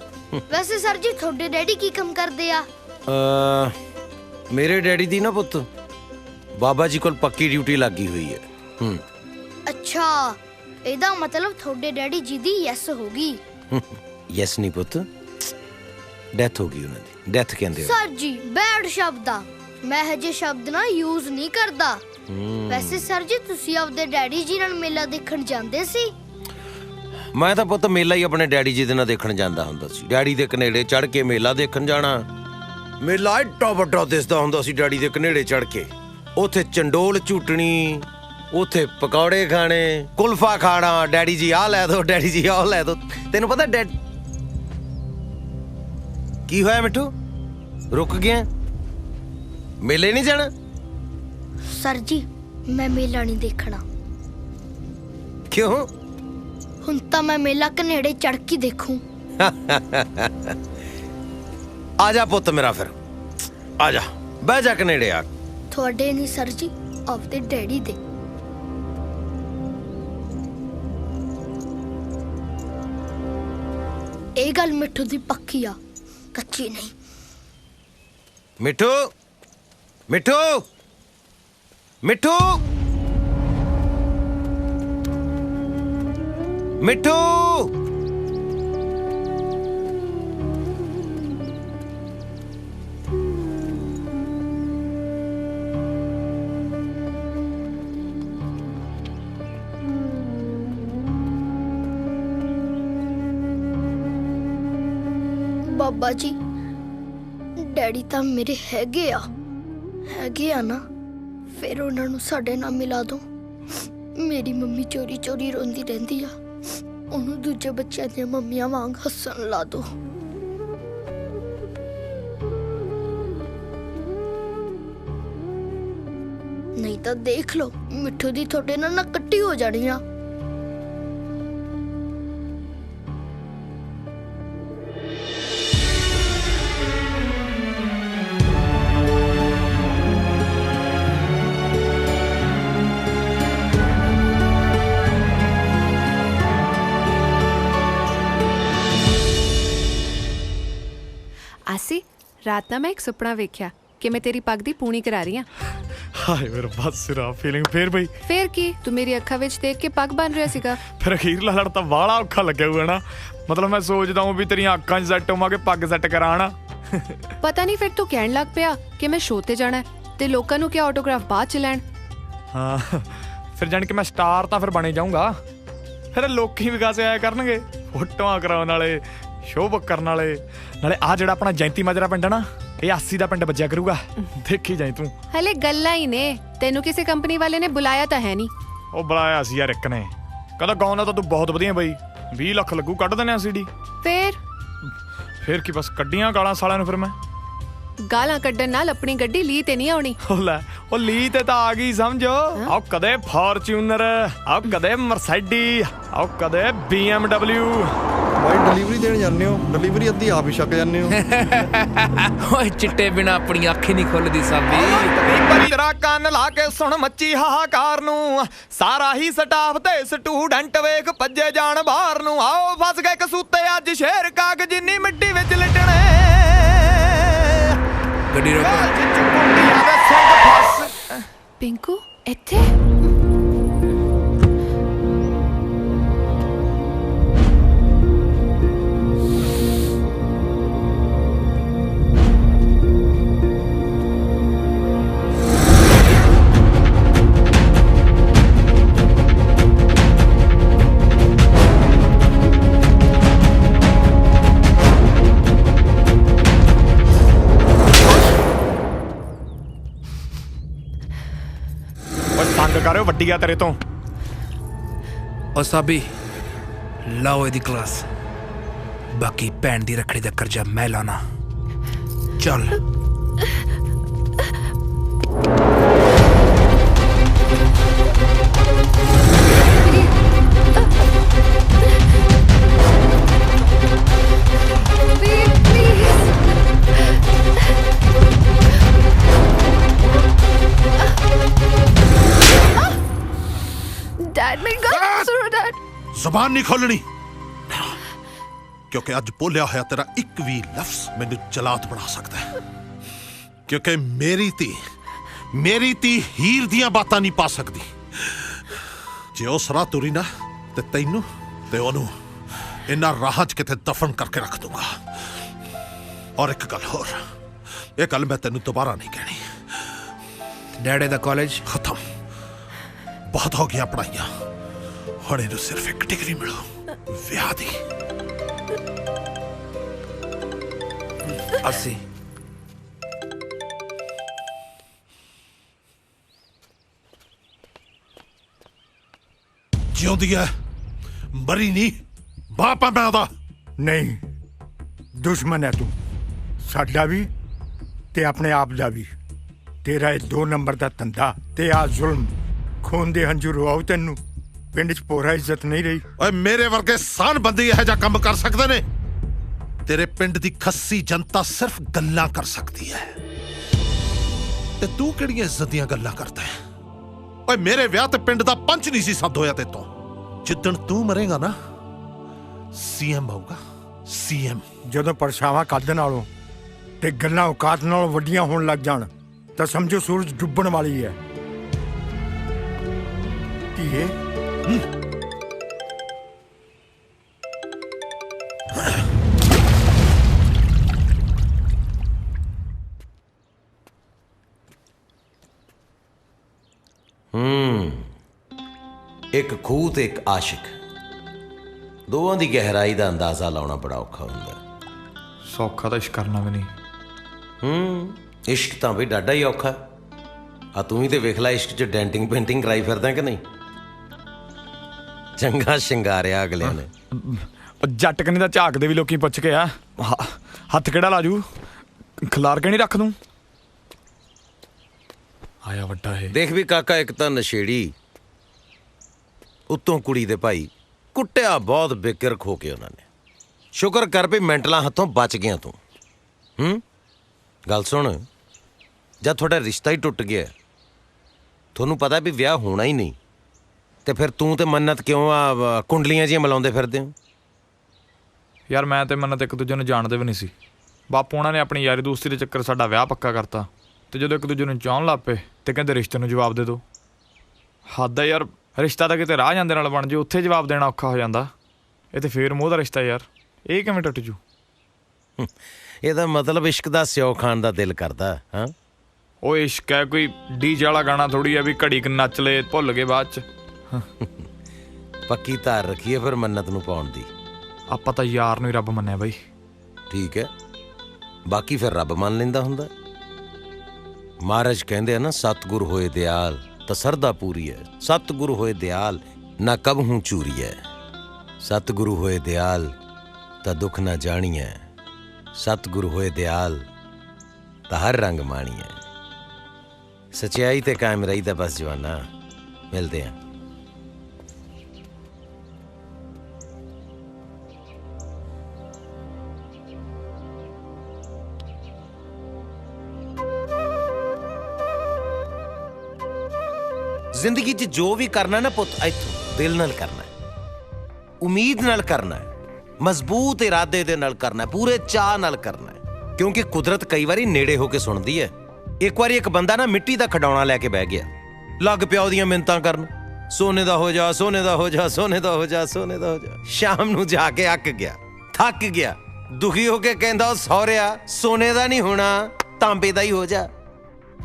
ਵੈਸੇ ਸਰ ਜੀ ਤੁਹਾਡੇ ਡੈਡੀ ਕੀ ਕੰਮ ਕਰਦੇ ਆ? ਮੇਰੇ ਡੈਡੀ ਦੀ ਨਾ ਪੁੱਤ ਬਾਬਾ ਜੀ ਕੋਲ ਪੱਕੀ ਡਿਊਟੀ ਲੱਗੀ ਹੋਈ ਹੈ। ਅੱਛਾ ਇਹਦਾ ਮਤਲਬ ਤੁਹਾਡੇ ਡੈਡੀ ਜੀ ਦੀ ਯੈਸ ਹੋ ਗਈ। ਯੈਸ ਨਹੀਂ ਪੁੱਤ, ਡੈਥ ਹੋ ਗਈ ਉਹਨਾਂ ਦੀ। ਡੈਥ ਕਹਿੰਦੇ ਸਰ ਜੀ ਬੈਡ ਸ਼ਬਦ ਆ, ਮੈਂ ਹਜੇ ਸ਼ਬਦ ਨਾ ਯੂਜ਼ ਨਹੀਂ ਕਰਦਾ। ਵੈਸੇ ਸਰ ਜੀ ਤੁਸੀਂ ਆਪਦੇ ਡੈਡੀ ਜੀ ਨਾਲ ਮੇਲਾ ਦੇਖਣ ਜਾਂਦੇ ਸੀ? ਮੈਂ ਤਾਂ ਪੁੱਤ ਮੇਲਾ ਹੀ ਆਪਣੇ ਡੈਡੀ ਜੀ ਦੇ ਨਾਲ ਦੇਖਣ ਜਾਂਦਾ ਹੁੰਦਾ ਸੀ। ਡੈਡੀ ਦੇ ਕਨੇੜੇ ਚੜ ਕੇ ਮੇਲਾ ਦੇਖਣ ਜਾਣਾ। ਮੇਲਾ ਏਡਾ ਵੱਡਾ ਦਿਸਦਾ ਹੁੰਦਾ ਸੀ ਡੈਡੀ ਦੇ ਕਨੇੜੇ ਚੜ ਕੇ। ਉੱਥੇ ਚੰਡੋਲ ਝੂਟਣੀ, ਉੱਥੇ ਪਕੌੜੇ ਖਾਣੇ, ਕੁਲਫਾ ਖਾਣਾ। ਡੈਡੀ ਜੀ ਆਹ ਲੈ ਦੋ, ਡੈਡੀ ਜੀ ਆਹ ਲੈ ਦੋ। ਤੈਨੂੰ ਪਤਾ ਕੀ ਹੋਇਆ ਮਿੱਠੂ? ਰੁਕ ਗਿਆ? ਮੇਲੇ ਨਹੀਂ ਜਾਣਾ? ਸਰ ਜੀ ਮੈਂ ਮੇਲਾ ਨਹੀਂ ਦੇਖਣਾ। ਕਿਉਂ? ਹੁਣ ਤਾਂ ਮੈਂ ਮੇਲਾ ਕਨੇੜੇ ਚੜ ਕੇ ਦੇਖੂੰ। ਆ ਜਾ ਪੁੱਤ ਮੇਰਾ, ਫਿਰ ਆ ਜਾ ਬਹਿ ਜਾ ਕਨੇੜੇ ਆ। ਤੁਹਾਡੇ ਨਹੀਂ ਸਰ ਜੀ, ਆਪਦੇ ਡੈਡੀ ਦੇ। ਇਹ ਗੱਲ ਮਿੱਠੂ ਦੀ ਪੱਕੀ ਆ, ਕੱਚੀ ਨਹੀਂ। ਮਿੱਠੂ ਮਿੱਠੂ ਮਿੱਠੂ ਮਿੱਠੂ ਬਾਬਾ ਜੀ ਡੈਡੀ ਤਾਂ ਮੇਰੇ ਹੈਗੇ ਆ ਨਾ, ਫਿਰ ਉਹਨਾਂ ਨੂੰ ਸਾਡੇ ਨਾਲ ਮਿਲਾ ਦੋ। ਮੇਰੀ ਮੰਮੀ ਚੋਰੀ ਚੋਰੀ ਰੋਂਦੀ ਰਹਿੰਦੀ ਆ, ਉਹਨੂੰ ਦੂਜੇ ਬੱਚਿਆਂ ਦੀਆਂ ਮੰਮੀਆਂ ਵਾਂਗ ਹੱਸਣ ਲਾ ਦੋ। ਨਹੀਂ ਤਾਂ ਦੇਖ ਲਓ ਮਿੱਠੂ ਦੀ ਤੁਹਾਡੇ ਨਾਲ ਨਾ ਕੱਟੀ ਹੋ ਜਾਣੀ ਆ। ਆਸੀ ਰਾਤ ਨਾ ਮੈਂ ਇੱਕ ਸੁਪਨਾ ਵੇਖਿਆ ਕਿ ਮੈਂ ਤੇਰੀ ਪੱਗ ਦੀ ਪੂਣੀ ਕਰਾ ਰਹੀ ਹਾਂ। ਹਾਏ ਮੇਰਾ ਬਸ ਸਿਰਾ ਫੀਲਿੰਗ ਫੇਰ ਬਈ। ਫੇਰ ਕੀ, ਤੂੰ ਮੇਰੀ ਅੱਖਾਂ ਵਿੱਚ ਦੇਖ ਕੇ ਪੱਗ ਬਣ ਰਿਹਾ ਸੀਗਾ। ਫਿਰ ਅਖੀਰਲਾ ਲੜ ਤਾਂ ਬਾਹਲਾ ਔਖਾ ਲੱਗਿਆ ਹੋਊਗਾ ਨਾ। ਮਤਲਬ ਮੈਂ ਸੋਚਦਾ ਹਾਂ ਵੀ ਤੇਰੀਆਂ ਅੱਖਾਂ 'ਚ ਸੈੱਟ ਹੋਵਾਂਗੇ, ਪੱਗ ਸੈੱਟ ਕਰਾਂ ਨਾ। ਪਤਾ ਨਹੀਂ ਫਿਰ ਤੂੰ ਕਹਿਣ ਲੱਗ ਪਿਆ ਕਿ ਮੈਂ ਸ਼ੋਅ ਤੇ ਜਾਣਾ ਤੇ ਲੋਕਾਂ ਨੂੰ ਕਿਆ ਆਟੋਗ੍ਰਾਫ ਬਾਅਦ ਚ ਲੈਣ। ਹਾਂ ਫਿਰ ਜਾਣੀ ਕਿ ਮੈਂ ਸਟਾਰ ਤਾਂ ਫਿਰ ਬਣੇ ਜਾਊਂਗਾ। ਫਿਰ ਲੋਕੀ ਵਿਕਾਸੇ ਆਇਆ ਕਰਨਗੇ, ਫੋਟੋਆਂ ਕਰਾਉਣ ਵਾਲੇ, ਸ਼ੋਅ ਬੁੱਕ ਕਰਨ ਵਾਲੇ। ਨਾਲੇ ਆ ਜਿਹੜਾ ਆਪਣਾ ਜੈਂਤੀ ਮਾਜਰਾ ਪਿੰਡ ਆ ਨਾ, ਇਹ 80 ਦਾ ਪਿੰਡ ਵੱਜਿਆ ਕਰੂਗਾ। ਦੇਖੀ ਜਾਈ ਤੂੰ। ਹਲੇ ਗੱਲਾਂ ਹੀ ਨੇ, ਤੈਨੂੰ ਕਿਸੇ ਕੰਪਨੀ ਵਾਲੇ ਨੇ ਬੁਲਾਇਆ ਤਾਂ ਹੈ ਨਹੀਂ। ਉਹ ਬੁਲਾਇਆ ਸੀ ਯਾਰ ਇੱਕ ਨੇ, ਕਹਿੰਦਾ ਗਾਉਣਾ ਤਾਂ ਤੂੰ ਬਹੁਤ ਵਧੀਆ ਬਈ, 20 ਲੱਖ ਲੱਗੂ, ਕੱਢ ਦਿੰਦੇ ਆ ਸੀਡੀ। ਫਿਰ ਕੀ ਬਸ ਕੱਢੀਆਂ ਗਾਲਾਂ ਸਾਲਿਆਂ ਨੂੰ। ਫਿਰ ਮੈਂ ਗਾਲਾਂ ਕੱਢਣ ਨਾਲ ਆਪਣੀ ਗੱਡੀ ਲੀ ਤੇ ਨਹੀਂ ਆਉਣੀ। ਉਹ ਲੈ, ਉਹ ਲੀ ਤੇ ਤਾਂ ਆ ਗਈ ਸਮਝੋ। ਆਓ ਕਦੇ ਫੋਰਚੂਨਰ, ਆਓ ਕਦੇ ਮਰਸੀਡੀ, ਆਓ ਕਦੇ BMW। ਭਾਈ ਡਿਲੀਵਰੀ ਦੇਣ ਜਾਂਦੇ ਹੋ, ਡਿਲੀਵਰੀ ਅੱਧੀ ਆਪ ਹੀ ਛੱਕ ਜਾਂਦੇ ਹੋ। ਓਏ ਚਿੱਟੇ ਬਿਨਾ ਆਪਣੀ ਅੱਖ ਹੀ ਨਹੀਂ ਖੁੱਲਦੀ ਸਾਬੀ। ਤੇਰਾ ਕੰਨ ਲਾ ਕੇ ਸੁਣ ਮੱਚੀ ਹਾਹਾਕਾਰ ਨੂੰ, ਸਾਰਾ ਹੀ ਸਟਾਫ ਤੇ ਸਟੂਡੈਂਟ ਵੇਖ ਭੱਜੇ ਜਾਣ ਬਾਹਰ ਨੂੰ। ਆਓ ਫਸ ਗਏ ਕਸੂਤੇ ਅੱਜ ਸ਼ੇਰ ਕਾਗ ਜਿੰਨੀ ਮਿੱਟੀ ਵਿੱਚ ਲਿਟਣੇ। ਗੱਡੀ ਰੋਕੋ। ਪਿੰਕੂ ਇੱਥੇ? ਕਰਿਓ ਵੱਡੀ ਆ ਤੇਰੇ ਤੋਂ। ਉਹ ਸਾਬੀ ਲਾਓ ਇਹਦੀ ਕਲਾਸ, ਬਾਕੀ ਭੈਣ ਦੀ ਰੱਖੜੀ ਦਾ ਕਰਜ਼ਾ ਮੈਂ ਲਾਣਾ। ਚੱਲ ਜ਼ੁਬਾਨ ਨਹੀਂ ਖੋਲਣੀ, ਕਿਉਂਕਿ ਅੱਜ ਬੋਲਿਆ ਹੋਇਆ ਤੇਰਾ ਇੱਕ ਵੀ ਲਫ਼ਜ਼ ਮੈਨੂੰ ਜਲਾਦ ਬਣਾ ਸਕਦਾ ਹੈ। ਕਿਉਂਕਿ ਮੇਰੀ ਧੀ ਹੀਰ ਦੀਆਂ ਬਾਤਾਂ ਨਹੀਂ ਪਾ ਸਕਦੀ। ਜੇ ਉਸ ਰਾਹ ਤੁਰੀ ਨਾ ਤੇ ਤੈਨੂੰ ਤੇ ਉਹਨੂੰ ਇਹਨਾਂ ਰਾਹਾਂ 'ਚ ਕਿਤੇ ਦਫਨ ਕਰਕੇ ਰੱਖ ਦੂੰਗਾ। ਔਰ ਇੱਕ ਗੱਲ ਹੋਰ, ਇਹ ਗੱਲ ਮੈਂ ਤੈਨੂੰ ਦੁਬਾਰਾ ਨਹੀਂ ਕਹਿਣੀ। ਡੈਡੇ ਦਾ ਕਾਲਜ ਖਤਮ, ਬਹੁਤ ਹੋ ਗਿਆ ਪੜ੍ਹਾਈਆਂ। ਹੁਣ ਇਹਨੂੰ ਸਿਰਫ ਇੱਕ ਡਿਗਰੀ ਮਿਲੂ, ਵਿਆਹ ਦੀ। ਅਸੀਂ ਜਿਉਂਦੀ ਹੈ, ਮਰੀ ਨਹੀਂ। ਬਾਪਾ ਮੈਂ ਉਹਦਾ ਨਹੀਂ, ਦੁਸ਼ਮਣ ਹੈ ਤੂੰ, ਸਾਡਾ ਵੀ ਤੇ ਆਪਣੇ ਆਪ ਦਾ ਵੀ। ਤੇਰਾ ਇਹ 2 ਨੰਬਰ ਦਾ ਧੰਦਾ ਤੇ ਆ ਜ਼ੁਲਮ, ਖੂਨ ਦੇ ਹੰਝੂ ਰਵਾਉ ਤੈਨੂੰ। ਪਿੰਡ 'ਚ ਪੋਰਾ ਇੱਜ਼ਤ ਨਹੀਂ ਰਹੀ। ਓਏ ਮੇਰੇ ਵਰਗੇ ਸਾਨ ਬੰਦੇ ਇਹੋ ਜਿਹਾ ਕੰਮ ਕਰ ਸਕਦੇ ਨੇ? ਤੇਰੇ ਪਿੰਡ ਦੀ ਖੱਸੀ ਜਨਤਾ ਸਿਰਫ ਗੱਲਾਂ ਕਰ ਸਕਦੀ ਹੈ, ਤੇ ਤੂੰ ਕਿਹੜੀਆਂ ਇੱਜ਼ਤ ਦੀਆਂ ਗੱਲਾਂ ਕਰਦਾ ਹੈ? ਓਏ ਮੇਰੇ ਵਿਆਹ ਤੇ ਪਿੰਡ ਦਾ ਪੰਚ ਨਹੀਂ ਸੀ ਸੱਦ ਹੋਇਆ ਤੇਤੋਂ। ਜਿੱਦਣ ਤੂੰ ਮਰੇਗਾ ਨਾ, ਸੀਐਮ ਆਊਗਾ, ਸੀਐਮ। ਜਦੋਂ ਪਰਛਾਵਾਂ ਕੱਢ ਨਾਲੋਂ ਤੇ ਗੱਲਾਂ ਔਕਾਤ ਨਾਲੋਂ ਵੱਡੀਆਂ ਹੋਣ ਲੱਗ ਜਾਣ ਤਾਂ ਸਮਝੋ ਸੂਰਜ ਡੁੱਬਣ ਵਾਲੀ ਹੈ। ਧੀਏ ਇੱਕ ਖੂਹ ਤੇ ਇੱਕ ਆਸ਼ਿਕ, ਦੋਵਾਂ ਦੀ ਗਹਿਰਾਈ ਦਾ ਅੰਦਾਜ਼ਾ ਲਾਉਣਾ ਬੜਾ ਔਖਾ ਹੁੰਦਾ। ਸੌਖਾ ਤਾਂ ਇਸ਼ਕ ਕਰਨਾ ਵੀ ਨਹੀਂ। ਇਸ਼ਕ ਤਾਂ ਵੀ ਡਾਢਾ ਹੀ ਔਖਾ। ਆ ਤੂੰ ਹੀ ਤੇ ਵੇਖ ਲੈ, ਇਸ਼ਕ 'ਚ ਡੈਂਟਿੰਗ ਪੇਂਟਿੰਗ ਕਰਾਈ ਫਿਰਦਾ ਕਿ ਨਹੀਂ? ਚੰਗਾ ਸ਼ਿੰਗਾਰਿਆ ਅਗਲਿਆਂ ਨੇ। ਜੱਟ ਕਨੀ ਦਾ ਝਾਕਦੇ ਵੀ ਲੋਕੀ ਪੁੱਛ ਕੇ ਆ, ਹੱਥ ਕਿਹੜਾ ਲਾਜੂ, ਖਿਲਾਰ ਕੇ ਨਹੀਂ ਰੱਖ ਦੂੰ। ਆਇਆ ਵੱਡਾ ਹੈ। ਦੇਖ ਵੀ ਕਾਕਾ, ਇੱਕ ਤਾਂ ਨਸ਼ੇੜੀ, ਉੱਤੋਂ ਕੁੜੀ ਦੇ ਭਾਈ, ਕੁੱਟਿਆ ਬਹੁਤ ਬੇਕਿਰ ਖੋ ਕੇ ਉਹਨਾਂ ਨੇ। ਸ਼ੁਕਰ ਕਰ ਵੀ ਮੈਂਟਲਾਂ ਹੱਥੋਂ ਬਚ ਗਿਆ ਤੂੰ। ਗੱਲ ਸੁਣ, ਜਦ ਤੁਹਾਡਾ ਰਿਸ਼ਤਾ ਹੀ ਟੁੱਟ ਗਿਆ, ਤੁਹਾਨੂੰ ਪਤਾ ਵੀ ਵਿਆਹ ਹੋਣਾ ਹੀ ਨਹੀਂ, ਤੇ ਫਿਰ ਤੂੰ ਤੇ ਮੰਨਤ ਕਿਉਂ ਆ ਕੁੰਡਲੀਆਂ ਜਿਹੀਆਂ ਮਿਲਾਉਂਦੇ ਫਿਰਦੇ ਹੋ? ਯਾਰ ਮੈਂ ਤੇ ਮੰਨਤ ਇੱਕ ਦੂਜੇ ਨੂੰ ਜਾਣਦੇ ਵੀ ਨਹੀਂ ਸੀ। ਬਾਪੂ ਉਹਨਾਂ ਨੇ ਆਪਣੀ ਯਾਰੀ ਦੋਸਤੀ ਦੇ ਚੱਕਰ ਸਾਡਾ ਵਿਆਹ ਪੱਕਾ ਕਰਤਾ। ਤੇ ਜਦੋਂ ਇੱਕ ਦੂਜੇ ਨੂੰ ਚਾਹੁਣ ਲੱਗ ਪਏ ਤੇ ਕਹਿੰਦੇ ਰਿਸ਼ਤੇ ਨੂੰ ਜਵਾਬ ਦੇ ਦਿਓ। ਹੱਦ ਆ ਯਾਰ, ਰਿਸ਼ਤਾ ਤਾਂ ਕਿਤੇ ਰਾਹ ਜਾਂਦੇ ਨਾਲ ਬਣ ਜੇ, ਉੱਥੇ ਜਵਾਬ ਦੇਣਾ ਔਖਾ ਹੋ ਜਾਂਦਾ। ਇਹ ਤੇ ਫੇਰ ਮੂੰਹ ਦਾ ਰਿਸ਼ਤਾ ਯਾਰ, ਇਹ ਕਿਵੇਂ ਟੁੱਟ ਜੂ? ਇਹਦਾ ਮਤਲਬ ਇਸ਼ਕ ਦਾ ਸਿਓ ਖਾਣ ਦਾ ਦਿਲ ਕਰਦਾ। ਹਾਂ ਉਹ ਇਸ਼ਕ ਹੈ ਕੋਈ ਡੀਜੇ ਵਾਲਾ ਗਾਣਾ ਥੋੜੀ ਆ ਵੀ ਘੜੀ ਕ ਨੱਚ ਲਏ ਭੁੱਲ ਗਏ ਬਾਅਦ ਚ। ਪੱਕੀ ਧਾਰ ਰੱਖੀਏ ਫਿਰ ਮੰਨਤ ਨੂੰ ਪਾਉਣ ਦੀ। ਆਪਾਂ ਤਾਂ ਯਾਰ ਨੂੰ ਹੀ ਰੱਬ ਮੰਨਿਆ ਬਾਈ। ਠੀਕ ਹੈ, ਬਾਕੀ ਫਿਰ ਰੱਬ ਮੰਨ ਲੈਂਦਾ ਹੁੰਦਾ। ਮਹਾਰਾਜ ਕਹਿੰਦੇ ਆ ਨਾ, ਸਤਿਗੁਰ ਹੋਏ ਦਿਆਲ ਤਾਂ ਸਰਦਾ ਪੂਰੀ ਹੈ, ਸਤਿਗੁਰ ਹੋਏ ਦਿਆਲ ਨਾ ਕਬਹੂ ਚੂਰੀ ਹੈ, ਸਤਿਗੁਰੂ ਹੋਏ ਦਿਆਲ ਤਾਂ ਦੁੱਖ ਨਾ ਜਾਣੀ ਹੈ, ਸਤਿਗੁਰੂ ਹੋਏ ਦਿਆਲ ਤਾਂ ਹਰ ਰੰਗ ਮਾਣੀ ਹੈ। ਸੱਚਾਈ ਤੇ ਕਾਇਮ ਰਹੀਦਾ ਬਸ ਜਵਾਨਾ। ਮਿਲਦੇ ਆ। ਜ਼ਿੰਦਗੀ 'ਚ ਜੋ ਵੀ ਕਰਨਾ ਨਾ ਪੁੱਤ, ਇੱਥੋਂ ਦਿਲ ਨਾਲ ਕਰਨਾ, ਉਮੀਦ ਨਾਲ ਕਰਨਾ, ਮਜ਼ਬੂਤ ਇਰਾਦੇ ਦੇ ਨਾਲ ਕਰਨਾ, ਪੂਰੇ ਚਾਅ ਨਾਲ ਕਰਨਾ, ਕਿਉਂਕਿ ਕੁਦਰਤ ਕਈ ਵਾਰੀ ਨੇੜੇ ਹੋ ਕੇ ਸੁਣਦੀ ਹੈ। ਇੱਕ ਵਾਰੀ ਇੱਕ ਬੰਦਾ ਨਾ ਮਿੱਟੀ ਦਾ ਖਿਡੌਣਾ ਲੈ ਕੇ ਬਹਿ ਗਿਆ, ਲੱਗ ਪਿਆ ਉਹਦੀਆਂ ਮਿੰਨਤਾਂ ਕਰਨ, ਸੋਨੇ ਦਾ ਹੋ ਜਾ, ਸੋਨੇ ਦਾ ਹੋ ਜਾ, ਸੋਨੇ ਦਾ ਹੋ ਜਾ, ਸੋਨੇ ਦਾ ਹੋ ਜਾ। ਸ਼ਾਮ ਨੂੰ ਜਾ ਕੇ ਅੱਕ ਗਿਆ, ਥੱਕ ਗਿਆ, ਦੁਖੀ ਹੋ ਕੇ ਕਹਿੰਦਾ, ਉਹ ਸਹੁਰਿਆ ਸੋਨੇ ਦਾ ਨਹੀਂ ਹੋਣਾ, ਤਾਂਬੇ ਦਾ ਹੀ ਹੋ ਜਾ।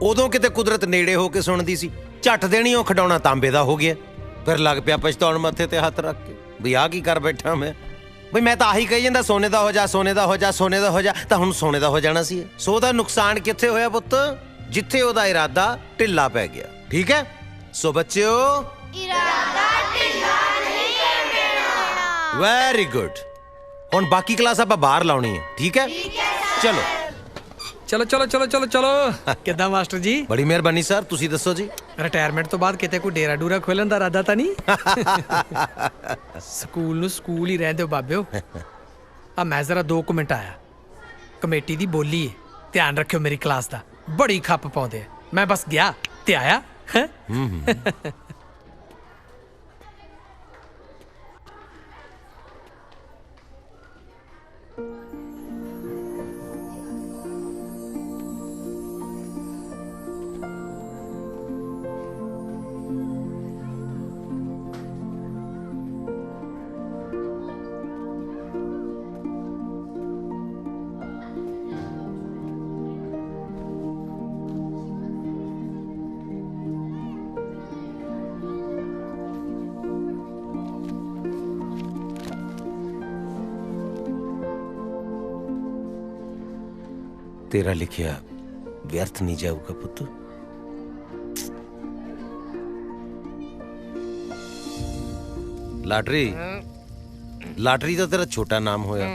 ਉਦੋਂ ਕਿਤੇ ਕੁਦਰਤ ਨੇੜੇ ਹੋ ਕੇ ਸੁਣਦੀ ਸੀ, ਝੱਟ ਦੇਣੀ ਉਹ ਖਿਡੌਣਾ ਤਾਂਬੇ ਦਾ ਹੋ ਗਿਆ। ਫਿਰ ਲੱਗ ਪਿਆ ਪਛਤਾਉਣ ਮੱਥੇ ਤੇ ਹੱਥ ਰੱਖ ਕੇ, ਵੀ ਆਹ ਕੀ ਕਰ ਬੈਠਾ ਮੈਂ, ਬਈ ਮੈਂ ਤਾਂ ਆਹੀ ਕਹੀ ਜਾਂਦਾ, ਸੋਨੇ ਦਾ ਹੋ ਜਾ, ਸੋਨੇ ਦਾ ਹੋ ਜਾ, ਸੋਨੇ ਦਾ ਹੋ ਜਾ, ਤਾਂ ਹੁਣ ਸੋਨੇ ਦਾ ਹੋ ਜਾਣਾ ਸੀ। ਸੋ ਉਹਦਾ ਨੁਕਸਾਨ ਕਿੱਥੇ ਹੋਇਆ ਪੁੱਤ? ਜਿੱਥੇ ਉਹਦਾ ਇਰਾਦਾ ਢਿੱਲਾ ਪੈ ਗਿਆ। ਠੀਕ ਹੈ, ਸੋ ਬੱਚਿਓ ਇਰਾਦਾ ਢਿੱਲਾ ਨਹੀਂ ਕਰਨਾ। Very good. ਹੁਣ ਬਾਕੀ ਕਲਾਸ ਆਪਾਂ ਬਾਹਰ ਲਾਉਣੀ ਹੈ। ਠੀਕ ਹੈ, ਚਲੋ ਚਲੋ ਚਲੋ ਚਲੋ ਚਲੋ ਚਲੋ। ਕਿੱਦਾਂ ਮਾਸਟਰ ਜੀ? ਬੜੀ ਮਿਹਰਬਾਨੀ ਸਰ, ਤੁਸੀਂ ਦੱਸੋ ਜੀ। ਰਿਟਾਇਰਮੈਂਟ ਤੋਂ ਬਾਅਦ ਕਿਤੇ ਕੋਈ ਡੇਰਾ ਡੂਰਾ ਖੋਲਣ ਦਾ ਇਰਾਦਾ ਤਾਂ ਨਹੀਂ? ਸਕੂਲ ਨੂੰ ਸਕੂਲ ਹੀ ਰਹਿਣ ਦਿਓ ਬਾਬਿਓ। ਆ ਮੈਂ ਜ਼ਰਾ 2 ਮਿੰਟ ਆਇਆ, ਕਮੇਟੀ ਦੀ ਬੋਲੀ ਹੈ, ਧਿਆਨ ਰੱਖਿਓ ਮੇਰੀ ਕਲਾਸ ਦਾ, ਬੜੀ ਖੱਪ ਪਾਉਂਦੇ ਆ। ਮੈਂ ਬਸ ਗਿਆ ਤੇ ਆਇਆ। ਤੇਰਾ ਲਿਖਿਆ ਵਿਅਰਥ ਨਹੀਂ ਜਾਊਗਾ ਪੁੱਤ। ਲਾਟਰੀ, ਲਾਟਰੀ ਤਾਂ ਤੇਰਾ ਛੋਟਾ ਨਾਮ ਹੋਇਆ,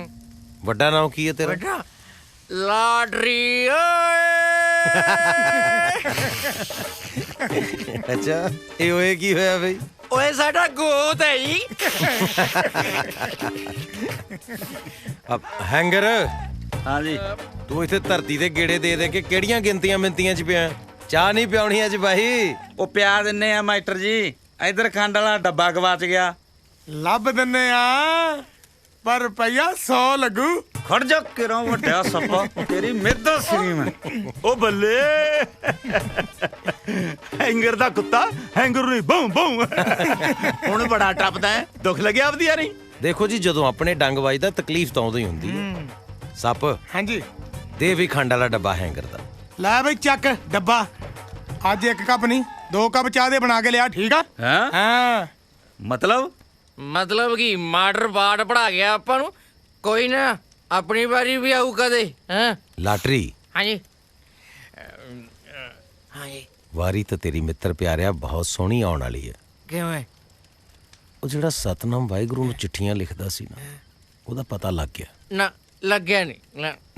ਵੱਡਾ ਨਾਮ ਕੀ ਹੈ ਤੇਰਾ? ਲਾਟਰੀ ਓਏ। ਅੱਛਾ, ਇਹ ਓਏ ਕੀ ਹੋਇਆ ਬਈ? ਓਏ ਸਾਡਾ ਗੋਤ ਹੈ ਜੀ। ਹੈਂਗਰ। ਹਾਂ ਜੀ। ਤੂੰ ਇੱਥੇ ਧਰਤੀ ਦੇ ਗੇੜੇ ਦੇ ਦੇ ਕੇ ਕਿਹੜੀਆਂ ਗਿਣਤੀਆਂ ਮਿੰਤੀਆਂ 'ਚ ਪਿਆ? ਚਾਹ ਨਹੀਂ ਪਿਆਉਣੀ ਅੱਜ ਬਾਈ? ਉਹ ਪਿਆ ਦਿੰਨੇ ਆ ਮਾਸਟਰ ਜੀ, ਇਧਰ ਖੰਡ ਵਾਲਾ ਡੱਬਾ ਗਵਾਚ ਗਿਆ। ਲੱਭ ਦਿੰਨੇ ਆ, ਪਰ ਰੁਪਈਆ 100 ਲੱਗੂ। ਖੜ ਜਾ ਕਿਰੋਂ ਵੱਡਿਆ ਸੱਪਾ, ਤੇਰੀ ਮਿੱਦਾ ਸਰੀ ਮੈਂ। ਉਹ ਬੱਲੇ, ਹੈਂਗਰ ਦਾ ਕੁੱਤਾ ਹੈਂਗਰ ਨੂੰ ਬੂੰ ਬੂੰ ਹੁਣ ਬੜਾ ਟੱਪਦਾ ਹੈ। ਦੁੱਖ ਲੱਗਿਆ ਆਪਦੀ ਯਾਰੀ? ਦੇਖੋ ਜੀ, ਜਦੋਂ ਆਪਣੇ ਡੰਗ ਵੱਜਦਾ ਤਕਲੀਫ ਤਾਂ ਉਦੋਂ ਹੀ ਹੁੰਦੀ ਹੈ। ਸੱਪ, ਹਾਂਜੀ ਦੇ ਵੀ ਖੰਡ ਵਾਲਾ ਡੱਬਾ ਹੈਂਗਰ ਦਾ। ਲੈ ਬਈ ਚੱਕ ਡੱਬਾ। ਅੱਜ 1 ਕੱਪ ਨਹੀਂ 2 ਕੱਪ ਚਾਹ ਦੇ ਬਣਾ ਕੇ ਲਿਆ, ਠੀਕ ਆ? ਹਾਂ ਮਤਲਬ ਕੀ ਮਾਡਰ ਬਾੜ ਪੜਾ ਗਿਆ ਆਪਾਂ ਨੂੰ। ਕੋਈ ਨਾ, ਆਪਣੀ ਵਾਰੀ ਵੀ ਆਊ ਕਦੇ। ਹਾਂ ਲਾਟਰੀ। ਹਾਂਜੀ ਹਾਂਜੀ। ਵਾਰੀ ਤਾਂ ਤੇਰੀ ਮਿੱਤਰ ਪਿਆਰਿਆ ਬਹੁਤ ਸੋਹਣੀ ਆਉਣ ਵਾਲੀ ਹੈ। ਕਿਵੇਂ? ਉਹ ਜਿਹੜਾ ਸਤਨਾਮ ਵਾਹਿਗੁਰੂ ਨੂੰ ਚਿੱਠੀਆਂ ਲਿਖਦਾ ਸੀ ਨਾ, ਉਹਦਾ ਪਤਾ ਲੱਗ ਗਿਆ। ਨਾ ਲੱਗਿਆ ਨਹੀਂ।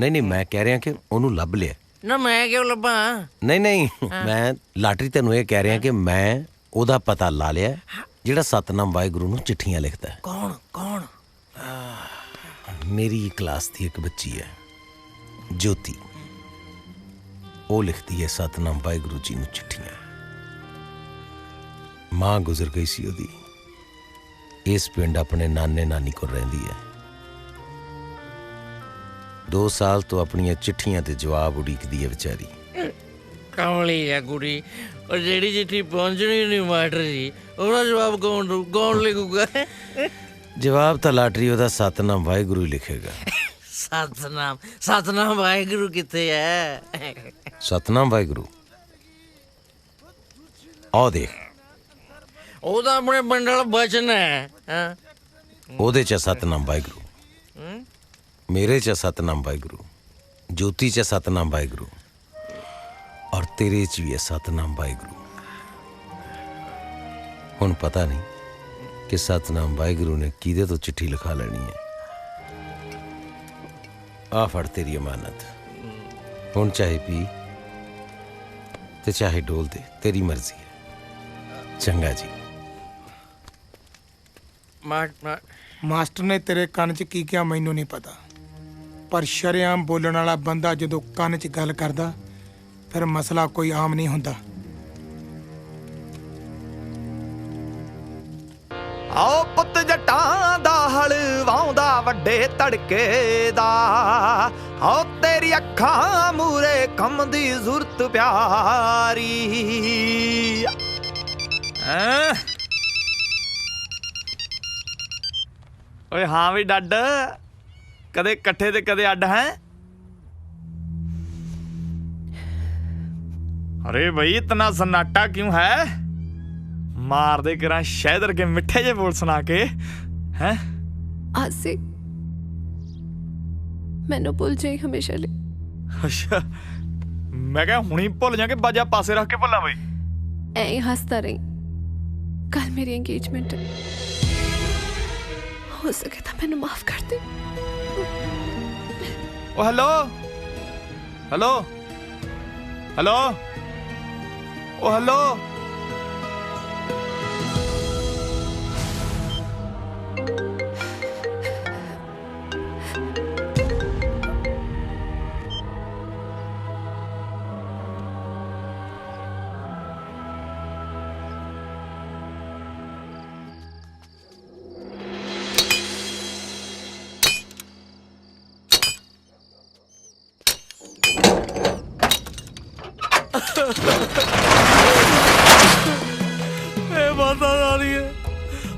ਨਹੀਂ, ਮੈਂ ਕਹਿ ਰਿਹਾ ਕਿ ਉਹਨੂੰ ਲੱਭ ਲਿਆ। ਨਾ ਮੈਂ ਕਿਉਂ ਲੱਭਾਂ? ਨਹੀਂ, ਮੈਂ ਲਾਟਰੀ ਤੈਨੂੰ ਇਹ ਕਹਿ ਰਿਹਾ ਕਿ ਮੈਂ ਉਹਦਾ ਪਤਾ ਲਾ ਲਿਆ ਜਿਹੜਾ ਸਤਨਾਮ ਵਾਹਿਗੁਰੂ ਨੂੰ ਚਿੱਠੀਆਂ ਲਿਖਦਾ ਹੈ। ਕੌਣ? ਮੇਰੀ ਕਲਾਸ ਦੀ ਇੱਕ ਬੱਚੀ ਹੈ, ਜੋਤੀ। ਉਹ ਲਿਖਦੀ ਹੈ ਸਤਨਾਮ ਵਾਹਿਗੁਰੂ ਜੀ ਨੂੰ ਚਿੱਠੀਆਂ। ਮਾਂ ਗੁਜ਼ਰ ਗਈ ਸੀ ਉਹਦੀ। ਇਸ ਪਿੰਡ ਆਪਣੇ ਨਾਨੇ ਨਾਨੀ ਕੋਲ ਰਹਿੰਦੀ ਹੈ। 2 ਸਾਲ ਤੋਂ ਆਪਣੀਆਂ ਚਿੱਠੀਆਂ ਤੇ ਜਵਾਬ ਉਡੀਕਦੀ ਹੈ ਵਿਚਾਰੀ। ਕਮਲੀ ਆ ਕੁੜੀ ਉਹ ਜਿਹੜੀ ਚਿੱਠੀ ਪਹੁੰਚਣੀ ਨਹੀਂ ਮਾਸਟਰ ਜੀ ਉਹਦਾ ਜਵਾਬ ਕੌਣ ਲਿਖੂਗਾ ਜਵਾਬ ਤਾਂ ਲਾਟਰੀ ਉਹਦਾ ਸਤਨਾਮ ਵਾਹਿਗੁਰੂ ਹੀ ਲਿਖੇਗਾ। ਸਤਨਾਮ ਵਾਹਿਗੁਰੂ ਕਿੱਥੇ ਹੈ? ਸਤਨਾਮ ਵਾਹਿਗੁਰੂ ਆਹ ਦੇਖ, ਉਹ ਤਾਂ ਆਪਣੇ ਬੰਡਲ ਬਚਨ ਹੈ। ਉਹਦੇ ਚ ਸਤਨਾਮ ਵਾਹਿਗੁਰੂ, ਮੇਰੇ ਚ ਸਤਨਾਮ ਵਾਹਿਗੁਰੂ, ਜੋਤੀ ਚ ਸਤਨਾਮ ਵਾਹਿਗੁਰੂ, ਔਰ ਤੇਰੇ ਚ ਵੀ ਹੈ ਸਤਨਾਮ ਵਾਹਿਗੁਰੂ। ਹੁਣ ਪਤਾ ਨਹੀਂ ਕਿ ਸਤਨਾਮ ਵਾਹਿਗੁਰੂ ਨੇ ਕਿਹਦੇ ਤੋਂ ਚਿੱਠੀ ਲਿਖਾ ਲੈਣੀ ਹੈ। ਆ ਫੜ ਤੇਰੀ ਅਮਾਨਤ, ਹੁਣ ਚਾਹੇ ਪੀ ਤੇ ਚਾਹੇ ਡੋਲ ਦੇ, ਤੇਰੀ ਮਰਜ਼ੀ ਹੈ। ਚੰਗਾ ਜੀ। ਮਾਸਟਰ ਨੇ ਤੇਰੇ ਕੰਨ 'ਚ ਕੀ ਕਿਹਾ ਮੈਨੂੰ ਨਹੀਂ ਪਤਾ, ਪਰ ਸ਼ਰੇਆਮ ਬੋਲਣ ਵਾਲਾ ਬੰਦਾ ਜਦੋਂ ਕੰਨ 'ਚ ਗੱਲ ਕਰਦਾ ਫਿਰ ਮਸਲਾ ਕੋਈ ਆਮ ਨਹੀਂ ਹੁੰਦਾ। ਆਓ ਪੁੱਤ ਜੱਟਾਂ ਦਾ ਹਲਵਾਉਂਦਾ ਵੱਡੇ ਤੜਕੇ ਦਾ, ਆਓ ਤੇਰੀ ਅੱਖਾਂ ਮੂਰੇ ਕੰਮ ਦੀ ਜ਼ੁਰਤ ਪਿਆਰੀ। ਓਏ ਹਾਂ ਵੀ ਡੱਡ, ਕਦੇ ਇਕੱਠੇ ਤੇ ਕਦੇ ਅੱਡ ਹੈ। अरे भाई इतना सन्नाटा क्यों है? मार दे करा शहदर के मिठे जे बोल सुना के हैं। आसे मैनू भुल जाई हमेशा ले। अच्छा मैं क्या हुणी भुल जा के बाजा पासे रख के भुला बई? ऐ हंसता रही, कल मेरी एंगेजमेंट है, हो सके तो मैनू माफ कर दे। ओ हेलो हेलो हेलो ओ हेलो।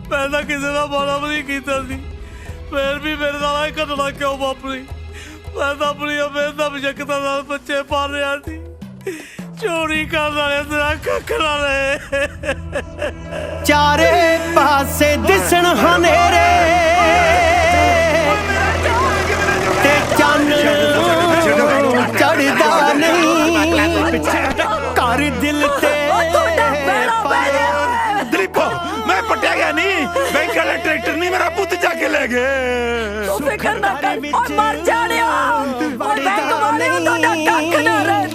मैं तो किसी का माड़ा भी नहीं किया सी, फिर भी मेरे नाल घटना क्यों वापरी? मैं तो अपनी बेदम शक्ति नाल बच्चे पाल रहा थी, चोरी करने वाले तेरा कख ना रहे। चारे पासे दिसण हनेरे ते चन्न चढ़दा नहीं कर दिल ते। मैं पटिया गया नहीं, बैंक वाले ट्रैक्टर नहीं मेरा पुत जाके ले गए। तू फिक्र ना कर और मर जाने और बैंक वाले उठा कख ना रहे।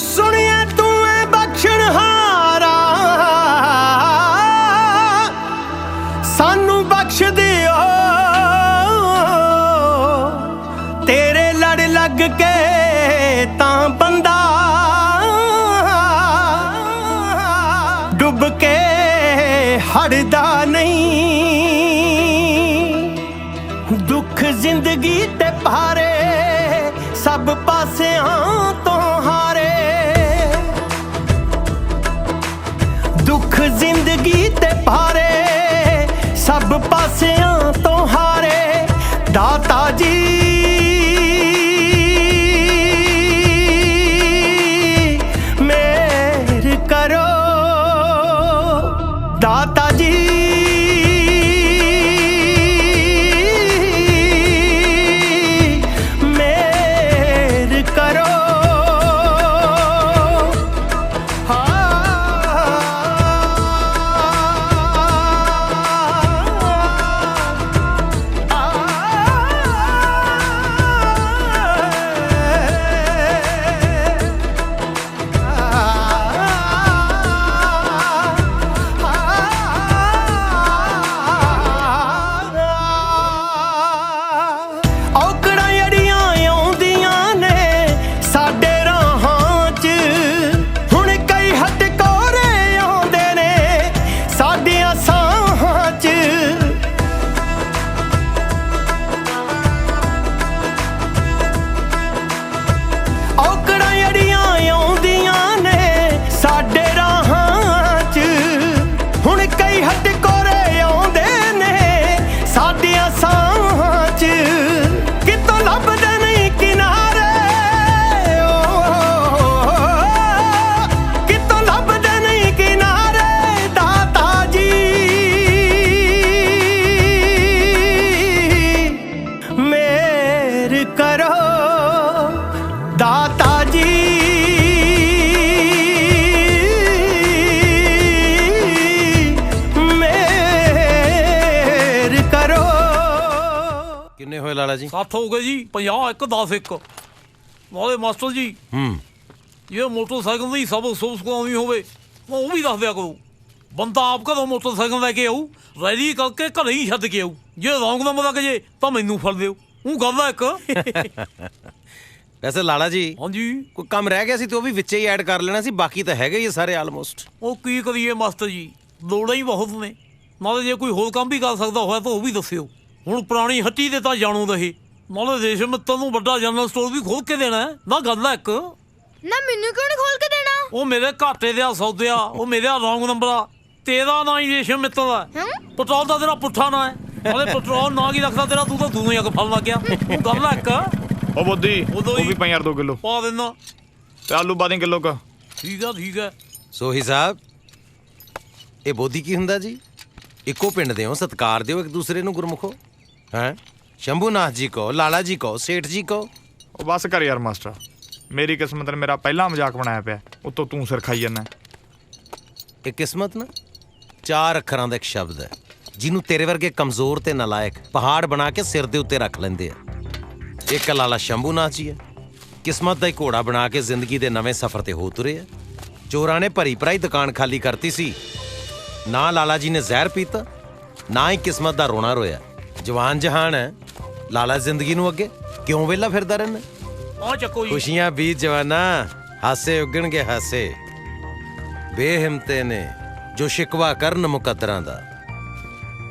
सुनिया तू है बख्शण हारा, सानू बख्श दियो, तेरे लड़ लग के तां बंदा डुब के हड़दा नहीं। दुख जिंदगी ते पारे सब पासियां तो हारे, दुख जिंदगी ते पारे सब पासियां तो हारे। दाता जी मेहर करो, दाता जी मेहर करो। ਕਿੰਨੇ ਹੋਏ ਲਾਲਾ ਜੀ? 7 ਹੋ ਗਏ ਜੀ। 50 1 10 1 ਨਾਲੇ ਮਾਸਟਰ ਜੀ ਜੇ ਮੋਟਰਸਾਈਕਲ ਦੀ ਸਭ ਆਉਣੀ ਹੋਵੇ ਉਹ ਵੀ ਦੱਸ ਦਿਆ ਕਰੋ। ਬੰਦਾ ਆਪ ਘਰੋਂ ਮੋਟਰਸਾਈਕਲ ਲੈ ਕੇ ਆਊ, ਰੈਲੀ ਕਰਕੇ ਘਰੇ ਹੀ ਛੱਡ ਕੇ ਆਊ। ਜੇ ਰੌਂਗ ਨੰਬਰ ਲੱਗ ਜੇ ਤਾਂ ਮੈਨੂੰ ਫੜ ਦਿਓ। ਉਹ ਗੱਲ ਆ ਇੱਕ। ਵੈਸੇ ਲਾਲਾ ਜੀ, ਹਾਂਜੀ, ਕੋਈ ਕੰਮ ਰਹਿ ਗਿਆ ਸੀ ਤੇ ਉਹ ਵੀ ਵਿੱਚੇ ਹੀ ਐਡ ਕਰ ਲੈਣਾ ਸੀ, ਬਾਕੀ ਤਾਂ ਹੈਗੇ ਹੀ ਸਾਰੇ ਆਲਮੋਸਟ। ਉਹ ਕੀ ਕਰੀਏ ਮਾਸਟਰ ਜੀ, ਲੋੜਾਂ ਹੀ ਬਹੁਤ ਨੇ। ਨਾਲੇ ਜੇ ਕੋਈ ਹੋਰ ਕੰਮ ਵੀ ਕਰ ਸਕਦਾ ਹੋਇਆ ਤਾਂ ਉਹ ਵੀ ਦੱਸਿਓ। ਹੁਣ ਪੁਰਾਣੀ ਹੱਟੀ ਦੇ ਤਾਂ ਜਾਣੂ ਰਹੇ, ਨਾਲੇ ਦੇਸ਼ ਮਿੱਤਰ ਨੂੰ ਵੱਡਾ ਜਨਰਲ ਸਟੋਰ ਵੀ ਖੋਲ ਕੇ ਦੇਣਾ ਨਾ। ਗੱਲ ਆ ਇੱਕ। ਨਾ ਮੈਨੂੰ ਕਿਉਂ ਨਹੀਂ ਖੋਲ ਕੇ ਦੇਣਾ? ਉਹ ਮੇਰੇ ਘਾਟੇ ਦੇ ਸੌਦਿਆ, ਉਹ ਮੇਰੇ ਰੌਂਗ ਨੰਬਰ ਆ। ਤੇਰਾ ਨਾਂ ਹੀ ਰੇਸ਼ਮ ਮਿੱਤਰ ਦਾ। ਪੈਟਰੋਲ ਦਾ ਤੇਰਾ ਪੁੱਠਾ ਨਾਂ ਹੈ। ਨਾਲੇ ਪੈਟਰੋਲ ਨਾਂ ਕੀ ਰੱਖਦਾ ਤੇਰਾ, ਤੂੰ ਤਾਂ ਦੂਨੇ ਅੱਗ ਫਲ ਲੱਗ ਗਿਆ। ਉਹ ਗੱਲ ਆ ਇੱਕ। ਉਹ ਬੋਦੀ ਉਹ ਵੀ ਪਾ ਯਾਰ 2 ਕਿਲੋ ਪਾ ਦੇਣਾ ਤੇ ਆਲੂ ਪਾ ਦੇ ਕਿਲੋ ਕਾ। ਠੀਕ ਆ ਠੀਕ ਆ। ਸੋਹੀ ਸਾਹਿਬ, ਇਹ ਬੋਦੀ ਕੀ ਹੁੰਦਾ ਜੀ? ਇੱਕੋ ਪਿੰਡ ਦੇ ਹੋ, ਸਤਿਕਾਰ ਦਿਓ ਇੱਕ ਦੂਸਰੇ ਨੂੰ ਗੁਰਮੁਖੋ। ਹੈ ਸ਼ੰਭੂਨਾਥ ਜੀ ਕਹੋ, ਲਾਲਾ ਜੀ ਕਹੋ, ਸੇਠ ਜੀ ਕਹੋ। ਉਹ ਬਸ ਕਰ ਯਾਰ ਮਾਸਟਰ, ਮੇਰੀ ਕਿਸਮਤ ਨੇ ਮੇਰਾ ਪਹਿਲਾ ਮਜ਼ਾਕ ਬਣਾਇਆ ਪਿਆ, ਉੱਤੋਂ ਤੂੰ ਸਿਰ ਖਾਈ ਜਾਂਦਾ। ਇਹ ਕਿਸਮਤ ਨਾ 4 ਅੱਖਰਾਂ ਦਾ ਇੱਕ ਸ਼ਬਦ ਹੈ, ਜਿਹਨੂੰ ਤੇਰੇ ਵਰਗੇ ਕਮਜ਼ੋਰ ਤੇ ਨਲਾਇਕ ਪਹਾੜ ਬਣਾ ਕੇ ਸਿਰ ਦੇ ਉੱਤੇ ਰੱਖ ਲੈਂਦੇ ਆ। ਇੱਕ ਲਾਲਾ ਸ਼ੰਭੂਨਾਥ ਜੀ ਹੈ, ਕਿਸਮਤ ਦਾ ਹੀ ਘੋੜਾ ਬਣਾ ਕੇ ਜ਼ਿੰਦਗੀ ਦੇ ਨਵੇਂ ਸਫ਼ਰ ਤੇ ਹੋ ਤੁਰੇ ਆ। ਚੋਰਾਂ ਨੇ ਭਰੀ ਭਰਾਈ ਦੁਕਾਨ ਖਾਲੀ ਕਰਤੀ ਸੀ, ਨਾ ਲਾਲਾ ਜੀ ਨੇ ਜ਼ਹਿਰ ਪੀਤਾ, ਨਾ ਹੀ ਕਿਸਮਤ ਦਾ ਰੋਣਾ ਰੋਇਆ। ਜਵਾਨ ਜਹਾਨ ਹੈ ਲਾਲਾ, ਜ਼ਿੰਦਗੀ ਨੂੰ ਅੱਗੇ ਕਿਉਂ ਵਿਹਲਾ ਫਿਰਦਾ ਰਹਿਣਾ? ਆ ਚੱਕੋ ਜੀ ਖੁਸ਼ੀਆਂ ਬੀਤ ਜਵਾਨਾ, ਹਾਸੇ ਉੱਗਣਗੇ ਹਾਸੇ। ਬੇਹਿੰਮਤੇ ਨੇ ਜੋ ਸ਼ਿਕਵਾ ਕਰਨ ਮੁਕੱਦਰਾਂ ਦਾ,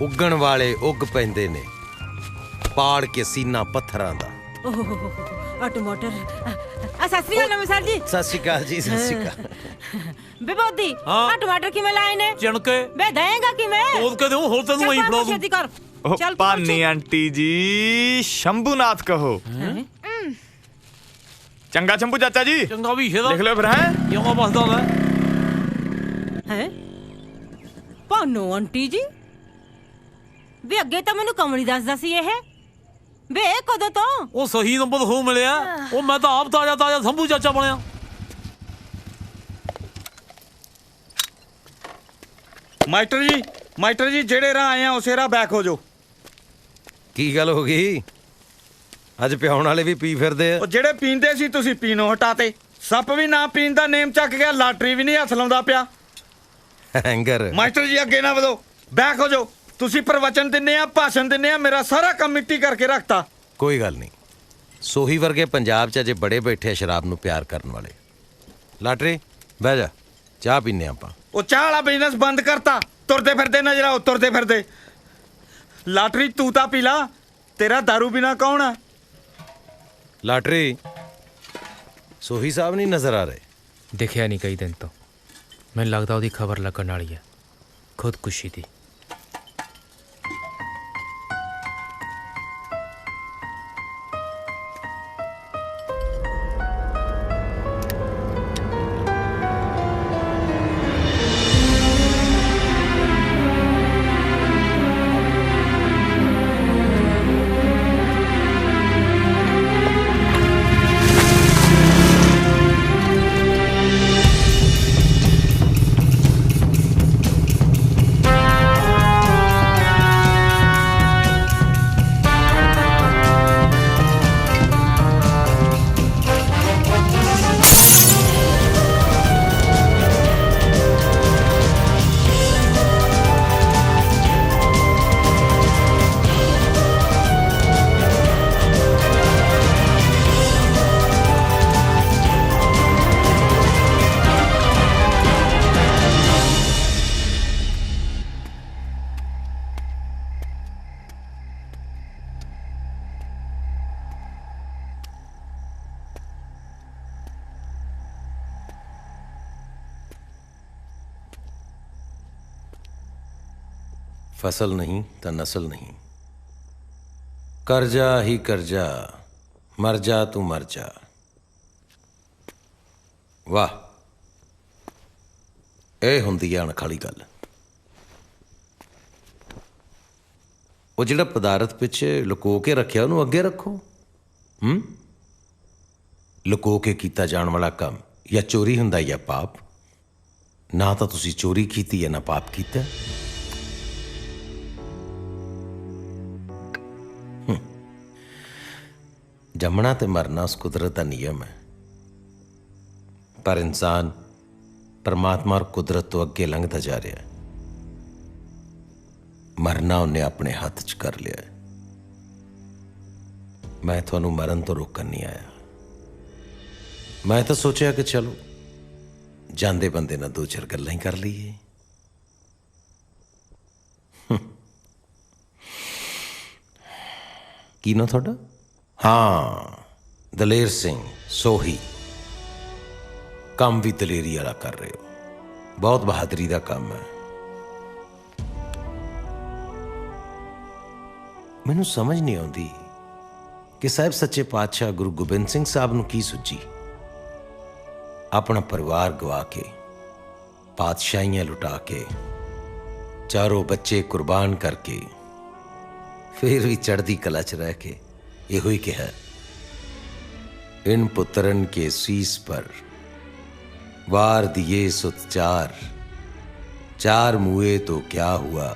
ਉੱਗਣ ਵਾਲੇ ਉੱਗ ਪੈਂਦੇ ਨੇ ਪਾੜ ਕੇ ਸੀਨਾ ਪੱਥਰਾਂ ਦਾ। ਆ ਟਮਾਟਰ ਸਤਿ ਸ੍ਰੀ ਅਕਾਲ ਨਮਸਕਾਰ ਜੀ। ਸਤਿ ਸ਼੍ਰੀ ਅਕਾਲ ਜੀ। ਸਤਿ ਸ਼੍ਰੀ ਅਕਾਲ। ਬੇਬੋਦੀ ਆ ਟਮਾਟਰ ਕਿਵੇਂ ਲਾਏ ਨੇ? ਚਿਣਕੇ। ਬੇ ਦੇਂਗਾ ਕਿਵੇਂ? ਤੋਲ ਕੇ ਦਿਓ, ਹੋਰ ਤੈਨੂੰ ਆਈ ਫੜਾ ਦੂੰ। ਛੇਤੀ ਕਰ। ਉਹ ਪਾਨੀ ਆਂਟੀ ਜੀ ਸ਼ੰਭੂਨਾਥ ਕਹੋ। ਚੰਗਾ ਸ਼ੰਭੂ ਚਾਚਾ ਜੀ। ਚੰਗਾ ਵੀ ਇਹਦਾ ਲਿਖ ਲਿਓ ਫਿਰ। ਹੈ ਜਿਉਂ ਬਸਦਾ ਲੈ। ਹੈ ਪਾਨੋ ਆਂਟੀ ਜੀ ਵੀ ਅੱਗੇ ਤਾਂ ਮੈਨੂੰ ਕਮਲੀ ਦੱਸਦਾ ਸੀ ਇਹ। ਵੇ ਕਦੋਂ ਤੋਂ? ਉਹ ਸਹੀ ਨੰਬਰ ਹੋ ਮਿਲਿਆ। ਉਹ ਮੈਂ ਤਾਂ ਆਪ ਤਾਜ਼ਾ ਸ਼ੰਭੂ ਚਾਚਾ ਬਣਿਆ। ਮਾਸਟਰ ਜੀ ਜਿਹੜੇ ਰਾਹ ਆਏ ਆ ਉਸੇ ਰਾਹ ਬੈਕ ਹੋ ਜਾਓ। ਕੀ ਗੱਲ ਹੋ ਗਈ? ਅੱਜ ਪਿਆਉਣ ਵਾਲੇ ਵੀ ਪੀ ਫਿਰਦੇ ਆ। ਉਹ ਜਿਹੜੇ ਪੀਂਦੇ ਸੀ ਤੁਸੀਂ ਪੀਣੋਂ ਹਟਾਤੇ। ਸੱਪ ਵੀ ਨਾ ਪੀਣ ਦਾ ਨੇਮ ਚੱਕ ਗਿਆ, ਲਾਟਰੀ ਵੀ ਨਹੀਂ ਹੱਥ ਲਾਉਂਦਾ ਪਿਆ। ਹੈਂਗਰ ਮਾਸਟਰ ਜੀ ਅੱਗੇ ਨਾ ਵਧੋ, ਬੈਕ ਹੋ ਜਾਓ। ਤੁਸੀਂ ਪ੍ਰਵਚਨ ਦਿੰਦੇ ਆ, ਭਾਸ਼ਣ ਦਿੰਦੇ ਆ, ਮੇਰਾ ਸਾਰਾ ਕੰਮ ਮਿੱਟੀ ਕਰਕੇ ਰੱਖਤਾ। ਕੋਈ ਗੱਲ ਨਹੀਂ, ਸੋਹੀ ਵਰਗੇ ਪੰਜਾਬ 'ਚ ਅਜੇ ਬੜੇ ਬੈਠੇ ਆ ਸ਼ਰਾਬ ਨੂੰ ਪਿਆਰ ਕਰਨ ਵਾਲੇ। ਲਾਟਰੀ ਬਹਿ ਜਾ, ਚਾਹ ਪੀਨੇ ਆਪਾਂ। ਉਹ ਚਾਹ ਵਾਲਾ ਬਿਜ਼ਨਸ ਬੰਦ ਕਰਤਾ। ਤੁਰਦੇ ਫਿਰਦੇ ਨਜ਼ਰ ਆਓ, ਤੁਰਦੇ ਫਿਰਦੇ। ਲਾਟਰੀ ਤੂੰ ਤਾਂ ਪੀ ਲਾ, ਤੇਰਾ ਦਾਰੂ ਬਿਨਾ ਕੌਣ ਆ? ਲਾਟਰੀ ਸੋਹੀ ਸਾਹਿਬ ਨਹੀਂ ਨਜ਼ਰ ਆ ਰਹੇ? ਦਿਖਿਆ ਨਹੀਂ ਕਈ ਦਿਨ ਤੋਂ। ਮੈਨੂੰ ਲੱਗਦਾ ਉਹਦੀ ਖਬਰ ਲੱਗਣ ਵਾਲੀ ਹੈ, ਖੁਦਕੁਸ਼ੀ ਦੀ। फसल नहीं तो नस्ल नहीं, कर्जा ही कर्जा, मर जा तू मर जा। वाह, ਇਹ ਹੁੰਦੀ ਆ ਅਣਖਾਲੀ ਗੱਲ। ਉਹ ਜਿਹੜਾ ਪਦਾਰਥ ਪਿੱਛੇ ਲੁਕੋ ਕੇ ਰੱਖਿਆ ਉਹਨੂੰ ਅੱਗੇ ਰੱਖੋ। ਲੁਕੋ ਕੇ ਕੀਤਾ ਜਾਣ ਵਾਲਾ ਕੰਮ ਜਾਂ ਚੋਰੀ ਹੁੰਦਾ ਜਾਂ ਪਾਪ। ਨਾ ਤਾਂ ਤੁਸੀਂ ਚੋਰੀ ਕੀਤੀ ਹੈ ਨਾ ਪਾਪ ਕੀਤਾ। जमना ते मरना उस कुदरत का नियम है, पर इंसान परमात्मा और कुदरत तो अगे लंघता जा रहा है। मरना उन्हें अपने हाथ च कर लिया है। मैं थानू मरन तो रोकन नहीं आया। मैं तो सोचा कि चलो जांदे बंदे ना दो चार गल्लां ही कर लीए। की ना थोड़ा? हाँ, दलेर सिंह सोही। काम भी दलेरी वाला कर रहे हो, बहुत बहादुरी का काम है। मैनू समझ नहीं आती कि साहब सच्चे पातशाह गुरु गोबिंद सिंह साहब नू की सुझी अपना परिवार गवा के, पातशाहियां लुटा के, चारों बच्चे कुर्बान करके, फिर भी चढ़दी कला च रह के यो ही कहा, इन पुत्रन के शीस पर वार दिए सुत चार, चार मुए तो क्या हुआ,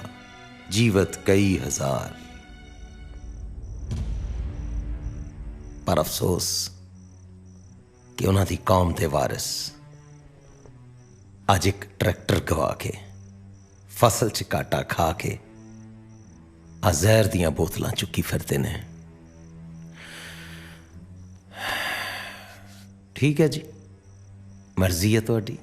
जीवत कई हजार। पर अफसोस कि उन्हां दी कौम दे वारिस अज एक ट्रैक्टर गवा के, फसल च काटा खा के जहर दियां बोतलां चुकी फिरते ने। ठीक है जी, मर्जी है तुहाडी।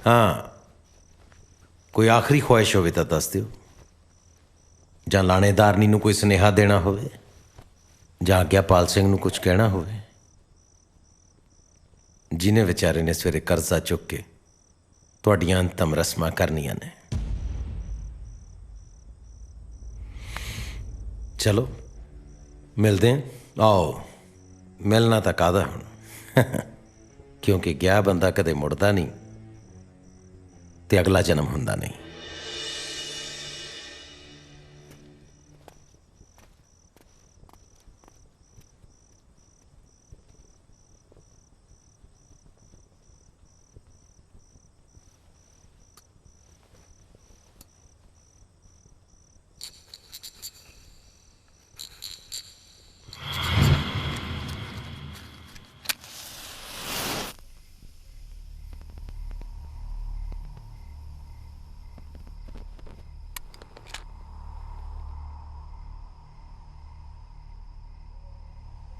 हाँ, कोई आखिरी ख्वाहिश होवे तो दस दिओ, जां लाणेदारनी नूं कोई सुनेहा देना होवे, जां आग्यापाल सिंह नूं कुछ कहना होवे, जिन्हें बेचारे ने सवेरे कर्जा चुक के तुहाडियां अंतम रस्मां करनियां ने। चलो मिलते हैं। आओ, मिलना तो कादा हुण क्योंकि गया बंदा कदे मुड़दा नहीं ते अगला जन्म हुंदा नहीं।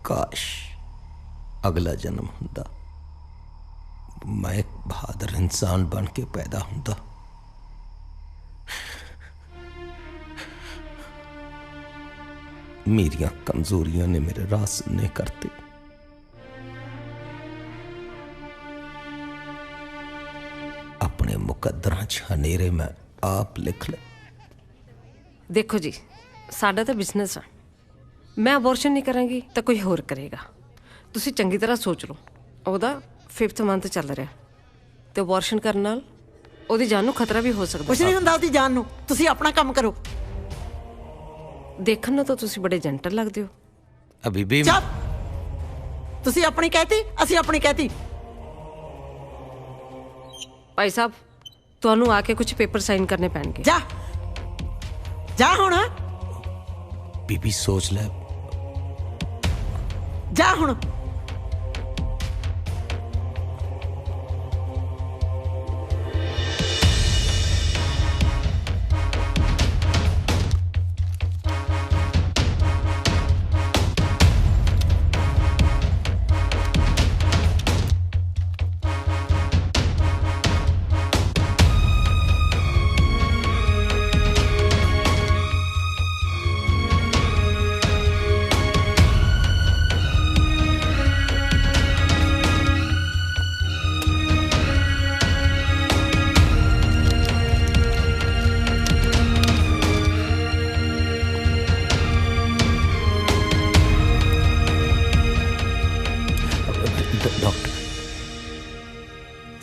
काश अगला जन्म हुंदा, मैं एक बहादुर इंसान बन के पैदा हुंदा। मेरियां कमजोरियां ने मेरे राह सुनने करते। अपने मुकद्दरां च हनेरे मैं आप लिख ले। देखो जी, साडा तो बिजनेस है, मैं अबॉर्शन नहीं करांगी तो कोई होर करेगा। तुसी चंगी तरह सोच लो, ਉਹਦਾ 5th ਮੰਥ ਚੱਲ ਰਿਹਾ ਤੇ ਅਬॉर्शन ਕਰਨ ਨਾਲ ਉਹਦੀ ਜਾਨ ਨੂੰ ਖਤਰਾ ਵੀ ਹੋ ਸਕਦਾ। ਕੁਛ ਨਹੀਂ ਹੁੰਦਾ ਉਹਦੀ ਜਾਨ ਨੂੰ, ਤੁਸੀਂ ਆਪਣਾ ਕੰਮ ਕਰੋ। ਦੇਖਣ ਨੂੰ ਤਾਂ ਤੁਸੀਂ ਬੜੇ ਜੈਂਟਲ ਲੱਗਦੇ ਹੋ। अभी भी ਚੁੱਪ, ਤੁਸੀਂ ਆਪਣੀ ਕਹਿਤੀ, ਅਸੀਂ ਆਪਣੀ ਕਹਿਤੀ। ਭਾਈ ਸਾਹਿਬ, ਤੁਹਾਨੂੰ ਆ ਕੇ ਕੁਝ ਪੇਪਰ ਸਾਈਨ ਕਰਨੇ ਪੈਣਗੇ। ਜਾ ਜਾ ਹੁਣ, बीबी सोच ले। ਜਾ ਹੁਣ।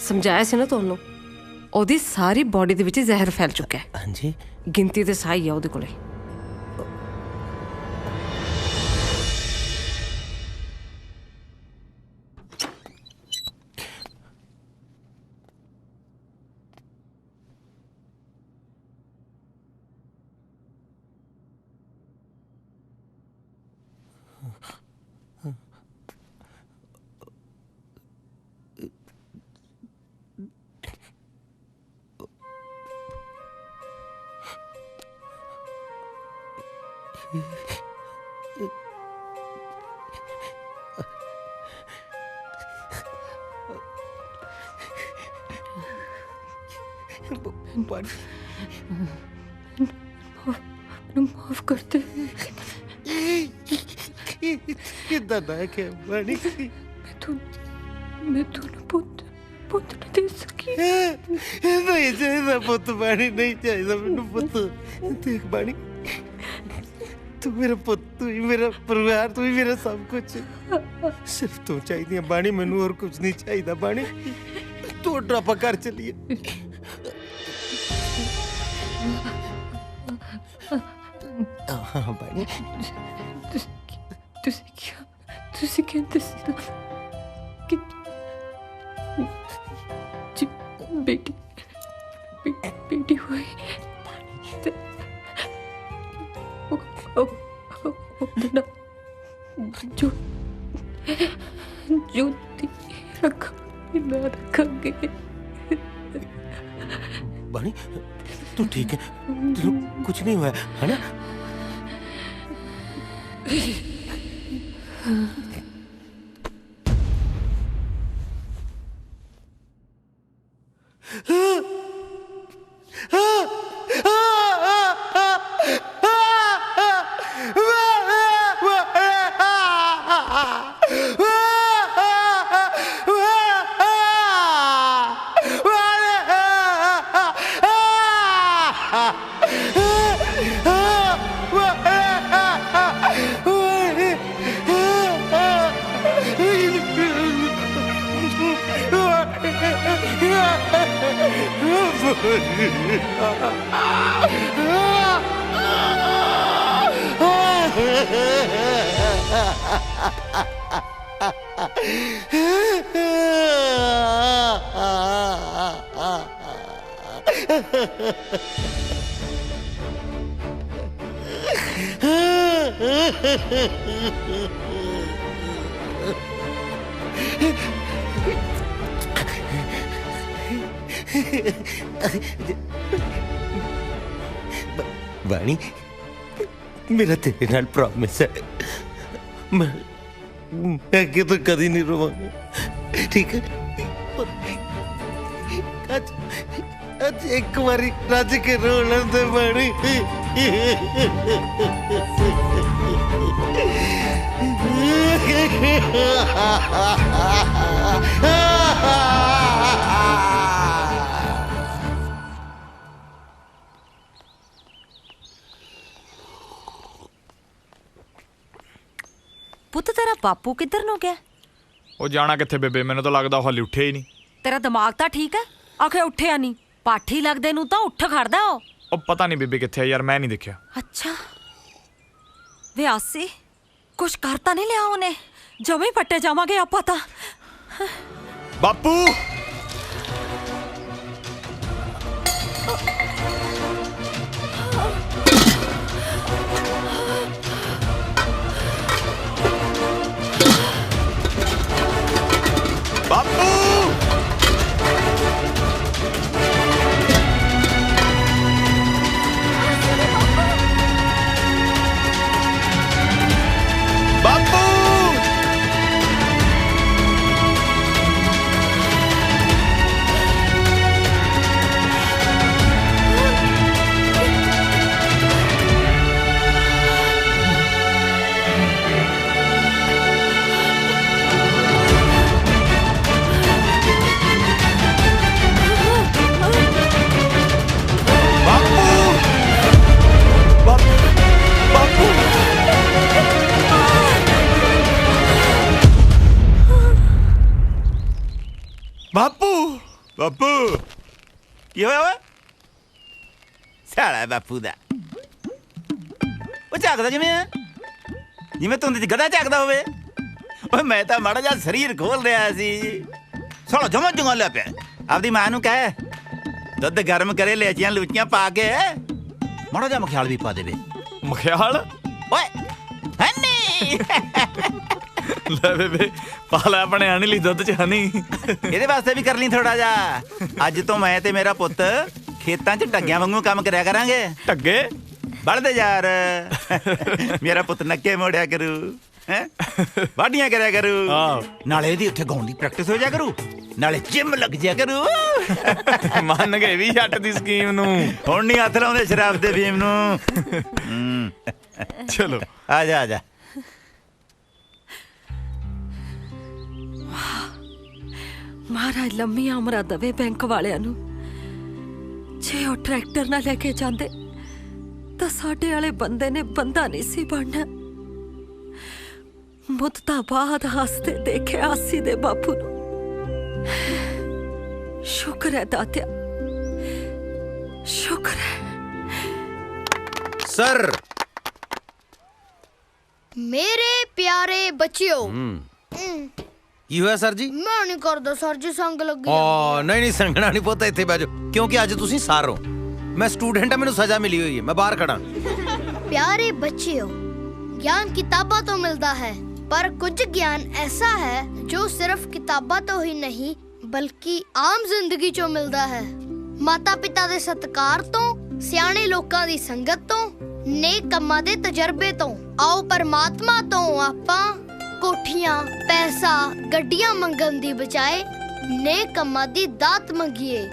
ਸਮਝਾਇਆ ਸੀ ਨਾ ਤੁਹਾਨੂੰ, ਉਹਦੀ ਸਾਰੀ ਬਾਡੀ ਦੇ ਵਿੱਚ ਜ਼ਹਿਰ ਫੈਲ ਚੁੱਕਾ ਹੈ। ਹਾਂਜੀ, ਗਿਣਤੀ ਦੇ ਸਾਈ ਆ ਉਹਦੇ ਕੋਲੇ। माफ कर दे। कितना ना क्या बानी मैं तूने पुत न दे सकी। नहीं चाहिए पुत बानी, नहीं चाहिए मैनू पुत। देख बानी, तू मेरा पुत, तू ही मेरा परिवार, तू ही मेरा सब कुछ। सिर्फ तू चाहिए बानी, मैनू और कुछ नहीं चाहिए बानी। तू ड्रापा घर चलिए। हाँ बानी, तुसी कहते सी ना कि बेटी हुई ते जो रखेंगे। बानी तू ठीक है? तेरे कुछ नहीं हुआ है ना? बानी मेरा तेरे नाल प्रॉमिस है, मैं आगे तो कभी नहीं रोवांगा, ठीक है? आज एक बारी राज के रोलन दे बानी। ਪੁੱਤ ਤੇਰਾ ਬਾਪੂ ਕਿੱਧਰ ਨੂੰ ਗਿਆ? ਉਹ ਜਾਣਾ ਕਿੱਥੇ ਬੇਬੇ, ਮੈਨੂੰ ਤਾਂ ਲੱਗਦਾ ਉਹ ਹਾਲੇ ਉੱਠਿਆ ਹੀ ਨਹੀਂ। ਤੇਰਾ ਦਿਮਾਗ ਤਾਂ ਠੀਕ ਹੈ? ਆਖੇ ਉੱਠਿਆ ਨਹੀਂ, ਪਾਠੀ ਲੱਗਦੇ ਨੂੰ ਤਾਂ ਉੱਠ ਖੜਦਾ ਉਹ। ਉਹ ਪਤਾ ਨਹੀਂ ਬੇਬੇ ਕਿੱਥੇ ਆ ਯਾਰ, ਮੈਂ ਨਹੀਂ ਦੇਖਿਆ। ਅੱਛਾ ਵੇ ਆਸੀ, ਕੁਛ ਕਰ ਤਾਂ ਨਹੀਂ ਲਿਆ ਉਹਨੇ? ਜਮੇ ਪੱਟੇ ਜਾਵਾਂਗੇ ਆਪਾਂ ਤਾਂ। ਬਾਪੂ ਬਾਪੂ ਬਾਪੂ ਬਾਪੂ ਬਾਪੂ ਕੀ ਹੋਇਆ ਓਏ? ਸਾਲਾ ਬਾਪੂ ਦਾ ਉਹ ਝਾਕਦਾ ਜਿਵੇਂ ਤੁੰਦੇ ਚ ਗਧਾ ਝਾਕਦਾ ਹੋਵੇ। ਓਏ ਮੈਂ ਤਾਂ ਮਾੜਾ ਜਿਹਾ ਸਰੀਰ ਖੋਲ ਰਿਹਾ ਸੀ, ਸਾਲਾ ਜਮਾ ਜੰਗਾਲਿਆ ਪਿਆ। ਆਪਦੀ ਮਾਂ ਨੂੰ ਕਹਿ ਦੁੱਧ ਗਰਮ ਕਰੇ, ਲੈਚੀਆਂ ਲੂਚੀਆਂ ਪਾ ਕੇ ਮਾੜਾ ਜਿਹਾ ਮਖਿਆਲ ਵੀ ਪਾ ਦੇਵੇ। ਮਖਿਆਲ? ਓਏ ਹਨੀ ਲੈ ਬੇਬੇ ਪਾ ਲੈ ਆਪਣੇ ਹਨੀ ਲਈ ਦੁੱਧ ਚ ਹਨੀ। ਇਹਦੇ ਵਾਸਤੇ ਵੀ ਕਰ ਲਈ ਥੋੜਾ ਜਿਹਾ। ਅੱਜ ਤੋਂ ਮੈਂ ਤੇ ਮੇਰਾ ਪੁੱਤ ਖੇਤਾਂ 'ਚ ਢੱਗਿਆਂ ਵਾਂਗੂ ਕੰਮ ਕਰਿਆ ਕਰਾਂਗੇ। ਢੱਗੇ? ਬਲਦੇ ਯਾਰ ਮੇਰਾ ਪੁੱਤ ਨੱਕੇ ਮੋੜਿਆ ਕਰੂ ਹੈ ਵਾਢੀਆਂ ਕਰਿਆ ਕਰੂ ਨਾਲੇ ਇਹਦੀ ਉੱਥੇ ਗਾਉਣ ਦੀ ਪ੍ਰੈਕਟਿਸ ਹੋ ਜਾ ਕਰੂ ਨਾਲੇ ਜਿਮ ਲੱਗ ਜਾ ਕਰੂ ਮੰਨ ਗਏ ਵੀ ਜੱਟ ਦੀ ਸਕੀਮ ਨੂੰ ਹੁਣ ਨਹੀਂ ਹੱਥ ਲਾਉਂਦੇ ਸ਼ਰਾਬ ਦੇ ਫੀਮ ਨੂੰ ਚਲੋ ਆ ਜਾ ਆ ਜਾ ਮਹਾਰਾਜ ਲੰਮੀ ਉਮਰਾਂ ਦਵੇ ਬੈਂਕ ਵਾਲਿਆਂ ਨੂੰ ਜੇ ਉਹ ਟਰੈਕਟਰ ਨਾ ਲੈ ਕੇ ਜਾਂਦੇ ਤਾਂ ਸਾਡੇ ਵਾਲੇ ਬੰਦੇ ਨੇ ਬੰਦਾ ਨਹੀਂ ਸੀ ਬਣਨਾ ਮੁੱਦਤਾਂ ਬਾਅਦ ਹੱਸਦੇ ਦੇਖਿਆ ਆਸੀ ਦੇ ਬਾਪੂ ਨੂੰ ਸ਼ੁਕਰ ਹੈ ਦਾਤਿਆ ਸ਼ੁਕਰ ਹੈ ਸਰ मेरे प्यारे बच्चियों ਕੀ ਹੋਇਆ ਸਰ ਜੀ मैं नहीं करदा सर जी संग लगी ਓ ਨਹੀਂ ਨਹੀਂ ਸੰਗਣਾ ਨਹੀਂ ਪੁੱਤ ਇੱਥੇ ਬਹਿ ਜਾਓ ਕਿਉਂਕਿ ਅੱਜ ਤੁਸੀਂ ਸਰ ਹੋ ਮੈਂ ਸਟੂਡੈਂਟ ਹਾਂ ਮੈਨੂੰ ਸਜ਼ਾ ਮਿਲੀ ਹੋਈ ਹੈ ਮੈਂ ਬਾਹਰ ਖੜਾ प्यारे बच्चियों ज्ञान किताबों तो मिलता है पर कुछ ज्ञान ऐसा है जो सिर्फ किताबों तो ही नहीं बल्कि आम जिंदगी चों मिलता है माता पिता दे सत्कार तो सियाणे लोकां दी संगत तो नेक कम्मां दे तजर्बे तो आओ परमात्मा तो आपां कोठियां पैसा गड्डियां मंगन दी बजाए नेक कम्मां दी दात मंगिए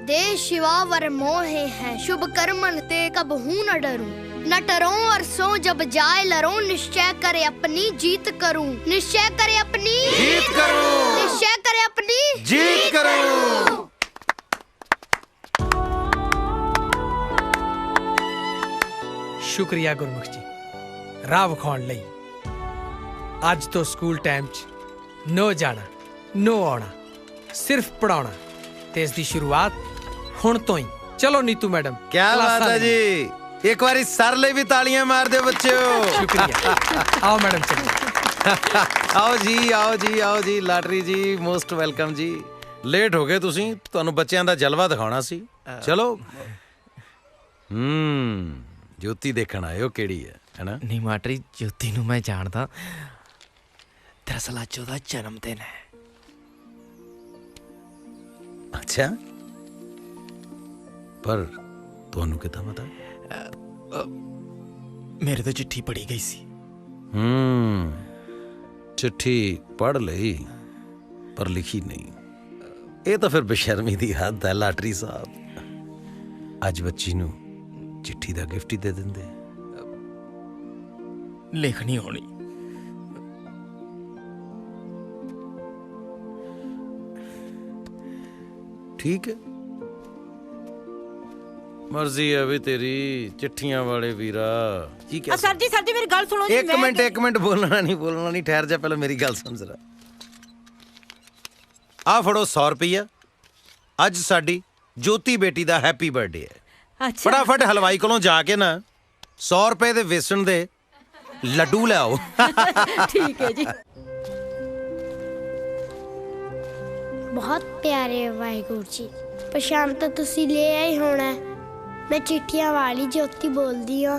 देश शिवा वर मोहे हैं शुभ कर्मन ते कब हूं न डरूं न डरो और सो जब जाए लरो निश्चय करे अपनी जीत करूं निश्चय करे अपनी जीत करूं निश्चय करे अपनी जीत करूं ਸ਼ੁਕਰੀਆ ਗੁਰਮੁਖ ਜੀ ਰਾਹ ਵਿਖਾਉਣ ਲਈ ਅੱਜ ਤੋਂ ਸਕੂਲ ਟਾਈਮ 'ਚ ਨੋ ਜਾਣਾ ਨੋ ਆਉਣਾ ਸਿਰਫ ਪੜਾਉਣਾ ਤੇ ਇਸ ਦੀ ਸ਼ੁਰੂਆਤ ਹੁਣ ਤੋਂ ਹੀ ਚਲੋ ਨੀਤੂ ਮੈਡਮ ਕੀ ਬਾਤ ਹੈ ਜੀ ਇੱਕ ਵਾਰੀ ਸਰ ਲਈ ਵੀ ਤਾਲੀਆਂ ਮਾਰ ਦਿਓ ਬੱਚਿਓ ਸ਼ੁਕਰੀਆ ਆਓ ਮੈਡਮ ਚਲੋ ਆਓ ਜੀ ਆਓ ਜੀ ਆਓ ਜੀ ਲਾਟਰੀ ਜੀ ਮੋਸਟ ਵੈਲਕਮ ਜੀ ਲੇਟ ਹੋ ਗਏ ਤੁਸੀਂ ਤੁਹਾਨੂੰ ਬੱਚਿਆਂ ਦਾ ਜਲਵਾ ਦਿਖਾਉਣਾ ਸੀ ਚਲੋ ਜੋਤੀ ਦੇਖਣ ਆਇਓ ਕਿਹੜੀ ਹੈ ਹੈਨਾ ਨਹੀਂ ਮਾਟਰੀ ਜੋਤੀ ਨੂੰ ਮੈਂ ਜਾਣਦਾ ਦਰਅਸਲ ਅੱਜ ਉਹਦਾ ਜਨਮ ਦਿਨ ਹੈ ਅੱਛਾ ਪਰ ਤੁਹਾਨੂੰ ਕਿੱਦਾਂ ਪਤਾ ਮੇਰੇ ਤੋਂ ਚਿੱਠੀ ਪੜੀ ਗਈ ਸੀ ਚਿੱਠੀ ਪੜ੍ਹ ਲਈ ਪਰ ਲਿਖੀ ਨਹੀਂ ਇਹ ਤਾਂ ਫਿਰ ਬੇਸ਼ਰਮੀ ਦੀ ਹੱਦ ਹੈ ਲਾਟਰੀ ਸਾਹਿਬ ਅੱਜ ਬੱਚੀ ਨੂੰ ਚਿੱਠੀ ਦਾ ਗਿਫਟ ਹੀ ਦੇ ਦਿੰਦੇ ਲਿਖਣੀ ਹੋਣੀ ਠੀਕ ਹੈ ਮਰਜ਼ੀ ਹੈ ਵੀ ਤੇਰੀ ਚਿੱਠੀਆਂ ਵਾਲੇ ਵੀਰਾ ਕੀ ਕਹਿ ਸਰ ਜੀ ਮੇਰੀ ਗੱਲ ਸੁਣੋ ਜੀ ਇੱਕ ਮਿੰਟ ਬੋਲਣਾ ਨਹੀਂ ਠਹਿਰ ਜਾ ਪਹਿਲਾਂ ਮੇਰੀ ਗੱਲ ਸੁਣ ਜ਼ਰਾ ਆ ਫੜੋ 100 ਰੁਪਈਆ ਅੱਜ ਸਾਡੀ ਜੋਤੀ ਬੇਟੀ ਦਾ ਹੈਪੀ ਬਰਥਡੇ ਹੈ ਅੱਛਾ ਫਟਾਫਟ ਹਲਵਾਈ ਕੋਲੋਂ ਜਾ ਕੇ ਨਾ 100 ਰੁਪਏ ਦੇ ਵੇਸਣ ਦੇ ਲੱਡੂ ਲੈ ਆਓ ਠੀਕ ਹੈ ਜੀ बहुत प्यारे वाहिगुरु जी पछाण तो तुसी ले आए होना मैं चिट्ठियां वाली ज्योति बोलदी हां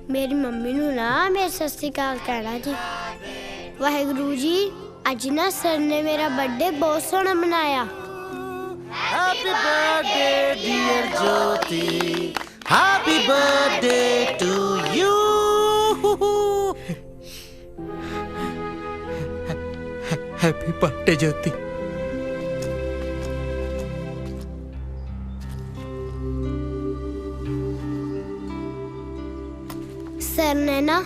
मेरी मम्मी नू ना मेरे सत श्री अकाल कहना जी वाहिगुरु जी अज ना सर ने मेरा बर्थडे बहुत सोहना मनाया happy birthday dear Jyoti happy birthday to you happy birthday Jyoti sir ने ना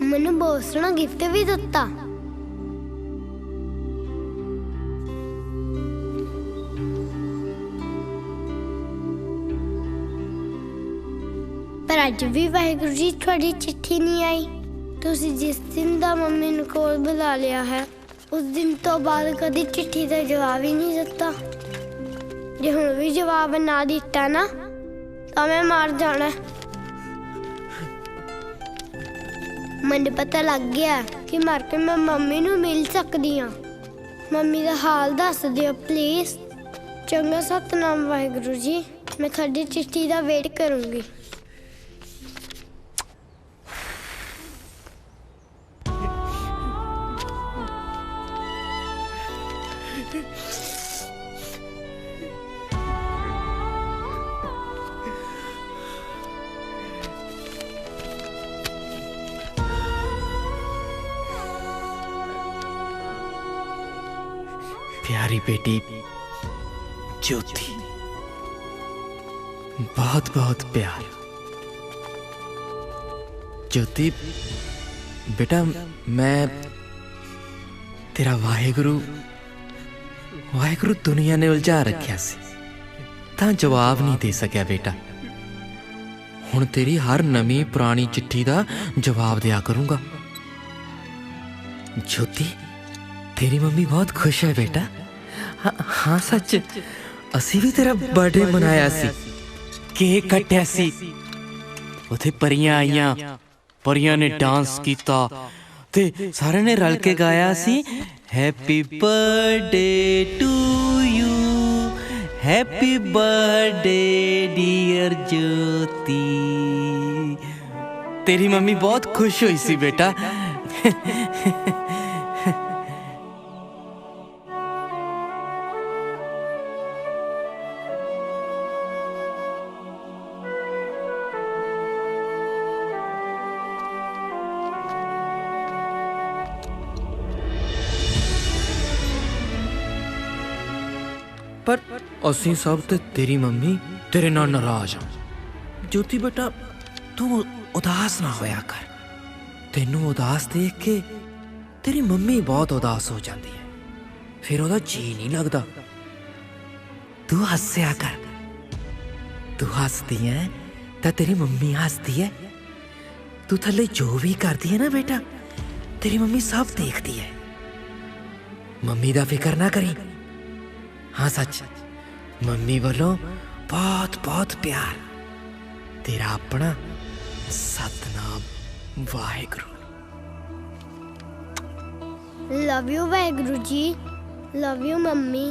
मैनू बहुत सोहना गिफ्ट भी दिता पर अज भी वाहिगुरु जी थोड़ी चिट्ठी नहीं आई तुसी जिस दिन दा मम्मी नू कोल बुला लिया है उस दिन तो बाद कदी चिट्ठी का जवाब ही नहीं दिता जे हुण भी जवाब ना दिता ना तो मैं मार जाना मैंने पता लग गया कि मर के मैं मम्मी नू मिल सकदी हां मम्मी दा हाल दस दियो प्लीज चंगा सतनाम वाहिगुरु जी मैं थोड़ी चिट्ठी दा वेट करूंगी प्यारी बेटी ज्योति, बहुत बहुत प्यार। ज्योति बेटा, मैं तेरा वाहेगुरु दुनिया ने उलझा रखिया सी, तां जवाब नहीं दे सकिया बेटा। हुण तेरी हर नवी पुरानी चिट्ठी दा जवाब दिया करूंगा। ज्योति, तेरी मम्मी बहुत खुश है बेटा। हाँ सच, असी भी तेरा बर्थडे मनाया सी, केक कट्टिया सी, उथे परियां आईयां, परियां ने डांस कीता ते सारे ने रल के गाया सी happy birthday to you, happy birthday dear Jyoti. तेरी मम्मी बहुत खुश हुई सी बेटा। पर असी सब ते तेरी मम्मी तेरे नाल नाराज हाँ। ज्योति बेटा, तू उदास ना होया कर। तेनू उदास देख के तेरी मम्मी बहुत उदास हो जाती है, फिर ओदा जी नहीं लगता। तू हंसया कर, तू हंसती है तो तेरी मम्मी हंसती है। तू थले जो भी करती है ना बेटा, तेरी मम्मी सब देखती है। मम्मी दा फिक्र ना करी। हाँ सच, मम्मी वालों बहुत बहुत प्यार। तेरा अपना Satnam Waheguru. Love you Waheguru ji, love you mummy.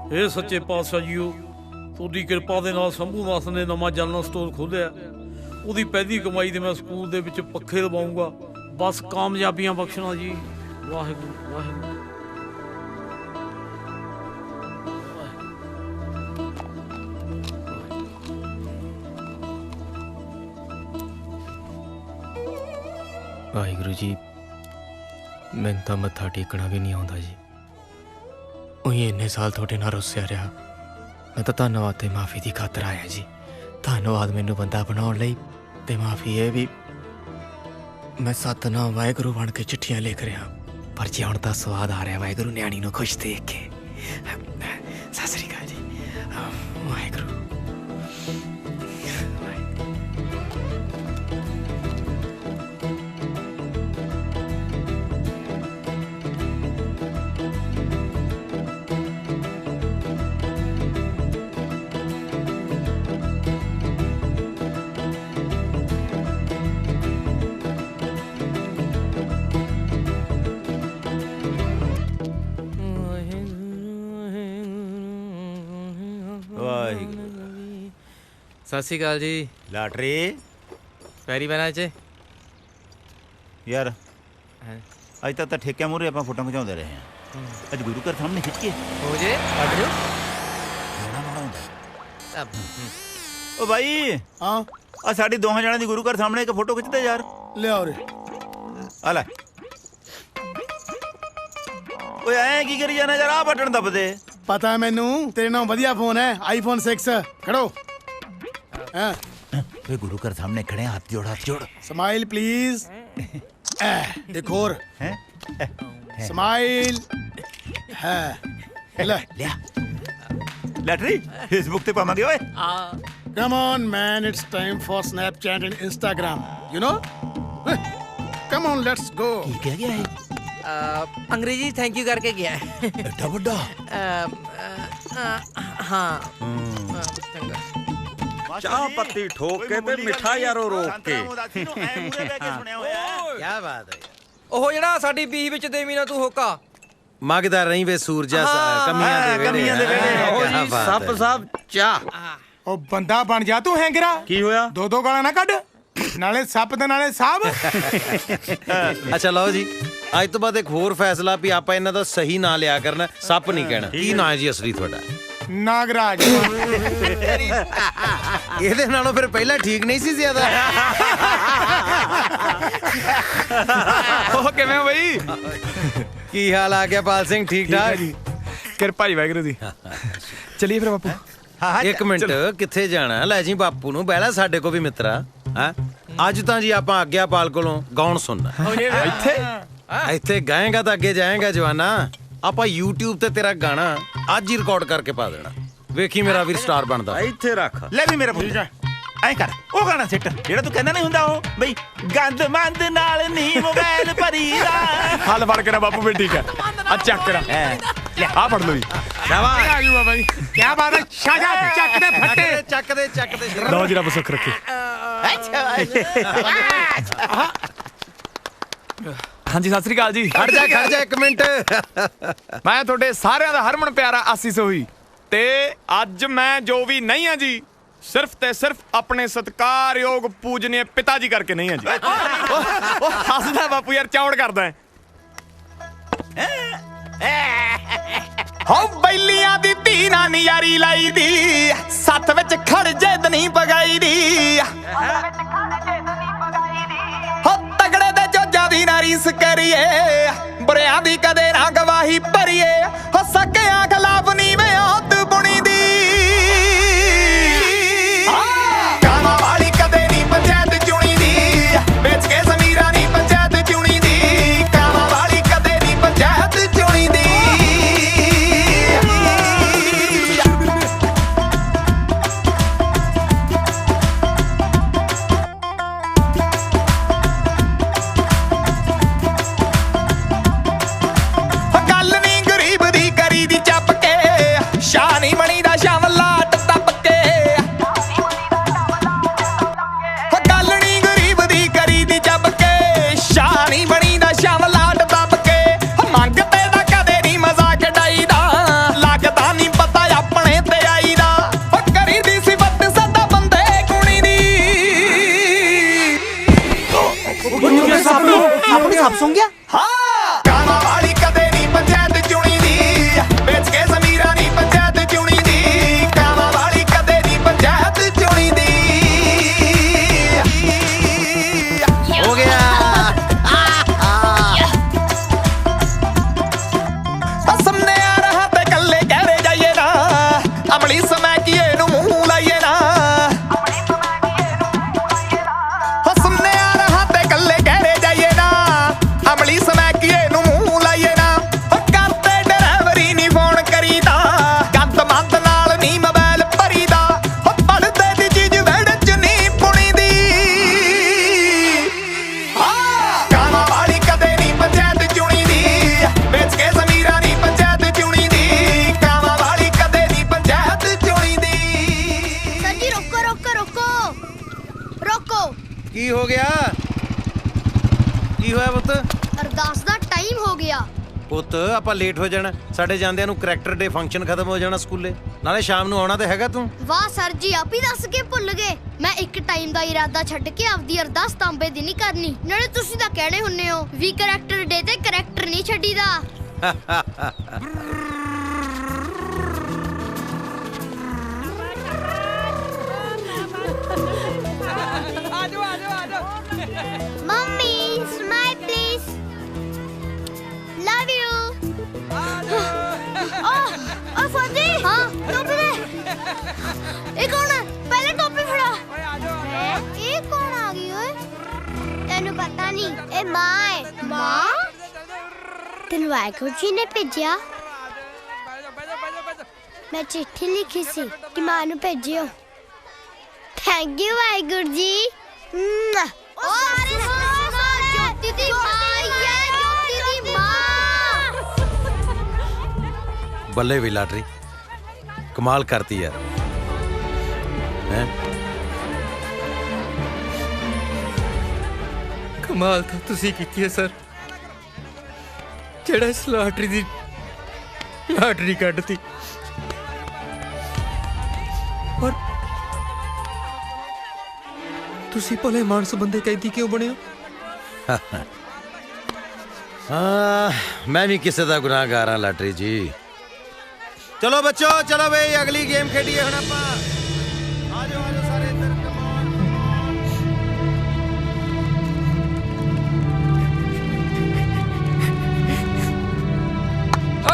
ਇਹ ਸੱਚੇ ਪਾਤਸ਼ਾਹ ਜੀਓ, ਤੁਹਾਡੀ ਕਿਰਪਾ ਦੇ ਨਾਲ ਸੰਭੂ ਦਾਸ ਨੇ ਨਵਾਂ ਜਨਰਲ ਸਟੋਰ ਖੋਲ੍ਹਿਆ। ਉਹਦੀ ਪਹਿਲੀ ਕਮਾਈ ਦੇ ਮੈਂ ਸਕੂਲ ਦੇ ਵਿੱਚ ਪੱਖੇ ਲਵਾਉਂਗਾ। ਬਸ ਕਾਮਯਾਬੀਆਂ ਬਖਸ਼ਣਾ ਜੀ। ਵਾਹਿਗੁਰੂ ਵਾਹਿਗੁਰੂ। ਵਾਹਿਗੁਰੂ ਜੀ, ਮੈਨੂੰ ਤਾਂ ਮੱਥਾ ਟੇਕਣਾ ਵੀ ਨਹੀਂ ਆਉਂਦਾ ਜੀ। ਉਹੀ ਇੰਨੇ ਸਾਲ ਤੁਹਾਡੇ ਨਾਲ ਰੁੱਸਿਆ ਰਿਹਾ। ਮੈਂ ਤਾਂ ਧੰਨਵਾਦ ਤੇ ਮਾਫੀ ਦੀ ਖਾਤਰ ਆਇਆ ਜੀ। ਧੰਨਵਾਦ ਮੈਨੂੰ ਬੰਦਾ ਬਣਾਉਣ ਲਈ, ਤੇ ਮਾਫੀ ਇਹ ਵੀ ਮੈਂ ਸਤਨਾਮ ਵਾਹਿਗੁਰੂ ਬਣ ਕੇ ਚਿੱਠੀਆਂ ਲਿਖ ਰਿਹਾ। ਪਰ ਜਿਉਣ ਦਾ ਸਵਾਦ ਆ ਰਿਹਾ ਵਾਹਿਗੁਰੂ ਨਿਆਣੀ ਨੂੰ ਖੁਸ਼ ਦੇਖ ਕੇ। ਸਤਿ ਸ੍ਰੀ ਅਕਾਲ ਜੀ। ਵਾਹਿਗੁਰੂ। ਸਤਿ ਸ਼੍ਰੀ ਅਕਾਲ ਜੀ। ਲਾਟਰੀ ਪੈਰੀ ਬਣਾ ਚ ਯਾਰ, ਅੱਜ ਤੱਕ ਤਾਂ ਠੇਕਿਆਂ ਮੂਹਰੇ ਆਪਾਂ ਫੋਟੋ ਖਿਚਾਉਂਦੇ ਰਹੇ ਹਾਂ। ਅੱਜ ਗੁਰੂ ਘਰ ਸਾਹਮਣੇ ਖਿੱਚੀਏ ਹੋ ਜੇ ਅੱਡ ਜੋ ਓ ਭਾਈ। ਹਾਂ, ਆ ਸਾਡੀ ਦੋਹਾਂ ਜਣਿਆਂ ਦੀ ਗੁਰੂ ਘਰ ਸਾਹਮਣੇ ਇੱਕ ਫੋਟੋ ਖਿੱਚਦੇ ਯਾਰ। ਲਿਆਓ ਰੇ, ਆ ਲੈ। ਓਏ ਐ ਕੀ ਕਰੀ ਜਾਣਾ ਯਾਰ? ਆ ਬਟਨ ਦੱਬ ਦੇ। ਪਤਾ ਹੈ ਮੈਨੂੰ, ਤੇਰੇ ਨਾਲ ਵਧੀਆ ਫੋਨ ਹੈ, ਆਈਫੋਨ 6। ਖੜੋ। हाँ, गुरु घर सामने खड़े, हाथ जोड़, हाथ जोड़। Smile please. एक और स्माइल है। ले लैटरी फेसबुक पे पावांगे ओए। Come on man, it's time for Snapchat and Instagram, you know. Come on, let's go. क्या गया है? अंग्रेजी थैंक यू करके गया है। एडा बड़ा। हाँ ਚਾਹ ਪੱਤੀ ਠੋਕ ਕੇ ਤੇ ਮਿੱਠਾ ਯਾਰੋ ਰੋਕ ਕੇ। ਕੀ ਬਾਤ ਹੈ। ਉਹ ਜਿਹੜਾ ਸਾਡੀ ਬੀਹ ਵਿੱਚ ਦੇਵੀ ਨਾ ਤੂੰ ਹੋਕਾ ਮੰਗਦਾ ਰਹੀ ਵੇ ਸੂਰਜਾ, ਕਮੀਆਂ ਦੇ ਵੇਲੇ। ਸੱਪ ਸਾਹਿਬ ਚਾਹ। ਉਹ ਬੰਦਾ ਬਣ ਜਾ ਤੂੰ ਹੈਂਗਰਾ। ਕੀ ਹੋਇਆ? ਦੋ ਗਾਲਾਂ ਨਾ ਕੱਢ, ਨਾਲੇ ਸੱਪ ਤੇ ਨਾਲੇ ਸਾਹਬ। ਅੱਛਾ ਲਓ ਜੀ, ਅੱਜ ਤੋਂ ਬਾਅਦ ਇੱਕ ਹੋਰ ਫੈਸਲਾ ਵੀ ਆਪਾਂ ਇਹਨਾਂ ਦਾ ਸਹੀ ਨਾਂ ਲਿਆ ਕਰਨਾ। ਸੱਪ ਨਹੀਂ ਕਹਿਣਾ। ਕੀ ਨਾਂ ਹੈ ਜੀ ਅਸਲੀ ਤੁਹਾਡਾ? ਨਾਗਰਾਜ ਇਹਦੇ ਨਾਲੋਂ ਫਿਰ ਪਹਿਲਾਂ ਠੀਕ ਨਹੀਂ ਸੀ ਜ਼ਿਆਦਾ। ਉਹ ਕਿਵੇਂ ਹੋ ਬਈ? ਕੀ ਹਾਲ ਆ ਗਿਆ ਪਾਲ ਸਿੰਘ? ਠੀਕ ਠਾਕ ਜੀ, ਕਿਰਪਾ ਜੀ ਵਾਹਿਗੁਰੂ ਦੀ। ਚਲਿਏ ਫਿਰ ਬਾਪੂ। ਇੱਕ ਮਿੰਟ, ਕਿੱਥੇ ਜਾਣਾ? ਲੈ ਜੀ ਬਾਪੂ ਨੂੰ ਬਹਿਲਾ ਸਾਡੇ ਕੋ ਵੀ ਮਿੱਤਰਾ। ਹਾਂ ਅੱਜ ਤਾਂ ਜੀ ਆਪਾਂ ਆਗਿਆਪਾਲ ਕੋਲੋਂ ਗਾਉਣ ਸੁਣਨਾ। ਇੱਥੇ ਗਾਏਗਾ ਤਾਂ ਅੱਗੇ ਜਾਏਗਾ ਜਵਾਨਾ। ਆਪਾਂ YouTube ਤੇ ਤੇਰਾ ਗਾਣਾ ਅੱਜ ਹੀ ਰਿਕਾਰਡ ਕਰਕੇ ਪਾ ਦੇਣਾ। ਵੇਖੀ ਮੇਰਾ ਵੀਰ ਸਟਾਰ ਬਣਦਾ। ਇੱਥੇ ਰੱਖ ਲੈ ਵੀ ਮੇਰਾ ਪੁੱਤ ਐ ਕਰ ਉਹ ਗਾਣਾ ਸਿੱਟ ਜਿਹੜਾ ਤੂੰ ਕਹਿੰਦਾ ਨਹੀਂ ਹੁੰਦਾ ਉਹ ਬਈ ਗੰਦ ਮੰਦ ਨਾਲ ਨਹੀਂ ਮੋਬਾਈਲ ਭਰੀਦਾ। ਹੱਲ ਫੜ ਕੇ ਨਾ ਬਾਪੂ ਵੀ ਠੀਕ ਹੈ। ਆ ਚੱਕ ਕਰਾ ਆ ਫੜ ਲਓ ਜੀ। ਸ਼ਾਬਾਸ਼ ਆ ਗਈ ਬਾਬਾ ਜੀ। ਕੀ ਬਾਤ ਹੈ। ਸ਼ਾਗਾ ਚੱਕ ਦੇ ਫੱਟੇ ਚੱਕ ਦੇ ਲਓ ਜੀ ਰੱਬ ਸੁੱਖ ਰੱਖੇ। ਹਾਂਜੀ ਸਤਿ ਸ੍ਰੀ ਅਕਾਲ ਜੀ। ਖੜ ਜਾ ਇੱਕ ਮਿੰਟ। ਮੈਂ ਤੁਹਾਡੇ ਸਾਰਿਆਂ ਦਾ ਹਰਮਨ ਪਿਆਰਾ ਆਸੀ ਸੋਹੀ ਤੇ ਅੱਜ ਮੈਂ ਜੋ ਵੀ ਨਹੀਂ ਆ ਜੀ ਸਿਰਫ ਤੇ ਸਿਰਫ ਆਪਣੇ ਸਤਿਕਾਰਯੋਗ ਪੂਜਨੀय ਪਿਤਾ ਜੀ ਕਰਕੇ ਨਹੀਂ ਆ ਜੀ। ਉਹ ਹੱਸਦਾ ਬਾਪੂ ਯਾਰ, ਚੌੜ ਕਰਦਾ ਹੋ ਬੈਲੀਆਂ ਦੀ ਧੀ ਨਾ ਨਿਆਰੀ ਲਾਈ ਦੀ ਸੱਤ ਵਿੱਚ ਖੜ ਜੇ ਦਨੀ ਪਗਾਈ ਦੀ ਹੋ ਤਗੜੇ ਦੇ ਜੋਜਾਂ ਦੀ ਨਾ ਰੀਸ ਕਰੀਏ ਬੁਰਿਆਂ ਦੀ ਕਦੇ ਨਾ ਗਵਾਹੀ ਭਰੀਏ ਹੋ ਸਕਿਆ ਖਿਲਾਫ ਨੀਵੇਂ ਔਤ ਬੁਣੀ ਦੀ ਕਾਮਾਂ ਵਾਲੀ ਕਦੇ ਨਹੀਂ ਪੰਚਾਇਤ ਚੁਣੀ ਦੀ ਵੇਚ ਕੇ ਜ਼ਮੀਰਾਂ ਨਹੀਂ ਪੰਚਾਇਤ ਚੁਣੀ ਦੀ ਕਾਮਾਂ ਵਾਲੀ ਕਦੇ ਨਹੀਂ ਪੰਚਾਇਤ ਚੁਣੀ ਦੀ ਗੱਲ ਨਹੀਂ ਗਰੀਬ ਦੀ ਕਰੀ ਦੀ ਚੱਪ ਕੇ ਸ਼ਾਹ ਨਹੀਂ ਬਣੀ ਦਾ ਸ਼ਾਮਲਾਟ ਤੱਪ ਕੇ ਗੱਲ ਨਹੀਂ ਗਰੀਬ ਦੀ ਕਰੀ ਦੀ ਚੱਪ ਕੇ ਸ਼ਾਹ ਨਹੀਂ ਬਣੀ ਦਾ ਸ਼ਾਮਲਾਟ ਤੱਪ ਕੇ ਮੰਗਤੇ ਦਾ ਕਦੇ ਨਹੀਂ ਮਜ਼ਾਕ ਡਾਈਦਾ ਲੱਗਦਾ ਨਹੀਂ ਪਤਾ ਆਪਣੇ ਤੇ ਆਈਦਾ ਕਰੀ ਦੀ ਸਿਫਤ ਸਦਾ ਬੰਦੇ ਗੁਣੀ ਦੀ ਆਪਣੇ ਸੱਪ ਸੁਣ ਗਿਆ। ਹਾਂ ਕਾਮਾਂ ਵਾਲੀ ਕਦੇ ਨਹੀਂ ਪੰਚਾਇਤ ਚੁਣੀ ਦੀ ਵੇਚ ਕੇ ਜ਼ਮੀਰਾਂ ਨਹੀਂ ਪੰਚਾਇਤ ਚੁਣੀ ਦੀ ਕਾਮਾਂ ਵਾਲੀ ਕਦੇ ਨਹੀਂ ਪੰਚਾਇਤ ਚੁਣੀ ਦੀ ਹੋ ਗਿਆ। ਸਾਹਮਣੇ ਆ ਰਹਾ ਤੇ ਕੱਲੇ ਕਹਿ ਜਾਈਏ ਨਾ ਅਮਲੀ ਸਮੈ ਕੀਏ ਨੂੰ ਮੂੰਹ ਲਾਈਏ ਨਾ ਸਾਹਮਣੇ ਆ ਰਹਾ ਤੇ ਕੱਲੇ ਕਹਿ ਜਾਈਏ ਨਾ ਅਮਲੀ ਸਮੈ ਕੀਏ ਨੂੰ ਮੂੰਹ ਲਾਈਏ ਨਾ ਕਰਦੇ ਡਰਾਈਵਰੀ ਨਹੀਂ ਫੋਨ ਕਰੀਦਾ ਗੰਦ ਮੰਦ ਨਾਲ ਨਹੀਂ ਮੋਬਾਈਲ ਭਰੀਦਾ ਪੜਦੇ ਦੀ ਚੀਜ਼ ਵੇੜ ਚ ਨਹੀਂ ਪੁਣੀ ਦੀ ਕਾਮਾਂ ਵਾਲੀ ਕਦੇ ਨਹੀਂ ਪੰਚਾਇਤ ਚੁਣੀ ਦੀ ਵੇਚ ਕੇ ਜ਼ਮੀਰਾਂ ਨਹੀਂ ਪੰਚਾਇਤ ਚੁਣੀ ਦੀ ਕਾਮਾਂ ਵਾਲੀ ਕਦੇ ਨਹੀਂ ਪੰਚਾਇਤ ਚੁਣੀ ਦੀ। ਸਰ ਜੀ ਰੋਕੋ ਰੋਕੋ ਰੋਕੋ ਰੋਕੋ। ਕੀ ਹੋ ਗਿਆ? ਕੀ ਹੋਇਆ ਪੁੱਤ? ਅਰਦਾਸ ਦਾ ਟਾਈਮ ਹੋ ਗਿਆ। ਪੁੱਤ ਆਪਾਂ ਲੇਟ ਹੋ ਜਾਣਾ। ਸਾਡੇ ਜਾਂਦਿਆਂ ਨੂੰ ਕਰੈਕਟਰ ਡੇ ਫੰਕਸ਼ਨ ਖਤਮ ਹੋ ਜਾਣਾ ਸਕੂਲੇ। ਨਾਲੇ ਸ਼ਾਮ ਨੂੰ ਆਉਣਾ ਤੇ ਹੈਗਾ ਤੂੰ। ਵਾਹ ਸਰ ਜੀ, ਆਪ ਹੀ ਦੱਸ ਕੇ ਭੁੱਲ ਗਏ। ਮੈਂ ਇੱਕ ਟਾਈਮ ਦਾ ਇਰਾਦਾ ਛੱਡ ਕੇ ਆਪਦੀ ਅਰਦਾਸ ਤਾਂਬੇ ਦੀ ਨਹੀਂ ਕਰਨੀ। ਨਾਲੇ ਤੁਸੀਂ ਤਾਂ ਕਹਿਣੇ ਹੁੰਨੇ ਹੋ ਵੀ ਕਰੈਕਟਰ ਡੇ ਤੇ ਕਰੈਕਟਰ ਨਹੀਂ ਛੱਡੀਦਾ। Mummy smile please. Love you. ਓ ਫਾਦੀ। ਹਾਂ ਟੋਪੀ ਦੇ। ਇਹ ਕੌਣ ਹੈ? ਪਹਿਲੇ ਟੋਪੀ ਫੜਾ। ਇਹ ਕੌਣ ਆ ਗਈ ਓਏ? ਤੈਨੂੰ ਪਤਾ ਨਹੀਂ ਇਹ ਮਾਂ ਹੈ। ਮਾਂ? ਤੈਨੂੰ ਵਾਹਿਗੁਰੂ ਜੀ ਨੇ ਭੇਜਿਆ? ਮੈਂ ਚਿੱਠੀ ਲਿਖੀ ਸੀ ਕਿ ਮਾਂ ਨੂੰ ਭੇਜਿਓ। Thank you Waheguru ji. ਓ ਸਾਰੇ ਜੋਤੀ ਦੀ ਮਾਂ ਹੈ, ਜੋਤੀ ਦੀ ਮਾਂ। ਬੱਲੇ ਵੀ ਲਾਟਰੀ ਕਮਾਲ ਕਰਤੀ ਯਾਰ। ਹੈ ਕਮਾਲ ਤਾਂ ਤੁਸੀਂ ਕੀਤੀ ਹੈ ਸਰ, ਜਿਹੜਾ ਇਸ ਲਾਟਰੀ ਦੀ ਲਾਟਰੀ ਕੱਢਤੀ। ਔਰ ਤੁਸੀਂ ਭਲੇ ਮਾਨਸ ਬੰਦੇ ਕੈਦੀ ਕਿਉਂ ਬਣੇ ਹੋ? ਮੈਂ ਵੀ ਕਿਸੇ ਦਾ ਗੁਨਾਹਗਾਰ ਹਾਂ ਲਾਟਰੀ ਜੀ। ਚਲੋ ਬੱਚੋ, ਚਲੋ ਬਈ ਅਗਲੀ ਗੇਮ ਖੇਡੀਏ ਹੁਣ ਆਪਾਂ। ਆ ਜਾਓ ਸਾਰੇ ਇੱਧਰ,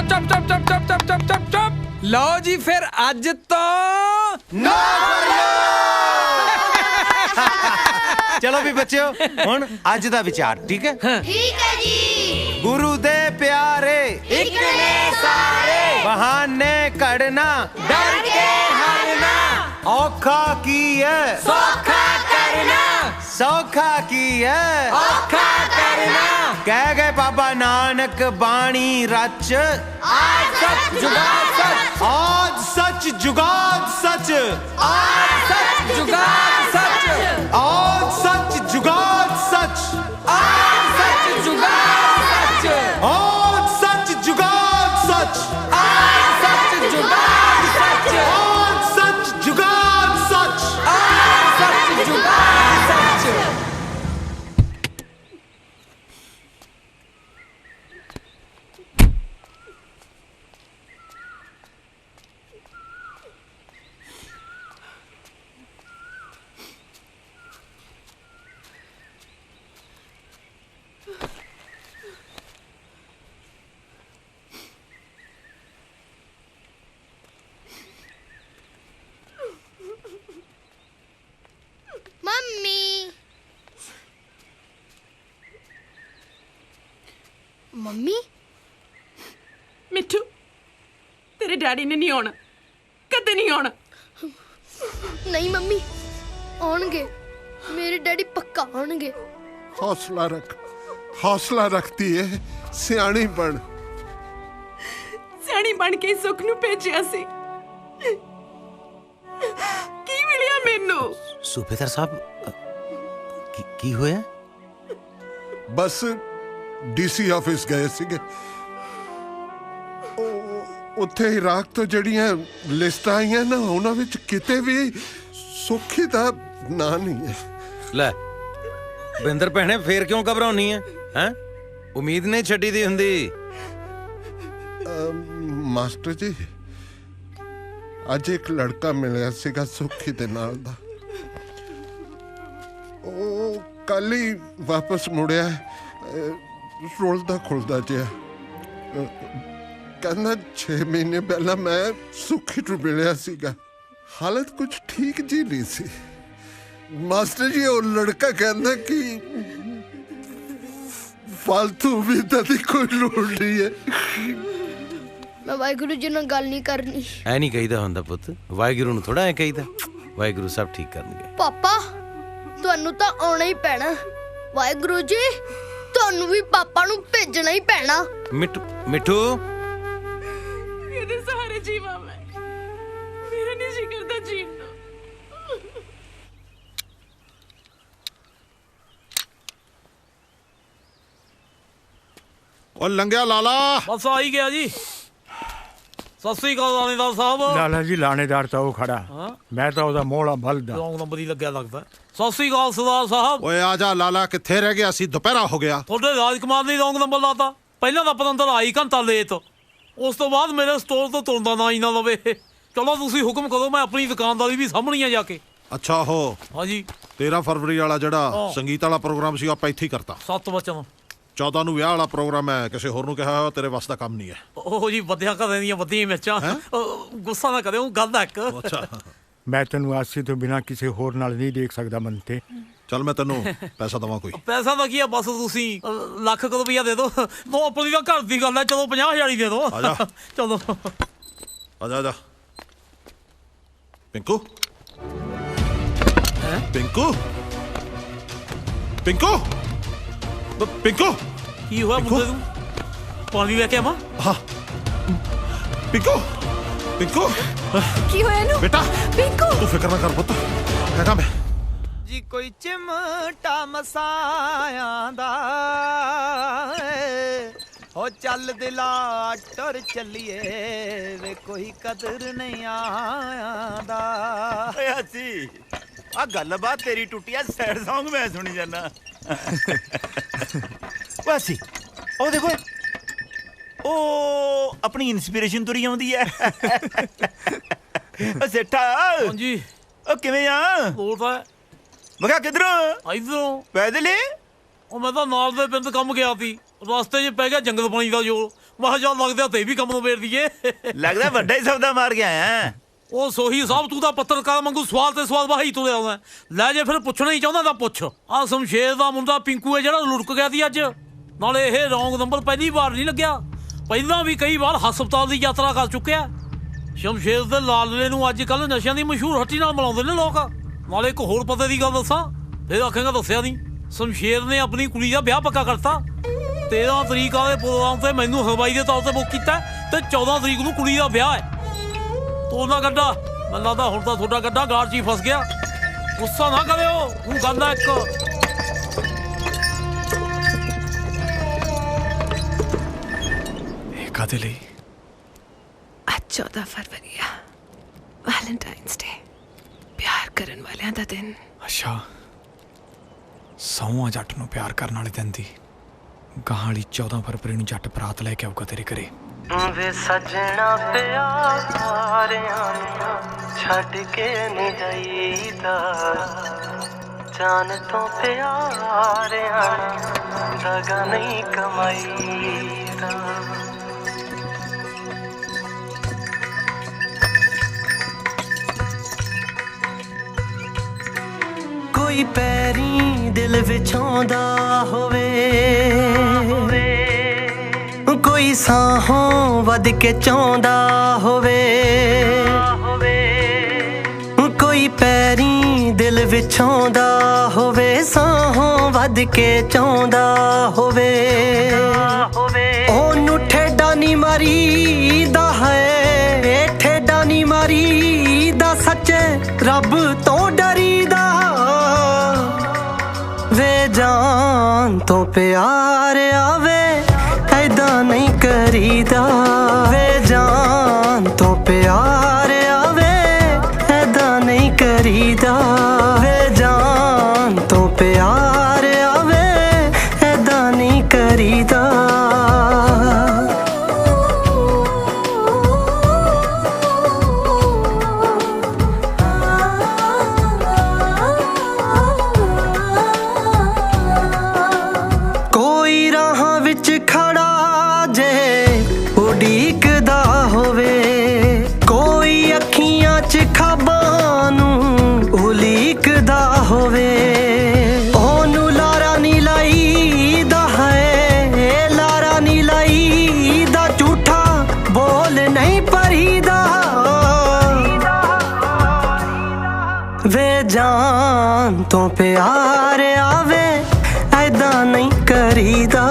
ਚੁੱਪ ਚੁੱਪ ਚੁੱਪ ਚੁੱਪ ਚੁੱਪ ਚੁੱਪ ਚੁੱਪ ਚੁੱਪ। ਲਓ ਜੀ ਫਿਰ ਅੱਜ ਤੋਂ ਚਲੋ ਵੀ ਬੱਚਿਓ, ਹੁਣ ਅੱਜ ਦਾ ਵਿਚਾਰ, ਠੀਕ ਹੈ? ਠੀਕ ਹੈ ਜੀ। ਗੁਰੂ ਦੇ ਪਿਆਰੇ ਇੱਕ ਨੇ ਸਾਰੇ, ਬਹਾਨੇ ਕੱਢਣਾ ਡਰ ਕੇ ਹਰਨਾ, ਔਖਾ ਕੀ ਹੈ ਸੌਖਾ ਕਰਨਾ, ਸੌਖਾ ਕੀ ਹੈ ਔਖਾ ਕਰਨਾ। ਕਹਿ ਗਏ ਬਾਬਾ ਨਾਨਕ ਬਾਣੀ ਰਚ, ਆਜ ਸੱਚ ਜੁਗਾਦ ਸੱਚ, ਆਜ ਸੱਚ ਜੁਗਾਦ ਸੱਚ, ਆਜ ਸੱਚ ਜੁਗਾਦ ਸੱਚ, ਆਜ ਸੱਚ ਜੁਗਾਦ ਸੱਚ, ਆਜ ਸੱਚ ਜੁਗਾਦ ਸੱਚ, ਆਜ ਸੱਚ ਜੁਗਾਦ ਸੱਚ, ਆਜ ਸੱਚ ਜੁਗਾਦ ਸੱਚ, ਆਜ ਸੱਚ ਜੁਗਾਦ ਸੱਚ, ਆਜ ਸੱਚ ਜੁਗਾਦ ਸੱਚ। ਮੰਮੀ ਮਿੱਠੂ ਤੇਰੇ ਡੈਡੀ ਨੇ ਨਹੀਂ ਆਉਣਾ, ਕਦੇ ਨਹੀਂ ਆਉਣਾ। ਨਹੀਂ ਮੰਮੀ, ਆਉਣਗੇ। ਮੇਰੇ ਡੈਡੀ ਪੱਕਾ ਆਉਣਗੇ। ਹੌਸਲਾ ਰੱਖ, ਹੌਸਲਾ ਰੱਖਦੀ ਏ, ਸਿਆਣੀ ਬਣ। ਸਿਆਣੀ ਬਣ ਕੇ ਸੁੱਖ ਨੂੰ ਭੇਜਿਆ ਸੀ, ਕੀ ਮਿਲਿਆ ਮੈਨੂੰ? ਸੂਬੇਦਾਰ ਸਾਹਿਬ, ਕੀ ਹੋਇਆ? ਬਸ ਡੀਸੀ ਆਫਿਸ ਗਏ ਸੀਗੇ, ਉੱਥੇ ਇਰਾਕ ਤੋਂ ਜਿਹੜੀਆਂ ਲਿਸਟਾਂ ਆਈਆਂ ਨਾ, ਉਹਨਾਂ ਵਿੱਚ ਕਿਤੇ ਵੀ ਸੁੱਖੀ ਦਾ ਨਾਂ ਨਹੀਂ ਹੈ। ਲੈ ਬਿੰਦਰ ਭੈਣੇ, ਫੇਰ ਕਿਉਂ ਘਬਰਾਉਣੀ ਹੈ? ਹੈਂ, ਉਮੀਦ ਨਹੀਂ ਛੱਡੀ ਦੀ ਹੁੰਦੀ। ਮਾਸਟਰ ਜੀ, ਅੱਜ ਇੱਕ ਲੜਕਾ ਮਿਲਿਆ ਸੀਗਾ ਸੁੱਖੀ ਦੇ ਨਾਲ ਦਾ, ਉਹ ਕੱਲ ਹੀ ਵਾਪਸ ਮੁੜਿਆ, ਰੁਲਦਾ ਖੁਲਦਾ ਜਿਹਾ। ਕਹਿੰਦਾ 6 ਮਹੀਨੇ ਪਹਿਲਾਂ ਮੈਂ ਸੁੱਖੀ ਨੂੰ ਮਿਲਿਆ ਸੀਗਾ, ਹਾਲਤ ਕੁਝ ਠੀਕ ਜੀ ਨਹੀਂ ਸੀ। ਮਾਸਟਰ ਜੀ, ਉਹ ਲੜਕਾ ਕਹਿੰਦਾ ਕਿ ਫालतू ਵੀ ਤਾਂ ਦੀ ਕੋਈ ਲੋੜ ਨਹੀਂ ਹੈ। ਮੈਂ ਵਾਹਿਗੁਰੂ ਜੀ ਨਾਲ ਗੱਲ ਨਹੀਂ ਕਰਨੀ। ਐ ਨਹੀਂ ਕਹੀਦਾ ਹੁੰਦਾ ਪੁੱਤ, ਵਾਹਿਗੁਰੂ ਨੂੰ ਥੋੜਾ ਐ ਕਹੀਦਾ। ਵਾਹਿਗੁਰੂ ਸਭ ਠੀਕ ਕਰਨਗੇ। ਪਾਪਾ, ਤੁਹਾਨੂੰ ਤਾਂ ਆਉਣਾ ਹੀ ਪੈਣਾ। ਵਾਹਿਗੁਰੂ ਜੀ, ਤੁਹਾਨੂੰ ਵੀ ਪਾਪਾ ਨੂੰ ਭੇਜਣਾ ਹੀ ਪੈਣਾ। ਮਿੱਠੂ ਇਹਦੇ ਸਹਾਰੇ ਜੀਵਾਂ ਮੈਂ, ਮੇਰਾ ਨਹੀਂ ਜੀ ਕਰਦਾ ਜੀਣ ਨੂੰ। ਉਹ ਲੰਘਿਆ ਲਾਲਾ, ਬਸ ਆ ਹੀ ਗਿਆ ਜੀ। ਸਤਿ ਸ੍ਰੀ ਅਕਾਲ ਲਾਣੇਦਾਰ ਸਾਹਿਬ। ਲਾਲਾ ਜੀ, ਲਾਣੇਦਾਰ ਤਾਂ ਉਹ ਖੜਾ, ਮੈਂ ਤਾਂ ਉਹਦਾ ਮੋਹਲਾ ਬਲਦਾ। ਰੌਂਗ ਨੰਬਰ ਹੀ ਲੱਗਿਆ ਲੱਗਦਾ। ਸਤਿ ਸ੍ਰੀ ਅਕਾਲ ਸਰਦਾਰ ਸਾਹਿਬ। ਓਏ ਆ ਜਾ ਲਾਲਾ, ਕਿੱਥੇ ਰਹਿ ਗਿਆ ਸੀ? ਦੁਪਹਿਰਾ ਹੋ ਗਿਆ। ਤੁਹਾਡੇ ਰਾਜਕੁਮਾਰ ਨੇ ਰੌਂਗ ਨੰਬਰ ਲਾਤਾ। ਪਹਿਲਾਂ ਤਾਂ ਪਤੰਦਰ ਆਈ ਘੰਟਾ ਲੇਟ, ਉਸ ਤੋਂ ਬਾਅਦ ਮੇਰੇ ਸਟੋਰ ਤੋਂ ਤੁਰਦਾ ਨਾ ਹੀ ਨਾ ਲਵੇ। ਚਲੋ ਤੁਸੀਂ ਹੁਕਮ ਕਰੋ, ਮੈਂ ਆਪਣੀ ਦੁਕਾਨਦਾਰੀ ਵੀ ਸਾਹਮਣੀ ਆ ਜਾ ਕੇ। ਅੱਛਾ ਹੋ ਹਾਂਜੀ, 13 ਫਰਵਰੀ ਵਾਲਾ ਜਿਹੜਾ ਸੰਗੀਤ ਵਾਲਾ ਪ੍ਰੋਗਰਾਮ ਸੀ ਆਪਾਂ ਇੱਥੇ ਹੀ ਕਰਤਾ। 7 ਵਚਨ 14 ਨੂੰ ਵਿਆਹ ਵਾਲਾ ਪ੍ਰੋਗਰਾਮ ਹੈ, ਕਿਸੇ ਹੋਰ ਨੂੰ ਕਿਹਾ ਹੋਇਆ, ਤੇਰੇ ਵੱਸ ਦਾ ਕੰਮ ਨਹੀਂ ਹੈ। ਉਹ ਜੀ ਵਧਿਆ ਘਰੇ ਦੀਆਂ ਵਧੀਆਂ ਮਿਰਚਾਂ। ਗੁੱਸਾ ਨਾ ਕਰਿਓ, ਗੱਲ ਦਾ ਇੱਕ। ਅੱਛਾ, ਮੈਂ ਤੈਨੂੰ ਆਸੀ ਤੋਂ ਬਿਨਾਂ ਕਿਸੇ ਹੋਰ ਨਾਲ ਨਹੀਂ ਦੇਖ ਸਕਦਾ ਮੰਤੇ। ਚੱਲ ਮੈਂ ਤੈਨੂੰ ਪੈਸਾ ਦਵਾਂ ਕੋਈ? ਪੈਸਾ ਦਾ ਕੀ ਆ, ਬਸ ਤੁਸੀਂ ਲੱਖ ਰੁਪਈਆ ਦੇ ਦਿਓ। ਉਹ ਆਪਣੀ ਤਾਂ ਘਰ ਦੀ ਗੱਲ ਹੈ। ਚਲੋ 50,000 ਹੀ ਦੇ ਦਿਓ। ਚਲੋ ਆ ਜਾ ਪਿੰਕੂ, ਪਿੰਕੂ, ਪਿੰਕੂ, ਪਿੰਕੂ, ਕੀ ਹੋਇਆ ਮੁੰਡੇ ਨੂੰ? ਪਾਣੀ ਲੈ ਕੇ ਆਵਾਂ? ਹਾਂ ਪਿੰਕੂ, ਪਿੰਕੂ ਕੀ ਹੋਇਆ ਇਹਨੂੰ? ਬੇਟਾ ਪਿੰਕੂ, ਤੂੰ ਫਿਕਰ ਨਾ ਕਰ ਪੁੱਤ, ਹੈਗਾ ਮੈਂ। ਜੀ ਕੋਈ ਚਿਮਟਾ ਮਸਾਇਆ ਦਾ ਹੋ ਚੱਲ ਦਿਲਾ ਟੁਰ ਚੱਲੀਏ ਵੇ ਕੋਈ ਕਦਰ ਨਹੀਂ ਆਇਆ ਦਾ। ਓਏ ਹੱਸੀ, ਆ ਗੱਲਬਾਤ ਤੇਰੀ ਟੁੱਟੀ ਆ, ਸੈਡ Song ਮੈਂ ਸੁਣੀ ਜਾਨਾ। ਵਾਸੀ ਉਹ ਦੇਖੋ, ਉਹ ਆਪਣੀ ਇਨਸਪੀਰੇਸ਼ਨ ਤੁਰੀ ਆਉਂਦੀ ਹੈ। ਓ ਸੇਠਾ ਹਾਂਜੀ ਉਹ ਕਿਵੇਂ ਆ? ਬੋਲਦਾ ਮੈਂ ਕਿਹਾ ਕਿੱਧਰੋਂ? ਇਧਰੋਂ ਪੈਦਲ ਹੀ? ਉਹ ਮੈਂ ਤਾਂ ਨਾਲ ਦੇ ਪਿੰਡ ਕੰਮ ਗਿਆ ਸੀ, ਰਸਤੇ 'ਚ ਪੈ ਗਿਆ ਜੰਗਲ ਪਾਣੀ ਦਾ ਜੋਰ। ਮੈਂ ਕਿਹਾ ਚੱਲ ਲੱਗਦਾ ਤੇ ਵੀ ਕੰਮ ਨੂੰ ਵੇੜ ਦਈਏ। ਲੱਗਦਾ ਵੱਡਾ ਹੀ ਸੌਦਾ ਮਾਰ ਕੇ ਆਇਆ। ਉਹ ਸੋਹੀ ਸਾਹਿਬ ਤੂੰ ਤਾਂ ਪੱਤਰਕਾਰ ਵਾਂਗੂ ਸਵਾਲ ਤੇ ਸਵਾਲ ਵਾਹੀ ਤੁਰਿਆ ਆਉਂਦਾ। ਲੈ ਜੇ ਫਿਰ ਪੁੱਛਣਾ ਹੀ ਚਾਹੁੰਦਾ ਤਾਂ ਪੁੱਛ। ਆਹ ਸ਼ਮਸ਼ੇਰ ਦਾ ਮੁੰਡਾ ਪਿੰਕੂ ਹੈ ਜਿਹੜਾ ਲੁੜਕ ਗਿਆ ਸੀ ਅੱਜ, ਨਾਲੇ ਇਹ ਰੌਂਗ ਨੰਬਰ ਪਹਿਲੀ ਵਾਰ ਨਹੀਂ ਲੱਗਿਆ, ਪਹਿਲਾਂ ਵੀ ਕਈ ਵਾਰ ਹਸਪਤਾਲ ਦੀ ਯਾਤਰਾ ਕਰ ਚੁੱਕਿਆ। ਸ਼ਮਸ਼ੇਰ ਦੇ ਲਾਲਲੇ ਨੂੰ ਅੱਜ ਕੱਲ੍ਹ ਨਸ਼ਿਆਂ ਦੀ ਮਸ਼ਹੂਰ ਹੱਟੀ ਨਾਲ ਮਿਲਾਉਂਦੇ ਨੇ ਲੋਕ। ਨਾਲੇ ਇੱਕ ਹੋਰ ਪਤੇ ਦੀ ਗੱਲ ਦੱਸਾਂ, ਫਿਰ ਆਖੇਗਾ ਦੱਸਿਆ ਨਹੀਂ। ਸ਼ਮਸ਼ੇਰ ਨੇ ਆਪਣੀ ਕੁੜੀ ਦਾ ਵਿਆਹ ਪੱਕਾ ਕਰਤਾ। 13 ਤਰੀਕ ਵਾਲੇ ਪ੍ਰੋਗਰਾਮ ਤੇ ਮੈਨੂੰ ਹਲਵਾਈ ਦੇ ਤੌਰ ਤੇ ਬੁੱਕ ਕੀਤਾ ਤੇ 14 ਤਰੀਕ ਨੂੰ ਕੁੜੀ ਦਾ ਵਿਆਹ ਹੈ। ਤੂੰ ਨਾ ਗੱਡਾ, ਮੈਨੂੰ ਲੱਗਦਾ ਹੁਣ ਤਾਂ ਤੁਹਾਡਾ ਗੱਡਾ ਗਾਰ 'ਚ ਹੀ ਫਸ ਗਿਆ। ਗੁੱਸਾ ਨਾ ਕਰਿਓ, ਤੂੰ ਗੱਲ ਆ ਇੱਕ। ਕਾਹਦੇ ਲਈ? ਅੱਜ 14 ਫਰਵਰੀ ਆ, ਵੈਲੈਂਟਾਈਨਸ ਡੇ, ਪਿਆਰ ਕਰਨ ਵਾਲਿਆਂ ਦਾ ਦਿਨ। ਅੱਛਾ, ਸੌਂ ਜੱਟ ਨੂੰ ਪਿਆਰ ਕਰਨ ਵਾਲੇ ਦਿਨ ਦੀ। ਗਾਹਾਂ ਵਾਲੀ 14 ਫਰਵਰੀ ਨੂੰ ਜੱਟ ਬਰਾਤ ਲੈ ਕੇ ਆਊਗਾ ਤੇਰੇ ਘਰੇ। ਵੇ ਸੱਜਣਾ ਪਿਆਰਿਆਂ ਨੂੰ ਛੱਡ ਕੇ ਨਹੀਂ ਜਾਈਦਾ, ਜਾਨ ਤੋਂ ਪਿਆਰਿਆਂ ਨੂੰ ਦਗਾ ਨਹੀਂ ਕਮਾਈਦਾ। ਕੋਈ ਪੈਰੀ ਦਿਲ ਵਿਛਾਉਂਦਾ ਹੋਵੇ, ਕੋਈ ਸਾਹੋਂ ਵੱਧ ਕੇ ਚਾਹੁੰਦਾ ਹੋਵੇ, ਕੋਈ ਪੈਰੀ ਦਿਲ ਵਿਛਾਉਂਦਾ ਹੋਵੇ, ਸਾਹੋਂ ਵੱਧ ਕੇ ਚਾਹੁੰਦਾ ਹੋਵੇ। ਉਹਨੂੰ ਠੇਡਾ ਨਹੀਂ ਮਾਰੀਦਾ ਹੈ, ਠੇਡਾ ਨਹੀਂ ਮਾਰੀਦਾ, ਸੱਚੇ ਰੱਬ ਤੋਂ ਡਰੀਦਾ। ਵੇ ਜਾਨ ਤੋਂ ਪਿਆਰ ਆਵੇ ਐਦਾਂ ਨਹੀਂ ਕਰੀਦਾ, ਵੇ ਜਾਨ ਤੋਂ ਪਿਆਰ ਆਵੇ ਐਦਾਂ ਨਹੀਂ ਕਰੀਦਾ, ਵੇ ਜਾਨ ਤੋਂ ਪਿਆਰ ਆਵੇ ਐਦਾਂ ਨਹੀਂ ਕਰੀਦਾ। ਕੋਈ ਰਾਹਾਂ ਵਿੱਚ ਖੜਾ ਜੇ ਉਡੀਕਦਾ ਹੋਵੇ, ਕੋਈ ਅੱਖੀਆਂ 'ਚ ਖਾਬਾਂ ਨੂੰ ਉਲੀਕਦਾ ਹੋਵੇ। ਉਹਨੂੰ ਲਾਰਾ ਨੀ ਲਾਈਦਾ ਹੈ, ਲਾਰਾ ਨੀ ਲਾਈਦਾ, ਝੂਠਾ ਬੋਲ ਨਹੀਂ ਭਰੀਦਾ। ਵੇ ਜਾਨ ਤੋਂ ਪਿਆਰ ਆਵੇ ਐਦਾਂ ਨਹੀਂ ਕਰੀਦਾ,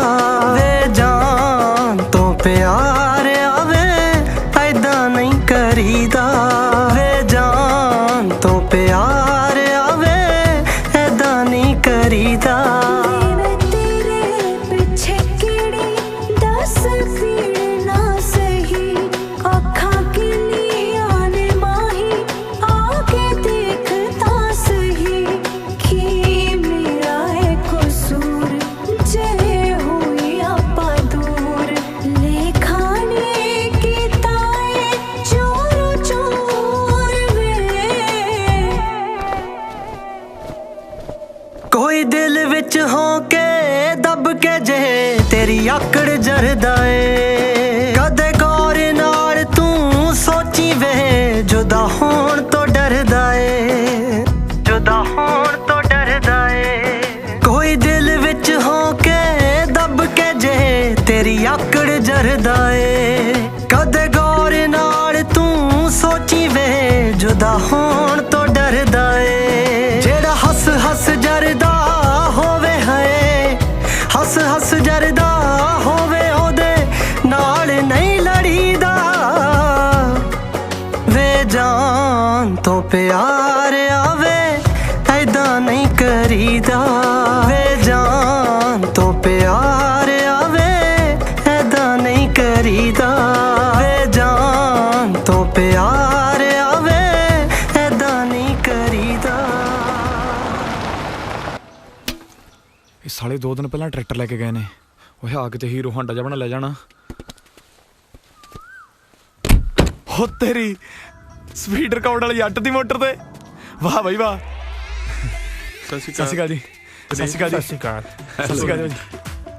ਵੇ ਜਾਨ ਤੋਂ ਪਿਆਰ ਆਵੇ ਐਦਾਂ ਨਹੀਂ ਕਰੀਦਾ, ਵੇ ਜਾਨ ਤੋਂ ਪਿਆਰ ਆਵੇ ਐਦਾਂ ਨਹੀਂ ਕਰੀਦਾ। ਪਿੱਛੇ ਕਿਹੜੀ ਦੱਸ ਪੀੜ ਨਾ ਸਹੀ, ਅੱਖਾਂ ਕਿੰਨੀਆਂ ਨੇ ਮਾਹੀ, ਆ ਕੇ ਦੇਖ ਤਾਂ ਸਹੀ, ਕੀ ਮੇਰਾ ਹੈ ਕਸੂਰ, ਜੇ ਹੋਈ ਆਪਾਂ ਦੂਰ, ਲੇਖਾਣੇ ਕੀਤਾ ਏ ਚੋਰ ਚੋਰ ਵੇ। ਕੋਈ ਦਿਲ ਵਿੱਚ ਹੋ ਕੇ ਦਬ ਕੇ ਜੇ ਤੇਰੀ ਆਕੜ ਜਰਦਾ ਏ, ਕਦੇ ਗੌਰ ਨਾਲ ਤੂੰ ਸੋਚੀ ਵੇ, ਜੁਦਾ ਹੋਣ ਤੋਂ ਡਰਦਾ ਏ, ਜੁਦਾ ਹੋਣ ਤੋਂ ਡਰਦਾ ਏ। ਕੋਈ ਦਿਲ ਵਿੱਚ ਹੋ ਕੇ ਦਬ ਕੇ ਜੇ ਤੇਰੀ ਆਕੜ ਜਰਦਾ ਏ, ਕਦੇ ਗੌਰ ਨਾਲ ਤੂੰ ਸੋਚੀ ਵੇ, ਜੁਦਾ ਹੋਣ ਤੋਂ ਡਰਦਾ ਏ। ਜਿਹੜਾ ਹੱਸ ਹੱਸ ਜਰਦਾ ਹੋਵੇ ਹੈ, ਹੱਸ ਹੱਸ ਜਰਦਾ ਹੋਵੇ, ਉਹਦੇ ਨਾਲ ਨਹੀਂ ਲੜੀਦਾ। ਵੇ ਜਾਨ ਤੋਂ ਪਿਆਰ ਆਵੇ ਐਦਾਂ ਨਹੀਂ ਕਰੀਦਾ, ਵੇ ਜਾਨ ਤੋਂ ਪਿਆਰ ਆਵੇ ਐਦਾਂ ਨਹੀਂ ਕਰੀਦਾ, ਵੇ ਜਾਨ ਤੋਂ ਪਿਆਰ ਆਵੇ ਐਦਾਂ ਨਹੀਂ ਕਰੀਦਾ। ਇਹ ਸਾਲੇ 2 ਦਿਨ ਪਹਿਲਾਂ ਟਰੈਕਟਰ ਲੈ ਕੇ ਗਏ ਨੇ, ਉਹ ਆ ਕੇ ਤੇ ਹੀਰੋ ਹਾਂਡਾ ਜਿਹਾ ਬਣਾ ਲੈ ਜਾਣਾ। ਹੋ ਤੇਰੀ ਸਪੀਡ ਰਿਕਾਰਡ ਵਾਲੀ ਜੱਟ ਦੀ ਮੋਟਰ ਤੇ ਵਾਹ ਬਈ ਵਾਹ। ਸਤਿ ਸ਼੍ਰੀ ਅਕਾਲ ਜੀ। ਸਤਿ ਸ਼੍ਰੀ ਅਕਾਲ ਜੀ। ਸਤਿ ਸ਼੍ਰੀ ਅਕਾਲ। ਸਤਿ ਸ਼੍ਰੀ ਅਕਾਲ ਜੀ।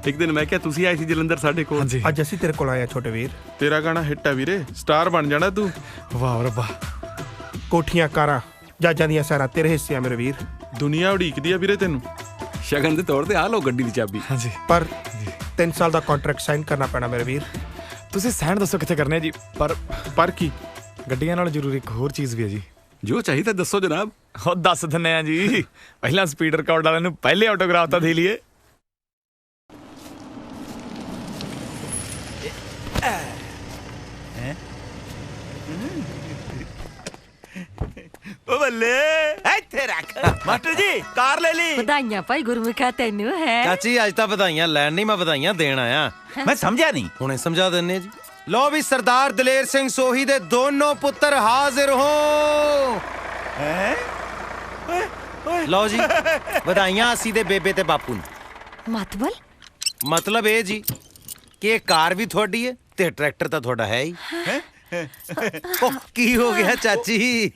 ਇੱਕ ਦਿਨ ਮੈਂ ਕਿਹਾ ਤੁਸੀਂ ਆਏ ਸੀ ਜਲੰਧਰ ਸਾਡੇ ਕੋਲ। ਅੱਜ ਅਸੀਂ ਤੇਰੇ ਕੋਲ ਆਏ ਆ ਛੋਟੇ ਵੀਰ। ਤੇਰਾ ਗਾਣਾ ਹਿੱਟ ਹੈ ਵੀਰੇ, ਸਟਾਰ ਬਣ ਜਾਣਾ ਤੂੰ। ਵਾਹ ਰੱਬਾ। ਕੋਠੀਆਂ ਕਾਰਾਂ ਜੱਜਾਂ ਦੀਆਂ ਸਾਰਾ ਤੇਰੇ ਹਿੱਸੇ ਆ ਮੇਰੇ ਵੀਰ। ਦੁਨੀਆ ਉਡੀਕਦੀ ਆ ਵੀਰੇ ਤੈਨੂੰ। ਸ਼ਗਨ ਦੇ ਤੌਰ ਤੇ ਆ ਲੋ ਗੱਡੀ ਦੀ ਚਾਬੀ। ਹਾਂਜੀ ਪਰ 3 ਸਾਲ ਦਾ ਕੰਟਰੈਕਟ ਸਾਈਨ ਕਰਨਾ ਪੈਣਾ ਮੇਰੇ ਵੀਰ। ਤੁਸੀਂ ਸਾਈਨ ਦੱਸੋ ਕਿੱਥੇ ਕਰਨੇ ਜੀ? ਪਰ ਕੀ? ਗੱਡੀਆਂ ਨਾਲ ਜ਼ਰੂਰੀ ਇੱਕ ਹੋਰ ਚੀਜ਼ ਵੀ ਹੈ ਜੀ। ਜੋ ਚਾਹੀਦਾ ਦੱਸੋ ਜਨਾਬ। ਉਹ ਦੱਸ ਦਿੰਨੇ ਆ ਜੀ। ਪਹਿਲਾਂ ਸਪੀਡ ਰਿਕਾਰਡ ਵਾਲਿਆਂ ਨੂੰ ਪਹਿਲੇ ਆਟੋਗ੍ਰਾਫ ਤਾਂ ਦੇ ਲਈਏ। ਓ ਬੱਲੇ ਇੱਥੇ ਰੱਖ। ਮਾਸਟਰ ਜੀ ਕਾਰ ਲੈ ਲਈ। ਵਧਾਈਆਂ ਭਾਈ ਗੁਰਮੁਖਾ ਤੈਨੂੰ ਹੈ। ਚਾਚੀ ਅੱਜ ਤਾਂ ਵਧਾਈਆਂ ਲੈਣ ਨਹੀਂ, ਮੈਂ ਵਧਾਈਆਂ ਦੇਣ ਆਇਆ। ਮੈਂ ਸਮਝਿਆ ਨਹੀਂ। ਹੁਣੇ ਸਮਝਾ ਦਿੰਨੇ ਜੀ। ਲੋ ਵੀ ਸਰਦਾਰ ਦਲੇਰ ਸਿੰਘ ਸੋਹੀ ਦੇ ਦੋਨੋਂ ਪੁੱਤਰ ਹਾਜ਼ਰ ਹੋ। ਲਓ ਜੀ ਵਧਾਈਆਂ ਅਸੀਂ ਦੇ ਬੇਬੇ ਤੇ ਬਾਪੂ ਨੂੰ। ਮਤਲਬ ਇਹ ਜੀ ਕਿ ਇਹ ਕਾਰ ਵੀ ਤੁਹਾਡੀ ਹੈ ਤੇ ਟਰੈਕਟਰ ਤਾਂ ਤੁਹਾਡਾ ਹੈ ਹੀ। ਉਹ ਕੀ ਹੋ ਗਿਆ ਚਾਚੀ?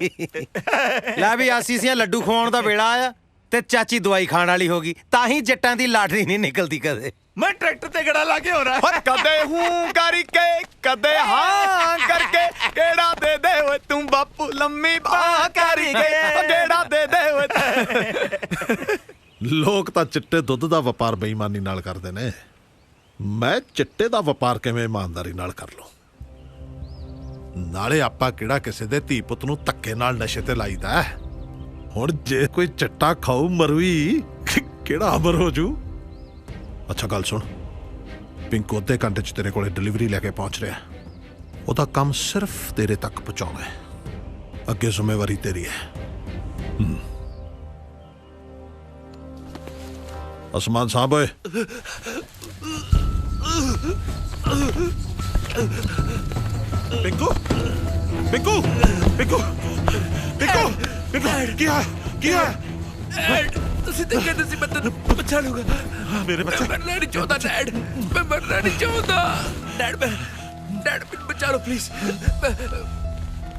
ਲੈ ਵੀ ਆਸੀਸੀਆਂ ਲੱਡੂ ਖਵਾਉਣ ਦਾ ਵੇਲਾ ਆਇਆ ਤੇ ਚਾਚੀ ਦਵਾਈ ਖਾਣ ਵਾਲੀ ਹੋ ਗਈ। ਤਾਂ ਹੀ ਜੱਟਾਂ ਦੀ ਲਾਟਰੀ ਨਹੀਂ ਨਿਕਲਦੀ ਕਦੇ। ਮੈਂ ਟਰੈਕਟਰ ਤੇ ਗੜਾ ਲਾ ਕੇ ਹੋ ਰਹਾ। ਕਦੇ ਹੂੰ ਕਰਕੇ ਕਦੇ ਹਾਂ ਕਰਕੇ ਕਿਹੜਾ ਦੇ ਦੇ ਓਏ ਤੂੰ ਬਾਪੂ ਲੰਮੀ ਬਾਹ ਕਰਕੇ ਕਿਹੜਾ ਦੇ ਦੇ ਓਏ। ਲੋਕ ਤਾਂ ਚਿੱਟੇ ਦੁੱਧ ਦਾ ਵਪਾਰ ਬੇਈਮਾਨੀ ਨਾਲ ਕਰਦੇ ਨੇ। ਮੈਂ ਚਿੱਟੇ ਦਾ ਵਪਾਰ ਕਿਵੇਂ ਇਮਾਨਦਾਰੀ ਨਾਲ ਕਰ ਲਵਾਂ? ਨਾਲੇ ਆਪਾਂ ਕਿਹੜਾ ਕਿਸੇ ਦੇ ਧੀ ਪੁੱਤ ਨੂੰ ਧੱਕੇ ਨਾਲ ਨਸ਼ੇ ਤੇ ਲਾਈਦਾ? ਹੁਣ ਜੇ ਕੋਈ ਚਿੱਟਾ ਖਾਊ ਮਰੂਈ ਕਿਹੜਾ ਅਮਰ ਹੋ ਜੂ? ਅੱਛਾ ਗੱਲ ਸੁਣ, ਪਿੰਕੂ ਅੱਧੇ ਘੰਟੇ 'ਚ ਤੇਰੇ ਕੋਲੇ ਡਿਲੀਵਰੀ ਲੈ ਕੇ ਪਹੁੰਚ ਰਿਹਾ। ਉਹਦਾ ਕੰਮ ਸਿਰਫ ਤੇਰੇ ਤੱਕ ਪਹੁੰਚਾਉਣਾ ਹੈ। ਅੱਗੇ ਜ਼ਿੰਮੇਵਾਰੀ ਤੇਰੀ ਹੈ। ਅਸਮਾਨ ਸਾਹਿਬ ਓਏ। ਪਿੰਕੂ ਪਿੰਕੂ ਪਿੰਕੂ ਪਿੰਕੂ ਪਿੰਕੂ ਕੀ ਆ? ਤੁਸੀਂ ਤੇ ਕਹਿੰਦੇ ਸੀ ਮੈਂ ਤੈਨੂੰ ਬਚਾ ਲੂੰਗਾ। ਮੇਰੇ ਬੱਚੇ ਮੈਂ ਮਰਨਾ ਨਹੀਂ ਚਾਹੁੰਦਾ ਡੈਡ। ਮੈਂ ਮਰਨਾ ਨਹੀਂ ਚਾਹੁੰਦਾ ਡੈਡ। ਮੈਨੂੰ ਬਚਾ ਲਓ ਪਲੀਜ਼।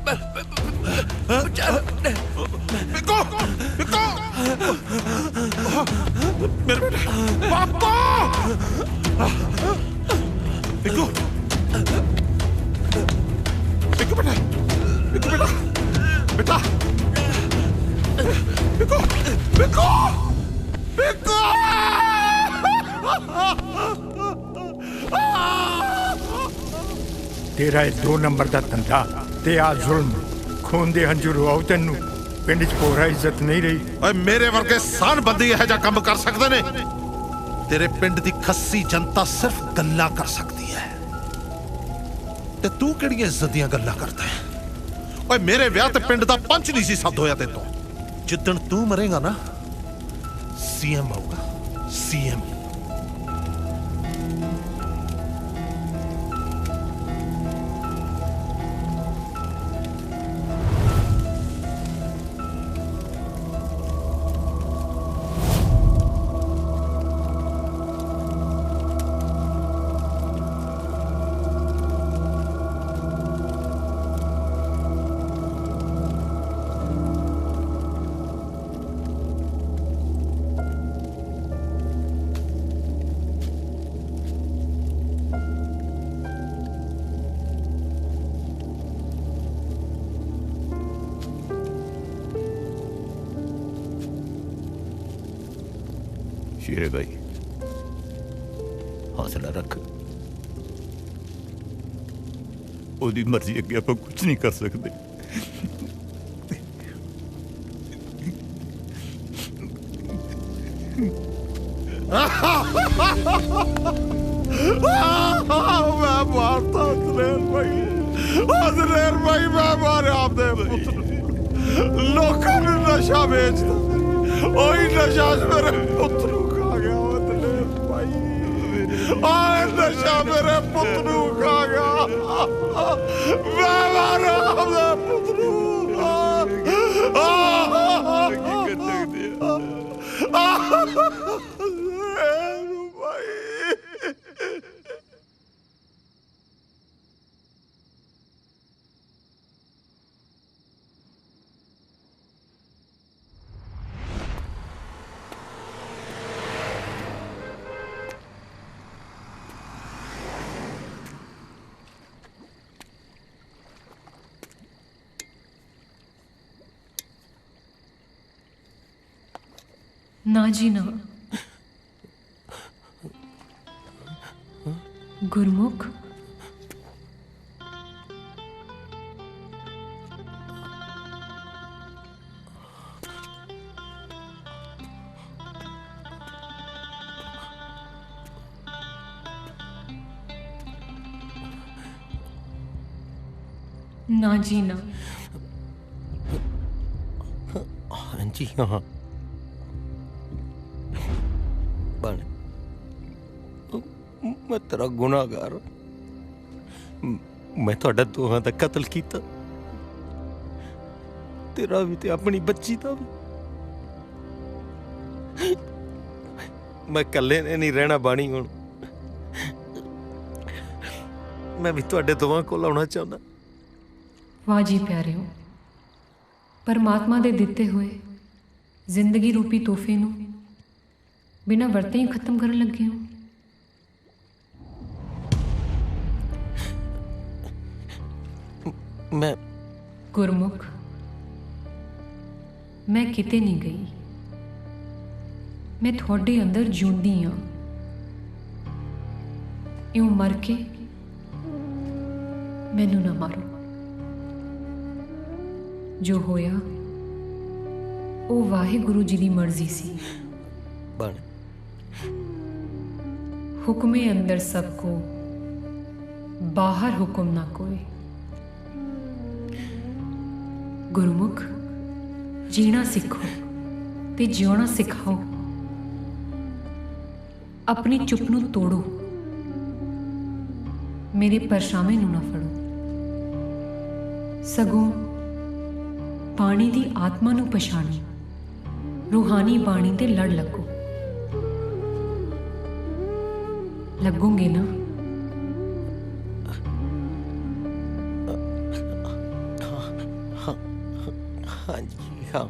ਬਚਾ ਲਓ ਪਿੰਕੂ ਪਿੰਕੂ ਮੇਰੇ ਬੇਟੇ ਪਾਪਾ ਪਿੰਕੂ ਪਿੰਕੂ ਬੇਟਾ ਪਿੰਕੂ ਬੇਟਾ ਬੇਟਾ ਪਿੰਕੂ ਪਿੰਕੂ ਪਿੰਕੂ ਤੇਰਾ ਇਹ 2 ਨੰਬਰ ਦਾ ਧੰਦਾ ਤੇ ਆ ਜ਼ੁਲਮ ਖੂਨ ਦੇ ਹੰਝੂ ਰਵਾਉ ਤੈਨੂੰ ਪਿੰਡ 'ਚ ਪੂਰਾ ਇੱਜ਼ਤ ਨਹੀਂ ਰਹੀ। ਓਏ ਮੇਰੇ ਵਰਗੇ ਸਾਨ ਬੰਦੇ ਇਹੋ ਜਿਹਾ ਕੰਮ ਕਰ ਸਕਦੇ ਨੇ? ਤੇਰੇ ਪਿੰਡ ਦੀ ਖੱਸੀ ਜਨਤਾ ਸਿਰਫ ਗੱਲਾਂ ਕਰ ਸਕਦੀ ਹੈ ਤੇ ਤੂੰ ਕਿਹੜੀਆਂ ਇੱਜ਼ਤ ਦੀਆਂ ਗੱਲਾਂ ਕਰਦਾ ਹੈ? ਓਏ ਮੇਰੇ ਵਿਆਹ ਤੇ ਪਿੰਡ ਦਾ ਪੰਚ ਨਹੀਂ ਸੀ ਸੱਦ ਹੋਇਆ ਤੇਤੋਂ। ਜਿੱਦਣ ਤੂੰ ਮਰੇਗਾ ਨਾ ਸੀਐਮ ਆਊਗਾ ਸੀਐਮ। ਸ਼ੇਰੇ ਭਾਈ ਹੌਸਲਾ ਰੱਖ। ਉਹਦੀ ਮਰਜ਼ੀ ਅੱਗੇ ਆਪਾਂ ਕੁਝ ਨਹੀਂ ਕਰ ਸਕਦੇ। ਮੈਂ ਮਾਰਤਾ ਦਲੇਰ ਭਾਈ ਮੈਂ ਮਾਰਿਆ ਆਪਦੇ ਪੁੱਤ ਨੂੰ। ਲੋਕਾਂ ਨੂੰ ਨਸ਼ਾ ਵੇਚਦਾ ਉਹੀ ਨਸ਼ਾ ਮੇਰੇ ਪੁੱਤ ਨੂੰ ਖਾ ਗਿਆ। ਉਹ ਦਲੇਰ ਭਾਈ ਆਹ ਨਸ਼ਾ ਮੇਰੇ ਪੁੱਤ ਨੂੰ ਖਾ ਗਿਆ। ਮੈਂ ਮਾਰਿਆ ਆਪਦੇ ਪੁੱਤ ਨੂੰ। ਕੀ ਕਰ ਸਕਦੇ ना जी ना। गुरमुख ना जी ना। हाँ जी हाँ बन मैं तेरा गुनाहगार मैं थोड़ा दोहां दा कत्ल कीता तेरा भी ते अपनी बच्ची दा भी मैं कल्ले ने नहीं रहना बाणी हुण मैं भी थोड़े दोहां कोल आउणा चाहुंदा। वाह जी प्यारे हो परमात्मा दे दिते हुए जिंदगी रूपी तोहफे नूं बिना वरते ही खत्म करन लगे हो। मैं गुरमुख मैं किते नहीं गई मैं थोड़े अंदर जिउंदी हाँ यूं मर के मैनू ना मारो। जो होया वो वाहिगुरु जी दी मर्जी सी। बन हुक्मे अंदर सबको बाहर हुक्म ना कोई। गुरमुख जीना सीखो ते जिउना सिखाओ। अपनी चुप नूं तोड़ो मेरे परछावे नूं ना फड़ो। सगों पानी दी आत्मा नूं पछाणो रूहानी बाणी ते लड़ लगो। लगोगे ना? हाँ जी हाँ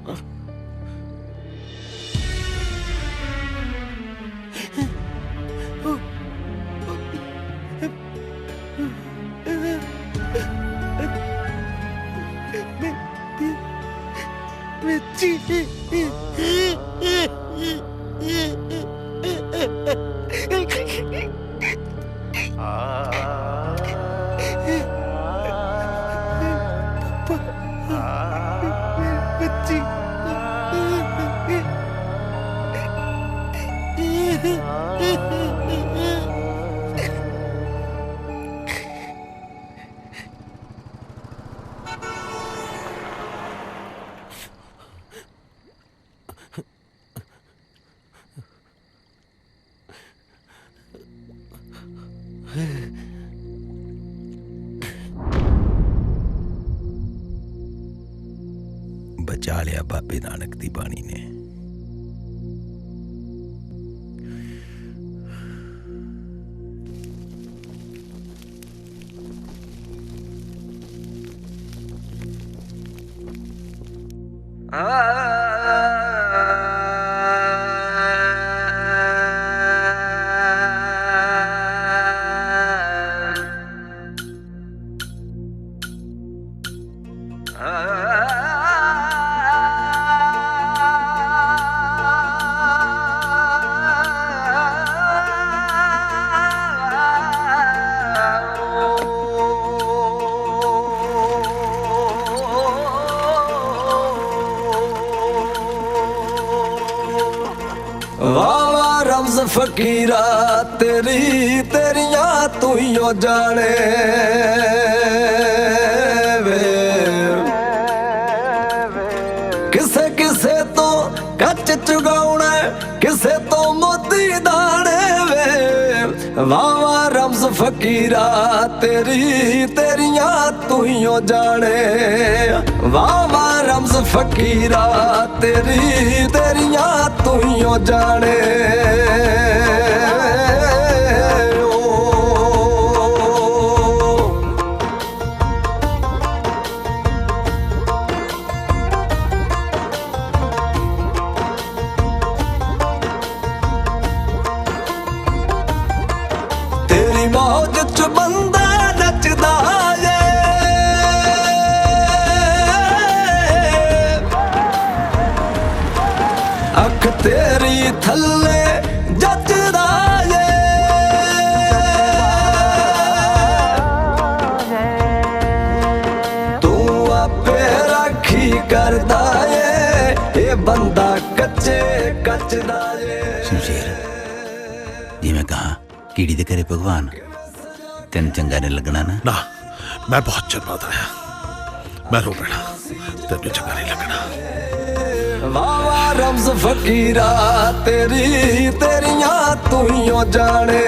बचा लिया बाबे नानक दी बाणी ने। वावा रमज फकीरा तेरी तेरिया तू ही जाने वे किसे किसे तो कच चुगाउना किसे तो मोती दाने वे वावा रमज फकीरा तेरी तेरिया तू ही जाने वावा रमज फकीरा तेरी तेरिया तू ही जाने तेरी मौज च बंदा नचदा जे अख तेरी ਪੱਲੇ ਜੱਜਦਾ ਏ ਤੂੰ ਆਪੇ ਰਾਖੀ ਕਰਦਾ ਏ ਇਹ ਬੰਦਾ ਕੱਚੇ ਕੱਚਦਾ ਏ ਸ਼ਮਸ਼ੇਰ ਜਿਵੇਂ ਕਹਾ ਕੀੜੀ ਦੇ ਘਰੇ ਭਗਵਾਨ ਤੈਨੂੰ ਚੰਗਾ ਨਹੀਂ ਲੱਗਣਾ ਨਾ ਮੈਂ ਬਹੁਤ ਚਿਰ ਬਾਅਦ ਆਇਆ ਮੈਂ ਰੋ ਪੈਣਾ ਤੈਨੂੰ ਚੰਗਾ ਨਹੀਂ ਲੱਗਣਾ ਵਾਵਾ ਰਮਜ਼ ਫਕੀਰਾ ਤੇਰੀਆਂ ਤੂੰ ਹੀ ਓ ਜਾਣੇ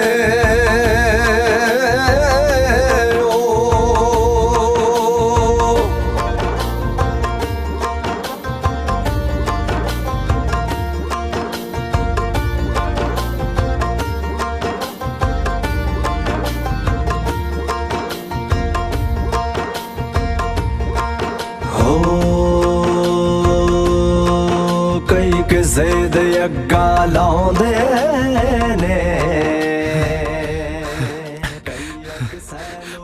ਕਿਸੇ ਦੇ ਅੱਗਾ ਲਾਉਂਦੇ ਨੇ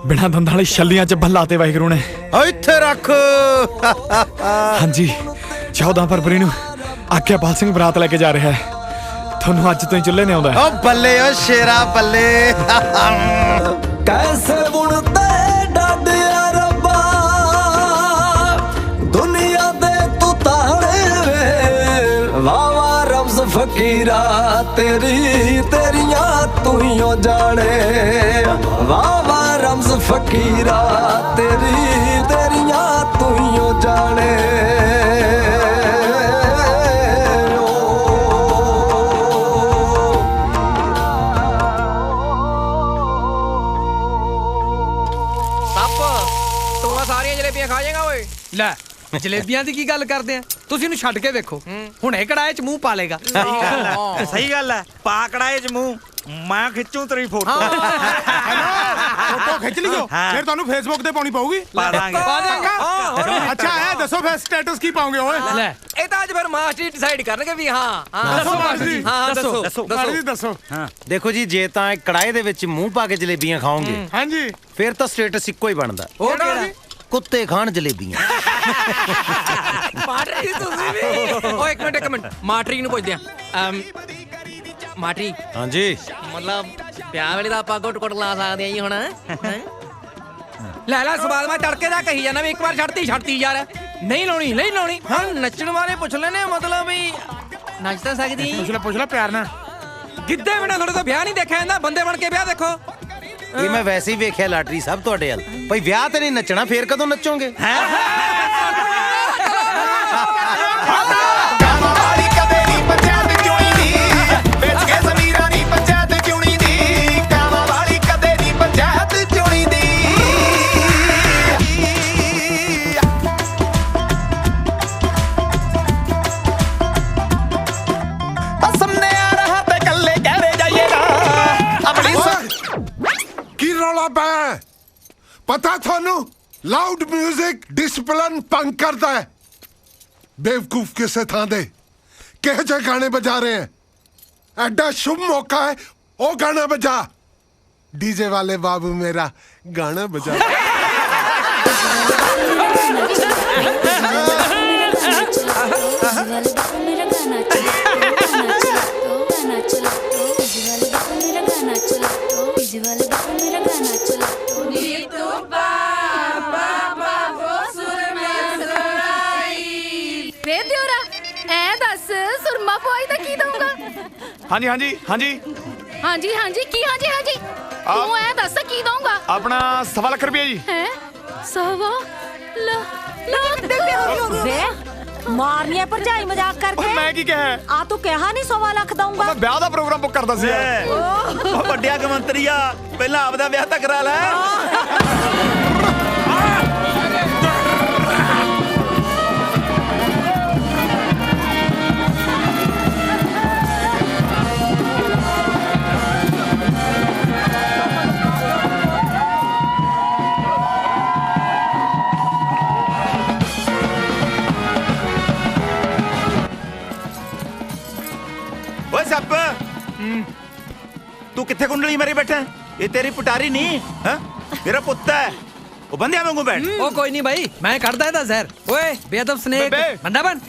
ਬਿਨਾਂ ਦੰਦਾਂ ਵਾਲੀ ਛੱਲੀਆਂ ਚ ਬੱਲਾ ਤੇ ਵਾਹਿਗੁਰੂ ਨੇ ਇੱਥੇ ਰੱਖ ਹਾਂਜੀ 14 ਫਰਵਰੀ ਨੂੰ ਆਗਿਆਪਾਲ ਸਿੰਘ ਬਰਾਤ ਲੈ ਕੇ ਜਾ ਰਿਹਾ ਹੈ ਤੁਹਾਨੂੰ ਅੱਜ ਤੋਂ ਹੀ ਚੁੱਲ੍ਹੇ ਨੇ ਆਉਂਦਾ ਓ ਬੱਲੇ ਓ ਸ਼ੇਰਾ ਬੱਲੇ ਕੈਸੇ ਬੁਣਦੇ ਡਾਡਿਆ ਰੱਬਾ ਦੁਨੀਆ ਦੇ ਤੂੰ ਤਾਣੇ ਵੇ ਵਾਵਾ ਰਮਜ਼ ਫਕੀਰਾ ਤੇਰੀਆਂ ਤੂੰ ਹੀ ਓ ਜਾਣੇ ਵਾਵਾ ਰਮਜ਼ ਫਕੀਰਾ ਤੇਰੀਆਂ ਤੂੰ ਹੀ ਓ ਜਾਣੇ ਖਾ ਜਾਏਗਾ ਓਏ ਲੈ ਜਲੇਬੀਆਂ ਦੀ ਕੀ ਗੱਲ ਕਰਦੇ ਆ ਤੁਸੀਂ ਇਹਨੂੰ ਛੱਡ ਕੇ ਵੇਖੋ ਹੁਣੇ ਕੜਾਏ ਚ ਮੂੰਹ ਪਾ ਲੇਗਾ ਸਹੀ ਗੱਲ ਹੈ ਪਾ ਕੜਾਏ ਚ ਮੂੰਹ ਮੈਂ ਖਿੱਚੂ ਤੇਰੀ ਫੋਟੋ ਫੋਟੋ ਖਿੱਚ ਲਿਓ ਫਿਰ ਤੁਹਾਨੂੰ ਫੇਸਬੁੱਕ ਤੇ ਪਾਉਣੀ ਪਊਗੀ ਪਾ ਦਾਂਗੇ ਅੱਛਾ ਹੈ ਦੱਸੋ ਫਿਰ ਸਟੇਟਸ ਕੀ ਪਾਉਂਗੇ ਓਏ ਲੈ ਇਹ ਤਾਂ ਅੱਜ ਫਿਰ ਮਾਸਟਰ ਡਿਸਾਈਡ ਕਰਨਗੇ ਵੀ ਦੱਸੋ ਮਾਸਟਰ ਹਾਂ ਦੱਸੋ ਦੇਖੋ ਜੀ ਜੇ ਤਾਂ ਕੜਾਏ ਦੇ ਵਿੱਚ ਮੂੰਹ ਪਾ ਕੇ ਜਲੇਬੀਆਂ ਖਾਓਗੇ ਹਾਂਜੀ ਫਿਰ ਤਾਂ ਸਟੇਟਸ ਇੱਕੋ ਹੀ ਬਣਦਾ ਉਹ ਕਿਹੜਾ ਕੁੱਤੇ ਖਾਣ ਜਲੇਬੀਆਂ ਮਾਟਰੀ ਤੁਸੀਂ ਵੀ ਓ ਇੱਕ ਮਿੰਟ ਮਾਟਰੀ ਨੂੰ ਪੁੱਛਦੇ ਆ ਮਾਟਰੀ ਹਾਂਜੀ ਮਤਲਬ ਵਿਆਹ ਵੇਲੇ ਦਾ ਆਪਾਂ ਘੁੱਟ ਲਾ ਸਕਦੇ ਆ ਜੀ ਹੁਣ ਲੈ ਸਵਾਲ ਮੈਂ ਤੜਕੇ ਦਾ ਕਹੀ ਜਾਣਾ ਵੀ ਇੱਕ ਵਾਰ ਛੱਡਤੀ ਯਾਰ ਨਹੀਂ ਲਾਉਣੀ ਹਾਂ ਨੱਚਣ ਵਾਲੇ ਪੁੱਛ ਲੈਨੇ ਮਤਲਬ ਵੀ ਨੱਚ ਤਾਂ ਸਕਦੀ ਪੁੱਛ ਲੈ ਪਿਆਰ ਨਾਲ ਗਿੱਧੇ ਬਿਨਾਂ ਤੁਹਾਡੇ ਤੋਂ ਵਿਆਹ ਨਹੀਂ ਦੇਖਿਆ ਜਾਂਦਾ ਬੰਦੇ ਬਣ ਕੇ ਵਿਆਹ ਦੇਖੋ ਇਹ ਮੈਂ ਵੈਸੇ ਹੀ ਵੇਖਿਆ ਲਾਟਰੀ ਸਭ ਤੁਹਾਡੇ ਵੱਲ ਭਾਈ ਵਿਆਹ ਤੇ ਨਹੀਂ ਨੱਚਣਾ ਫੇਰ ਕਦੋਂ ਨੱਚੋਗੇ पता थानू लाउड म्यूजिक डिसिप्लिन भंग करता है बेवकूफ किसे थां दे कह जे गाने बजा रहे हैं एडा शुभ मौका है ओ गाना बजा डीजे वाले बाबू मेरा गाना बजा ਹਾਂਜੀ ਕੀ ਹਾਂਜੀ ਤੂੰ ਐ ਦੱਸ ਕੀ ਦਊਂਗਾ ਆਪਣਾ 1.25 ਲੱਖ ਰੁਪਏ ਜੀ ਹੈ 1.25 ਲੱਖ ਵੇ ਮਾਰਨੀਆ ਭਰਜਾਈ ਮਜ਼ਾਕ ਕਰਕੇ ਮੈਂ ਕੀ ਕਿਹਾ ਆ ਤੂੰ ਕਿਹਾ ਨਹੀਂ 1.25 ਲੱਖ ਦਊਂਗਾ ਮੈਂ ਵਿਆਹ ਦਾ ਪ੍ਰੋਗਰਾਮ ਬੁੱਕ ਕਰਦਾ ਸੀ ਉਹ ਵੱਡਿਆ ਕਮੰਤਰੀ ਆ ਪਹਿਲਾਂ ਆਪਦਾ ਵਿਆਹ ਤਾਂ ਕਰਾ ਲੈ तू किथे कुंडली मारी बैठा ये तेरी पुटारी नहीं है मेरा पुत्ता है ਉਹ ਬੰਦਿਆਂ ਵਾਂਗੂ ਬੈਠ ਉਹ ਕੋਈ ਨਹੀਂ ਭਾਈ ਮੈਂ ਕੱਢਦਾ ਇਹਦਾ ਜ਼ਹਿਰ ਓਏ ਬੇਅਦਬ ਸਨੇਕ ਬੰਦਾ ਬਣ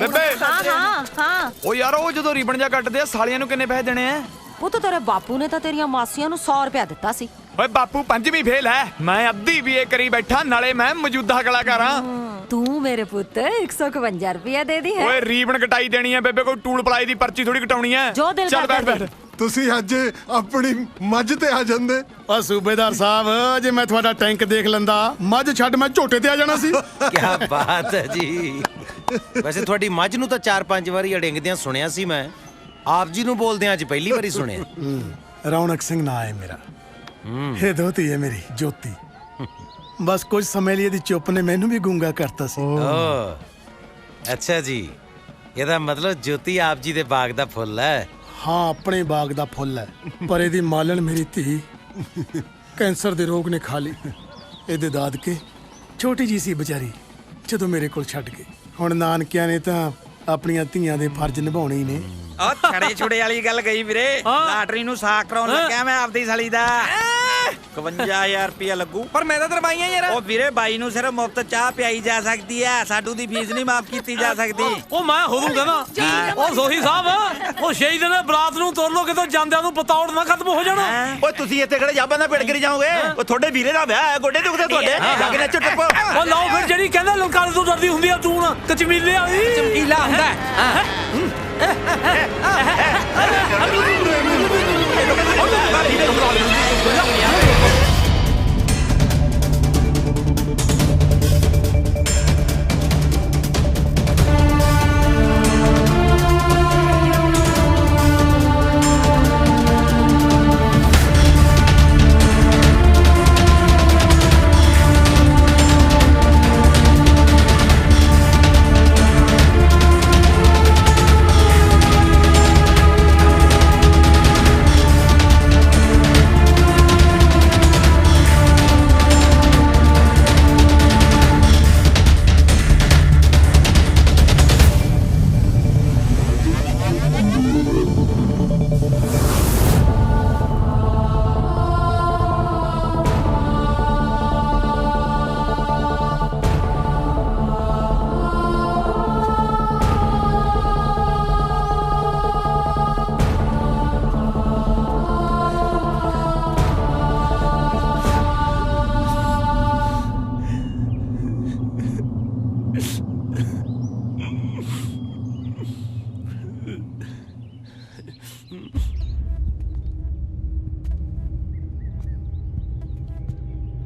ਹਾਂ ਉਹ ਯਾਰ ਉਹ ਜਦੋਂ ਰੀਬਨ ਜਾ ਕੱਟਦੇ ਆ ਸਾਲੀਆਂ ਨੂੰ ਕਿੰਨੇ ਪੈਸੇ ਦੇਣੇ ਆ ਪੁੱਤ ਤੇਰੇ ਬਾਪੂ ਨੇ ਤਾਂ ਤੇਰੀਆਂ ਮਾਸੀਆਂ ਨੂੰ 100 ਰੁਪਇਆ ਦਿੱਤਾ ਸੀ। ਓਏ ਬਾਪੂ ਪੰਜਵੀਂ ਫੇਲ ਹੈ, ਮੈਂ ਅੱਧੀ BA ਕਰੀ ਬੈਠਾ, ਨਾਲੇ ਮੈਂ ਮੌਜੂਦਾ ਕਲਾਕਾਰ ਹਾਂ। ਤੂੰ ਮੇਰੇ ਪੁੱਤ 151 ਰੁਪਇਆ ਦੇ ਦੀ ਹੈ। ਓਏ ਰੀਬਨ ਕਟਾਈ ਦੇਣੀ ਹੈ ਬੇਬੇ, ਕੋਈ ਟੂਲ ਪਲਾਈ ਦੀ ਪਰਚੀ ਥੋੜੀ ਕਟਾਉਣੀ ਹੈ। ਜੋ ਦਿਲ ਚੱਲ ਕਰਦਾ ਬੈਠ ਤੁਸੀਂ ਅੱਜ ਆਪਣੀ ਮੱਝ ਤੇ ਆ ਜਾਂਦੇ। ਓ ਸੂਬੇਦਾਰ ਸਾਹਿਬ, ਜੇ ਮੈਂ ਤੁਹਾਡਾ ਟੈਂਕ ਦੇਖ ਲੈਂਦਾ, ਮੱਝ ਛੱਡ ਮੈਂ ਝੋਟੇ ਤੇ ਆ ਜਾਣਾ ਸੀ। ਕੀ ਬਾਤ ਹੈ ਜੀ। ਵੈਸੇ ਤੁਹਾਡੀ ਮੱਝ ਨੂੰ ਤਾਂ 4-5 ਵਾਰੀ ਅੜਿੰਗਦਿਆਂ ਸੁਣਿਆ ਸੀ ਮੈਂ, ਆਪ ਜੀ ਨੂੰ ਬੋਲਦਿਆਂ ਅੱਜ ਪਹਿਲੀ ਵਾਰੀ ਸੁਣਿਆ। ਰੌਣਕ ਸਿੰਘ ਨਾਂ ਹੈ ਮੇਰਾ। ਇਹ ਦੋਤੀ ਹੈ ਮੇਰੀ ਜੋਤੀ। ਬਸ ਕੁਝ ਸਮੇਂ ਲਈ ਇਹਦੀ ਚੁੱਪ ਨੇ ਮੈਨੂੰ ਵੀ ਗੂੰਗਾ ਕਰਤਾ ਸੀ। ਅੱਛਾ ਜੀ, ਇਹਦਾ ਮਤਲਬ ਜੋਤੀ ਆਪ ਜੀ ਦੇ ਬਾਗ ਦਾ ਫੁੱਲ ਹੈ। ਹਾਂ, ਆਪਣੇ ਬਾਗ ਦਾ ਫੁੱਲ ਹੈ, ਪਰ ਇਹਦੀ ਮਾਲਣ ਮੇਰੀ ਧੀ ਕੈਂਸਰ ਦੇ ਰੋਗ ਨੇ ਖਾ ਲਈ। ਇਹਦੇ ਦਾਦਕੇ ਛੋਟੀ ਜੀ ਸੀ ਵਿਚਾਰੀ, ਜਦੋਂ ਮੇਰੇ ਕੋਲ ਛੱਡ ਗਏ। ਹੁਣ ਨਾਨਕਿਆਂ ਨੇ ਤਾਂ ਆਪਣੀਆਂ ਧੀਆਂ ਦੇ ਫਰਜ਼ ਨਿਭਾਉਣੇ ਹੀ ਨੇ। ਉਹ ਛੜੇ ਛੁੜੇ ਵਾਲੀ ਗੱਲ ਗਈ ਵੀਰੇ। ਲਾਟਰੀ ਨੂੰ ਸਾਕ ਕਰਾਉਣ ਲੱਗਿਆ ਮੈਂ ਆਪਦੀ ਸਾਲੀ ਦਾ। 51000 ਰੁਪਇਆ ਲੱਗੂ। ਪਰ ਮੈਂ ਤਾਂ ਦਰਬਾਈਆਂ ਯਾਰ। ਉਹ ਵੀਰੇ ਬਾਈ ਨੂੰ ਸਿਰਫ ਮੁਫਤ ਚਾਹ ਪਿਆਈ ਜਾ ਸਕਦੀ ਹੈ, ਸਾਡੂ ਦੀ ਫੀਸ ਨਹੀਂ ਮਾਫ ਕੀਤੀ ਜਾ ਸਕਦੀ। ਉਹ ਮੈਂ ਹੋਊਗਾ ਨਾ। ਉਹ ਸੋਹੀ ਸਾਹਿਬ, ਉਹ ਸ਼ਹੀਦ ਨੇ ਬਰਾਤ ਨੂੰ ਤੋਰ ਲੋ, ਕਿਤੇ ਜਾਂਦਿਆਂ ਨੂੰ ਪਤੌੜ ਨਾ ਖਤਮ ਹੋ ਜਾਣਾ। ਓਏ ਤੁਸੀਂ ਇੱਥੇ ਕਿਹੜੇ ਜਾਬਾਂ ਦਾ ਪੇੜ ਕਰੀ ਜਾਓਗੇ? ਉਹ ਤੁਹਾਡੇ ਵੀਰੇ ਦਾ ਵਿਆਹ ਹੈ, ਗੋਡੇ ਦੁਖਦੇ ਤੁਹਾਡੇ, ਜਾ ਕੇ ਨੱਚੋ ਟੱਪੋ। ਉਹ ਲਓ ਫਿਰ, ਜਿਹੜੀ ਕਹਿੰਦਾ ਲਲਕਾਰੇ ਤੋਂ ਡਰਦੀ ਹੁੰਦੀ ਆ ਚੂਣ ਕਚਮੀਲੇ ਵਾਲੀ। ਚਮਕੀਲਾ ਹੁੰਦਾ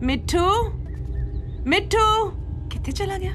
ਮਿੱਠੂ, ਮਿੱਠੂ ਕਿੱਥੇ ਚਲਾ ਗਿਆ?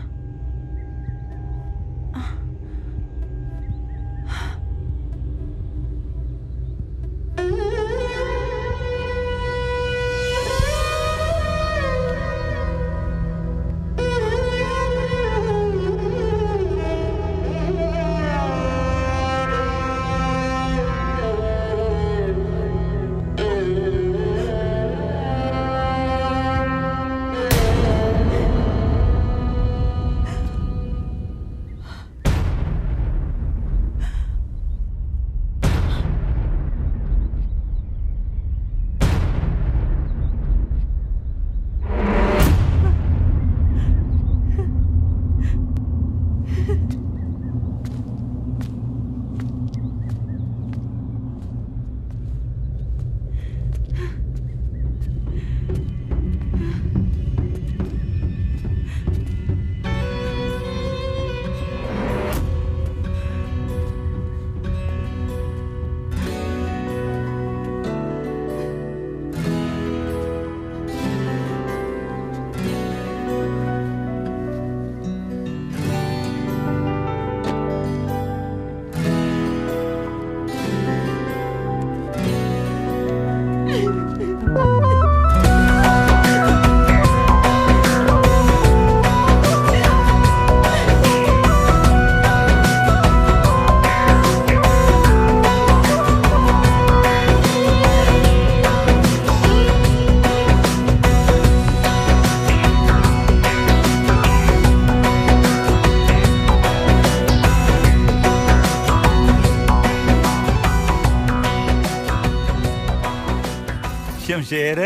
ਸ਼ਮਸ਼ੇਰ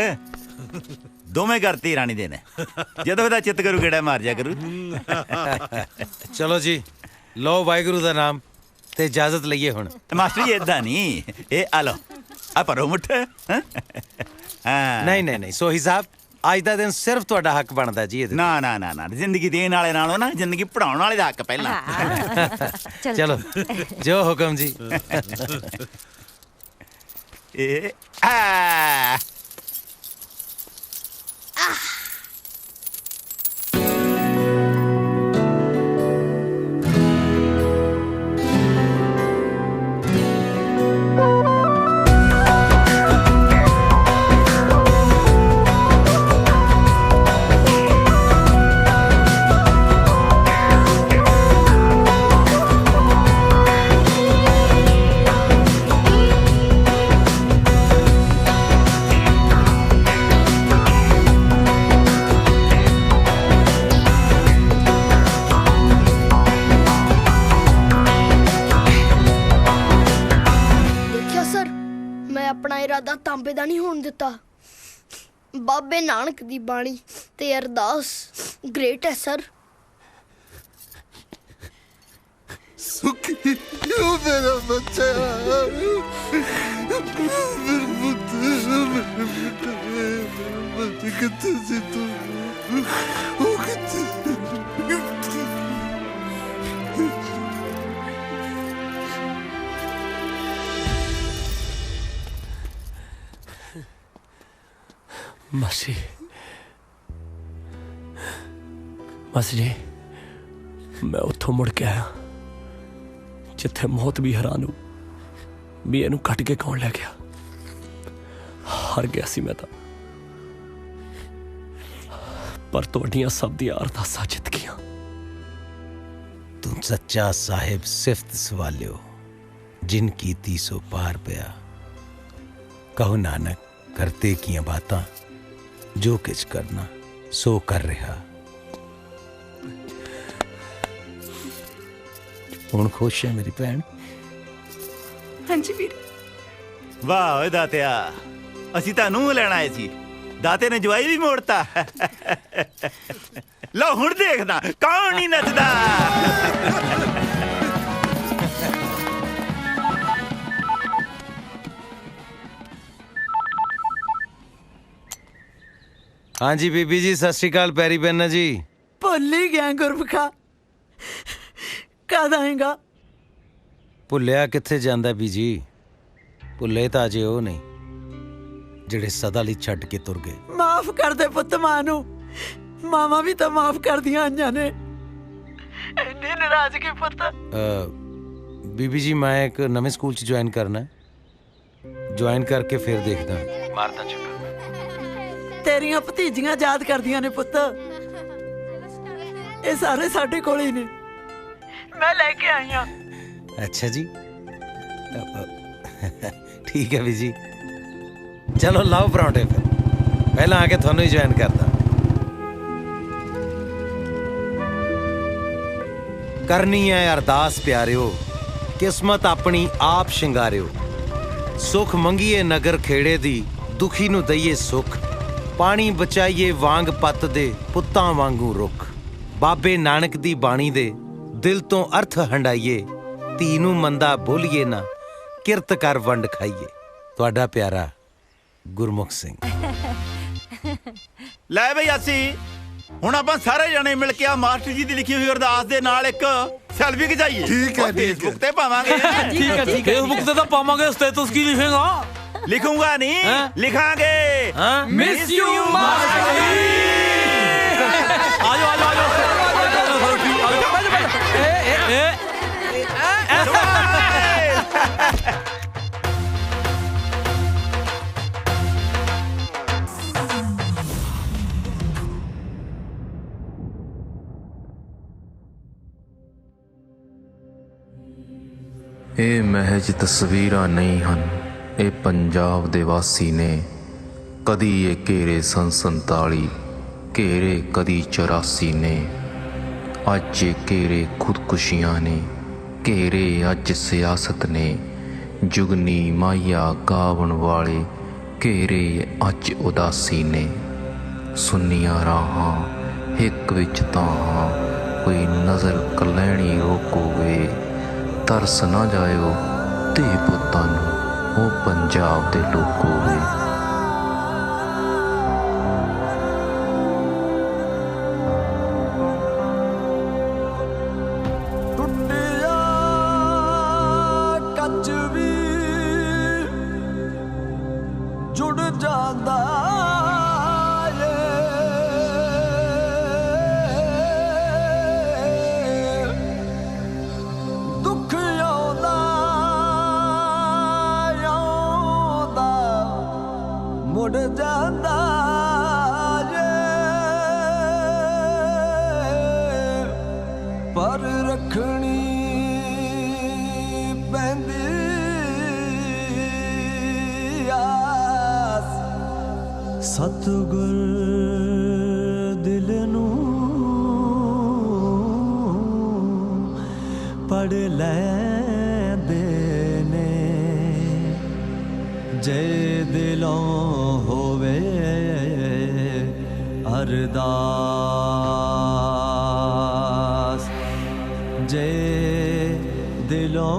ਦੋਵੇਂ ਘਰ ਧੀ ਰਾਣੀ ਦੇ ਨੇ ਜਦੋਂ ਇਹਦਾ ਚਿੱਤ ਕਰੂ ਗੇੜਾ ਮਾਰ ਜਾ ਕਰੂ ਚਲੋ ਜੀ ਲਓ ਵਾਹਿਗੁਰੂ ਦਾ ਨਾਮ ਤੇ ਇਜਾਜ਼ਤ ਲਈਏ ਹੁਣ। ਮਾਸਟਰ ਜੀ ਏਦਾਂ ਨਹੀਂ, ਇਹ ਆ ਲਓ ਆ ਭਰੋ ਮੁੱਠ। ਨਹੀਂ ਸੋਹੀ ਸਾਹਿਬ ਅੱਜ ਦਾ ਦਿਨ ਸਿਰਫ ਤੁਹਾਡਾ ਹੱਕ ਬਣਦਾ ਜੀ ਇਹਦੇ। ਨਾ ਜ਼ਿੰਦਗੀ ਦੇਣ ਵਾਲੇ ਨਾਲੋਂ ਨਾ ਜ਼ਿੰਦਗੀ ਪੜਾਉਣ ਵਾਲੇ ਦਾ ਹੱਕ ਪਹਿਲਾਂ। ਚਲੋ ਜੋ ਹੁਕਮ ਜੀ। ਇਹ ਇਰਾਦਾ ਤਾਂਬੇ ਦਾ ਨਹੀਂ ਹੋਣ ਦਿੱਤਾ। ਬਾਬੇ ਨਾਨਕ ਦੀ ਬਾਣੀ ਤੇ ਅਰਦਾਸ ਗ੍ਰੇਟ ਹੈ ਸਰ। ਸੁਖੀ ਓ ਮੇਰਾ ਬੱਚਾ, ਮੇਰਾ ਪੁੱਤ ਕਿੱਥੇ ਸੀ ਤੂੰ? ਉਹ ਕਿੱਥੇ? ਮਾਸੀ ਜੀ, ਮੈਂ ਉੱਥੋਂ ਮੁੜ ਕੇ ਆਇਆ ਜਿੱਥੇ ਮੌਤ ਵੀ ਹੈਰਾਨ ਹੋ ਵੀ ਇਹਨੂੰ ਕੱਟ ਕੇ ਕੌਣ ਲੈ ਗਿਆ। ਹਾਰ ਗਿਆ ਸੀ ਮੈਂ ਤਾਂ, ਪਰ ਤੁਹਾਡੀਆਂ ਸਭ ਦੀਆਂ ਅਰਦਾਸਾਂ ਜਿੱਤ ਗਈਆਂ। ਤੂੰ ਸੱਚਾ ਸਾਹਿਬ ਸਿਫਤ ਸਵਾਲਿਓ ਜਿਨ ਕੀਤੀ ਸੋ ਪਾਰ ਪਿਆ। ਕਹੋ ਨਾਨਕ ਕਰਤੇ ਕੀਆਂ ਬਾਤਾਂ ਜੋ ਕਿਛ ਕਰਨਾ ਸੋ ਕਰ ਰਿਹਾ। ਹੁਣ ਖੁਸ਼ ਹੈ ਮੇਰੀ ਭੈਣ? ਹਾਂਜੀ ਵੀਰ। ਵਾਹ ਓਏ ਦਾਤਿਆ, ਅਸੀਂ ਤਾਂ ਨੂੰਹ ਲੈਣ ਆਏ ਸੀ, ਦਾਤੇ ਨੇ ਜਵਾਈ ਵੀ ਮੋੜਤਾ। ਲਓ ਹੁਣ ਦੇਖਦਾ ਕੌਣ ਨਹੀਂ ਨੱਚਦਾ। हाँ जी बीबी जी सत श्री अकाल, पैरी पैना जी। भुल ही गया गुरमुखा, कद आएगा? भुलिया किथे जांदा बीजी, भुले तां अजे ਉਹ ਨਹੀਂ ਜਿਹੜੇ ਸਦਾ ਲਈ ਛੱਡ ਕੇ ਤੁਰ ਗਏ। माफ कर दे पुत्त मां नू, मावा भी तो माफ कर दियां आइयां ने। इन्नी नाराजगी पुत्त। बीबी जी मैं एक नਵੇਂ ਸਕੂਲ 'ਚ ਜੁਆਇਨ ਕਰਨਾ ਹੈ, ਜੁਆਇਨ ਕਰਕੇ ਫਿਰ ਦੇਖਦਾ ਮਾਰਦਾ ਚੱਕਰ। तेरिया भतीजियां याद करदियां ने पुत्त, ये सारे साडे कोल ही ने, मैं लेके आई हां। अच्छा जी ठीक है भी जी, चलो लाओ परांठे फिर, पहला आके थानू ही ज्वाइन करदा। करनी है अरदास प्यारिओ, किस्मत अपनी आप शिंगारिओ। सुख मंगीए नगर खेड़े दी, दुखी नू दईए सुख। पानी बचाइए वांग पत दे, पुत्तां वांगू रुख। बाबे नानक दी बाणी दे, दिल तो अर्थ हंडाइए। धी नू मंदा बोलिए ना, किरत कर वंड खाइए। तुहाडा प्यारा गुरमुख सिंह। ਲੈ ਬਈ ਅਸੀਂ ਹੁਣ ਆਪਾਂ ਸਾਰੇ ਜਣੇ ਮਿਲ ਕੇ ਆ ਮਾਸਟਰ ਜੀ ਦੀ ਲਿਖੀ ਹੋਈ ਅਰਦਾਸ ਦੇ ਨਾਲ ਇੱਕ ਸੈਲਫੀ ਖਿਚਾਈਏ। ਠੀਕ ਹੈ, ਫੇਸਬੁੱਕ ਤੇ ਪਾਵਾਂਗੇ। ਠੀਕ ਹੈ ਫੇਸਬੁੱਕ ਤੇ ਤਾਂ ਪਾਵਾਂਗੇ, ਸਟੇਟਸ ਕੀ ਲਿਖੇਗਾ? ਲਿਖੂੰਗਾ ਨਹੀਂ, ਲਿਖਾਂਗੇ ਮਿਸ ਯੂ ਮਾਸਟਰ ਜੀ। ਆਜੋ ਆਜੋ ਆਜੋ ਇਹ ਮਹਿਜ ਤਸਵੀਰਾਂ ਨਹੀਂ ਹਨ, ਇਹ ਪੰਜਾਬ ਦੇ ਵਾਸੀ ਨੇ। ਕਦੀ ਇਹ ਘੇਰੇ ਸਨ 47, ਘੇਰੇ ਕਦੀ 84 ਨੇ। ਅੱਜ ਇਹ ਘੇਰੇ ਖੁਦਕੁਸ਼ੀਆਂ ਨੇ, ਘੇਰੇ ਅੱਜ ਸਿਆਸਤ ਨੇ। ਜੁਗਨੀ ਮਾਇਆ ਗਾਵਣ ਵਾਲੇ ਘੇਰੇ ਅੱਜ ਉਦਾਸੀ ਨੇ। ਸੁੰਨੀਆਂ ਰਾਹਾਂ ਹਿੱਕ ਵਿੱਚ ਤਾਹਾਂ ਕੋਈ ਨਜ਼ਰ ਕਲੈਣੀ ਰੋਕੋਵੇ ਤਰਸ ਨਾ ਜਾਇਓ ਧੀ ਪੁੱਤਾਂ ਨੂੰ ਉਹ ਪੰਜਾਬ ਦੇ ਲੋਕੋ ਵੇ ਕੱਚ ਵੀ ਜੁੜ ਜਾਂਦਾ ਦੁੱਖ ਆਉਂਦਾ ਮੁੜ ਜਾਂਦਾ ਪਰ ਰੱਖਣੀ ਪੈਂਦੀ ਆਸ ਸਤਿਗੁਰ ਦਿਲ ਨੂੰ ਪੜ ਲੈਂਦੇ ਨੇ ਜੇ ਦਿਲੋਂ ਹੋਵੇ ਅਰਦਾਸ ਜੇ ਦਿਲੋਂ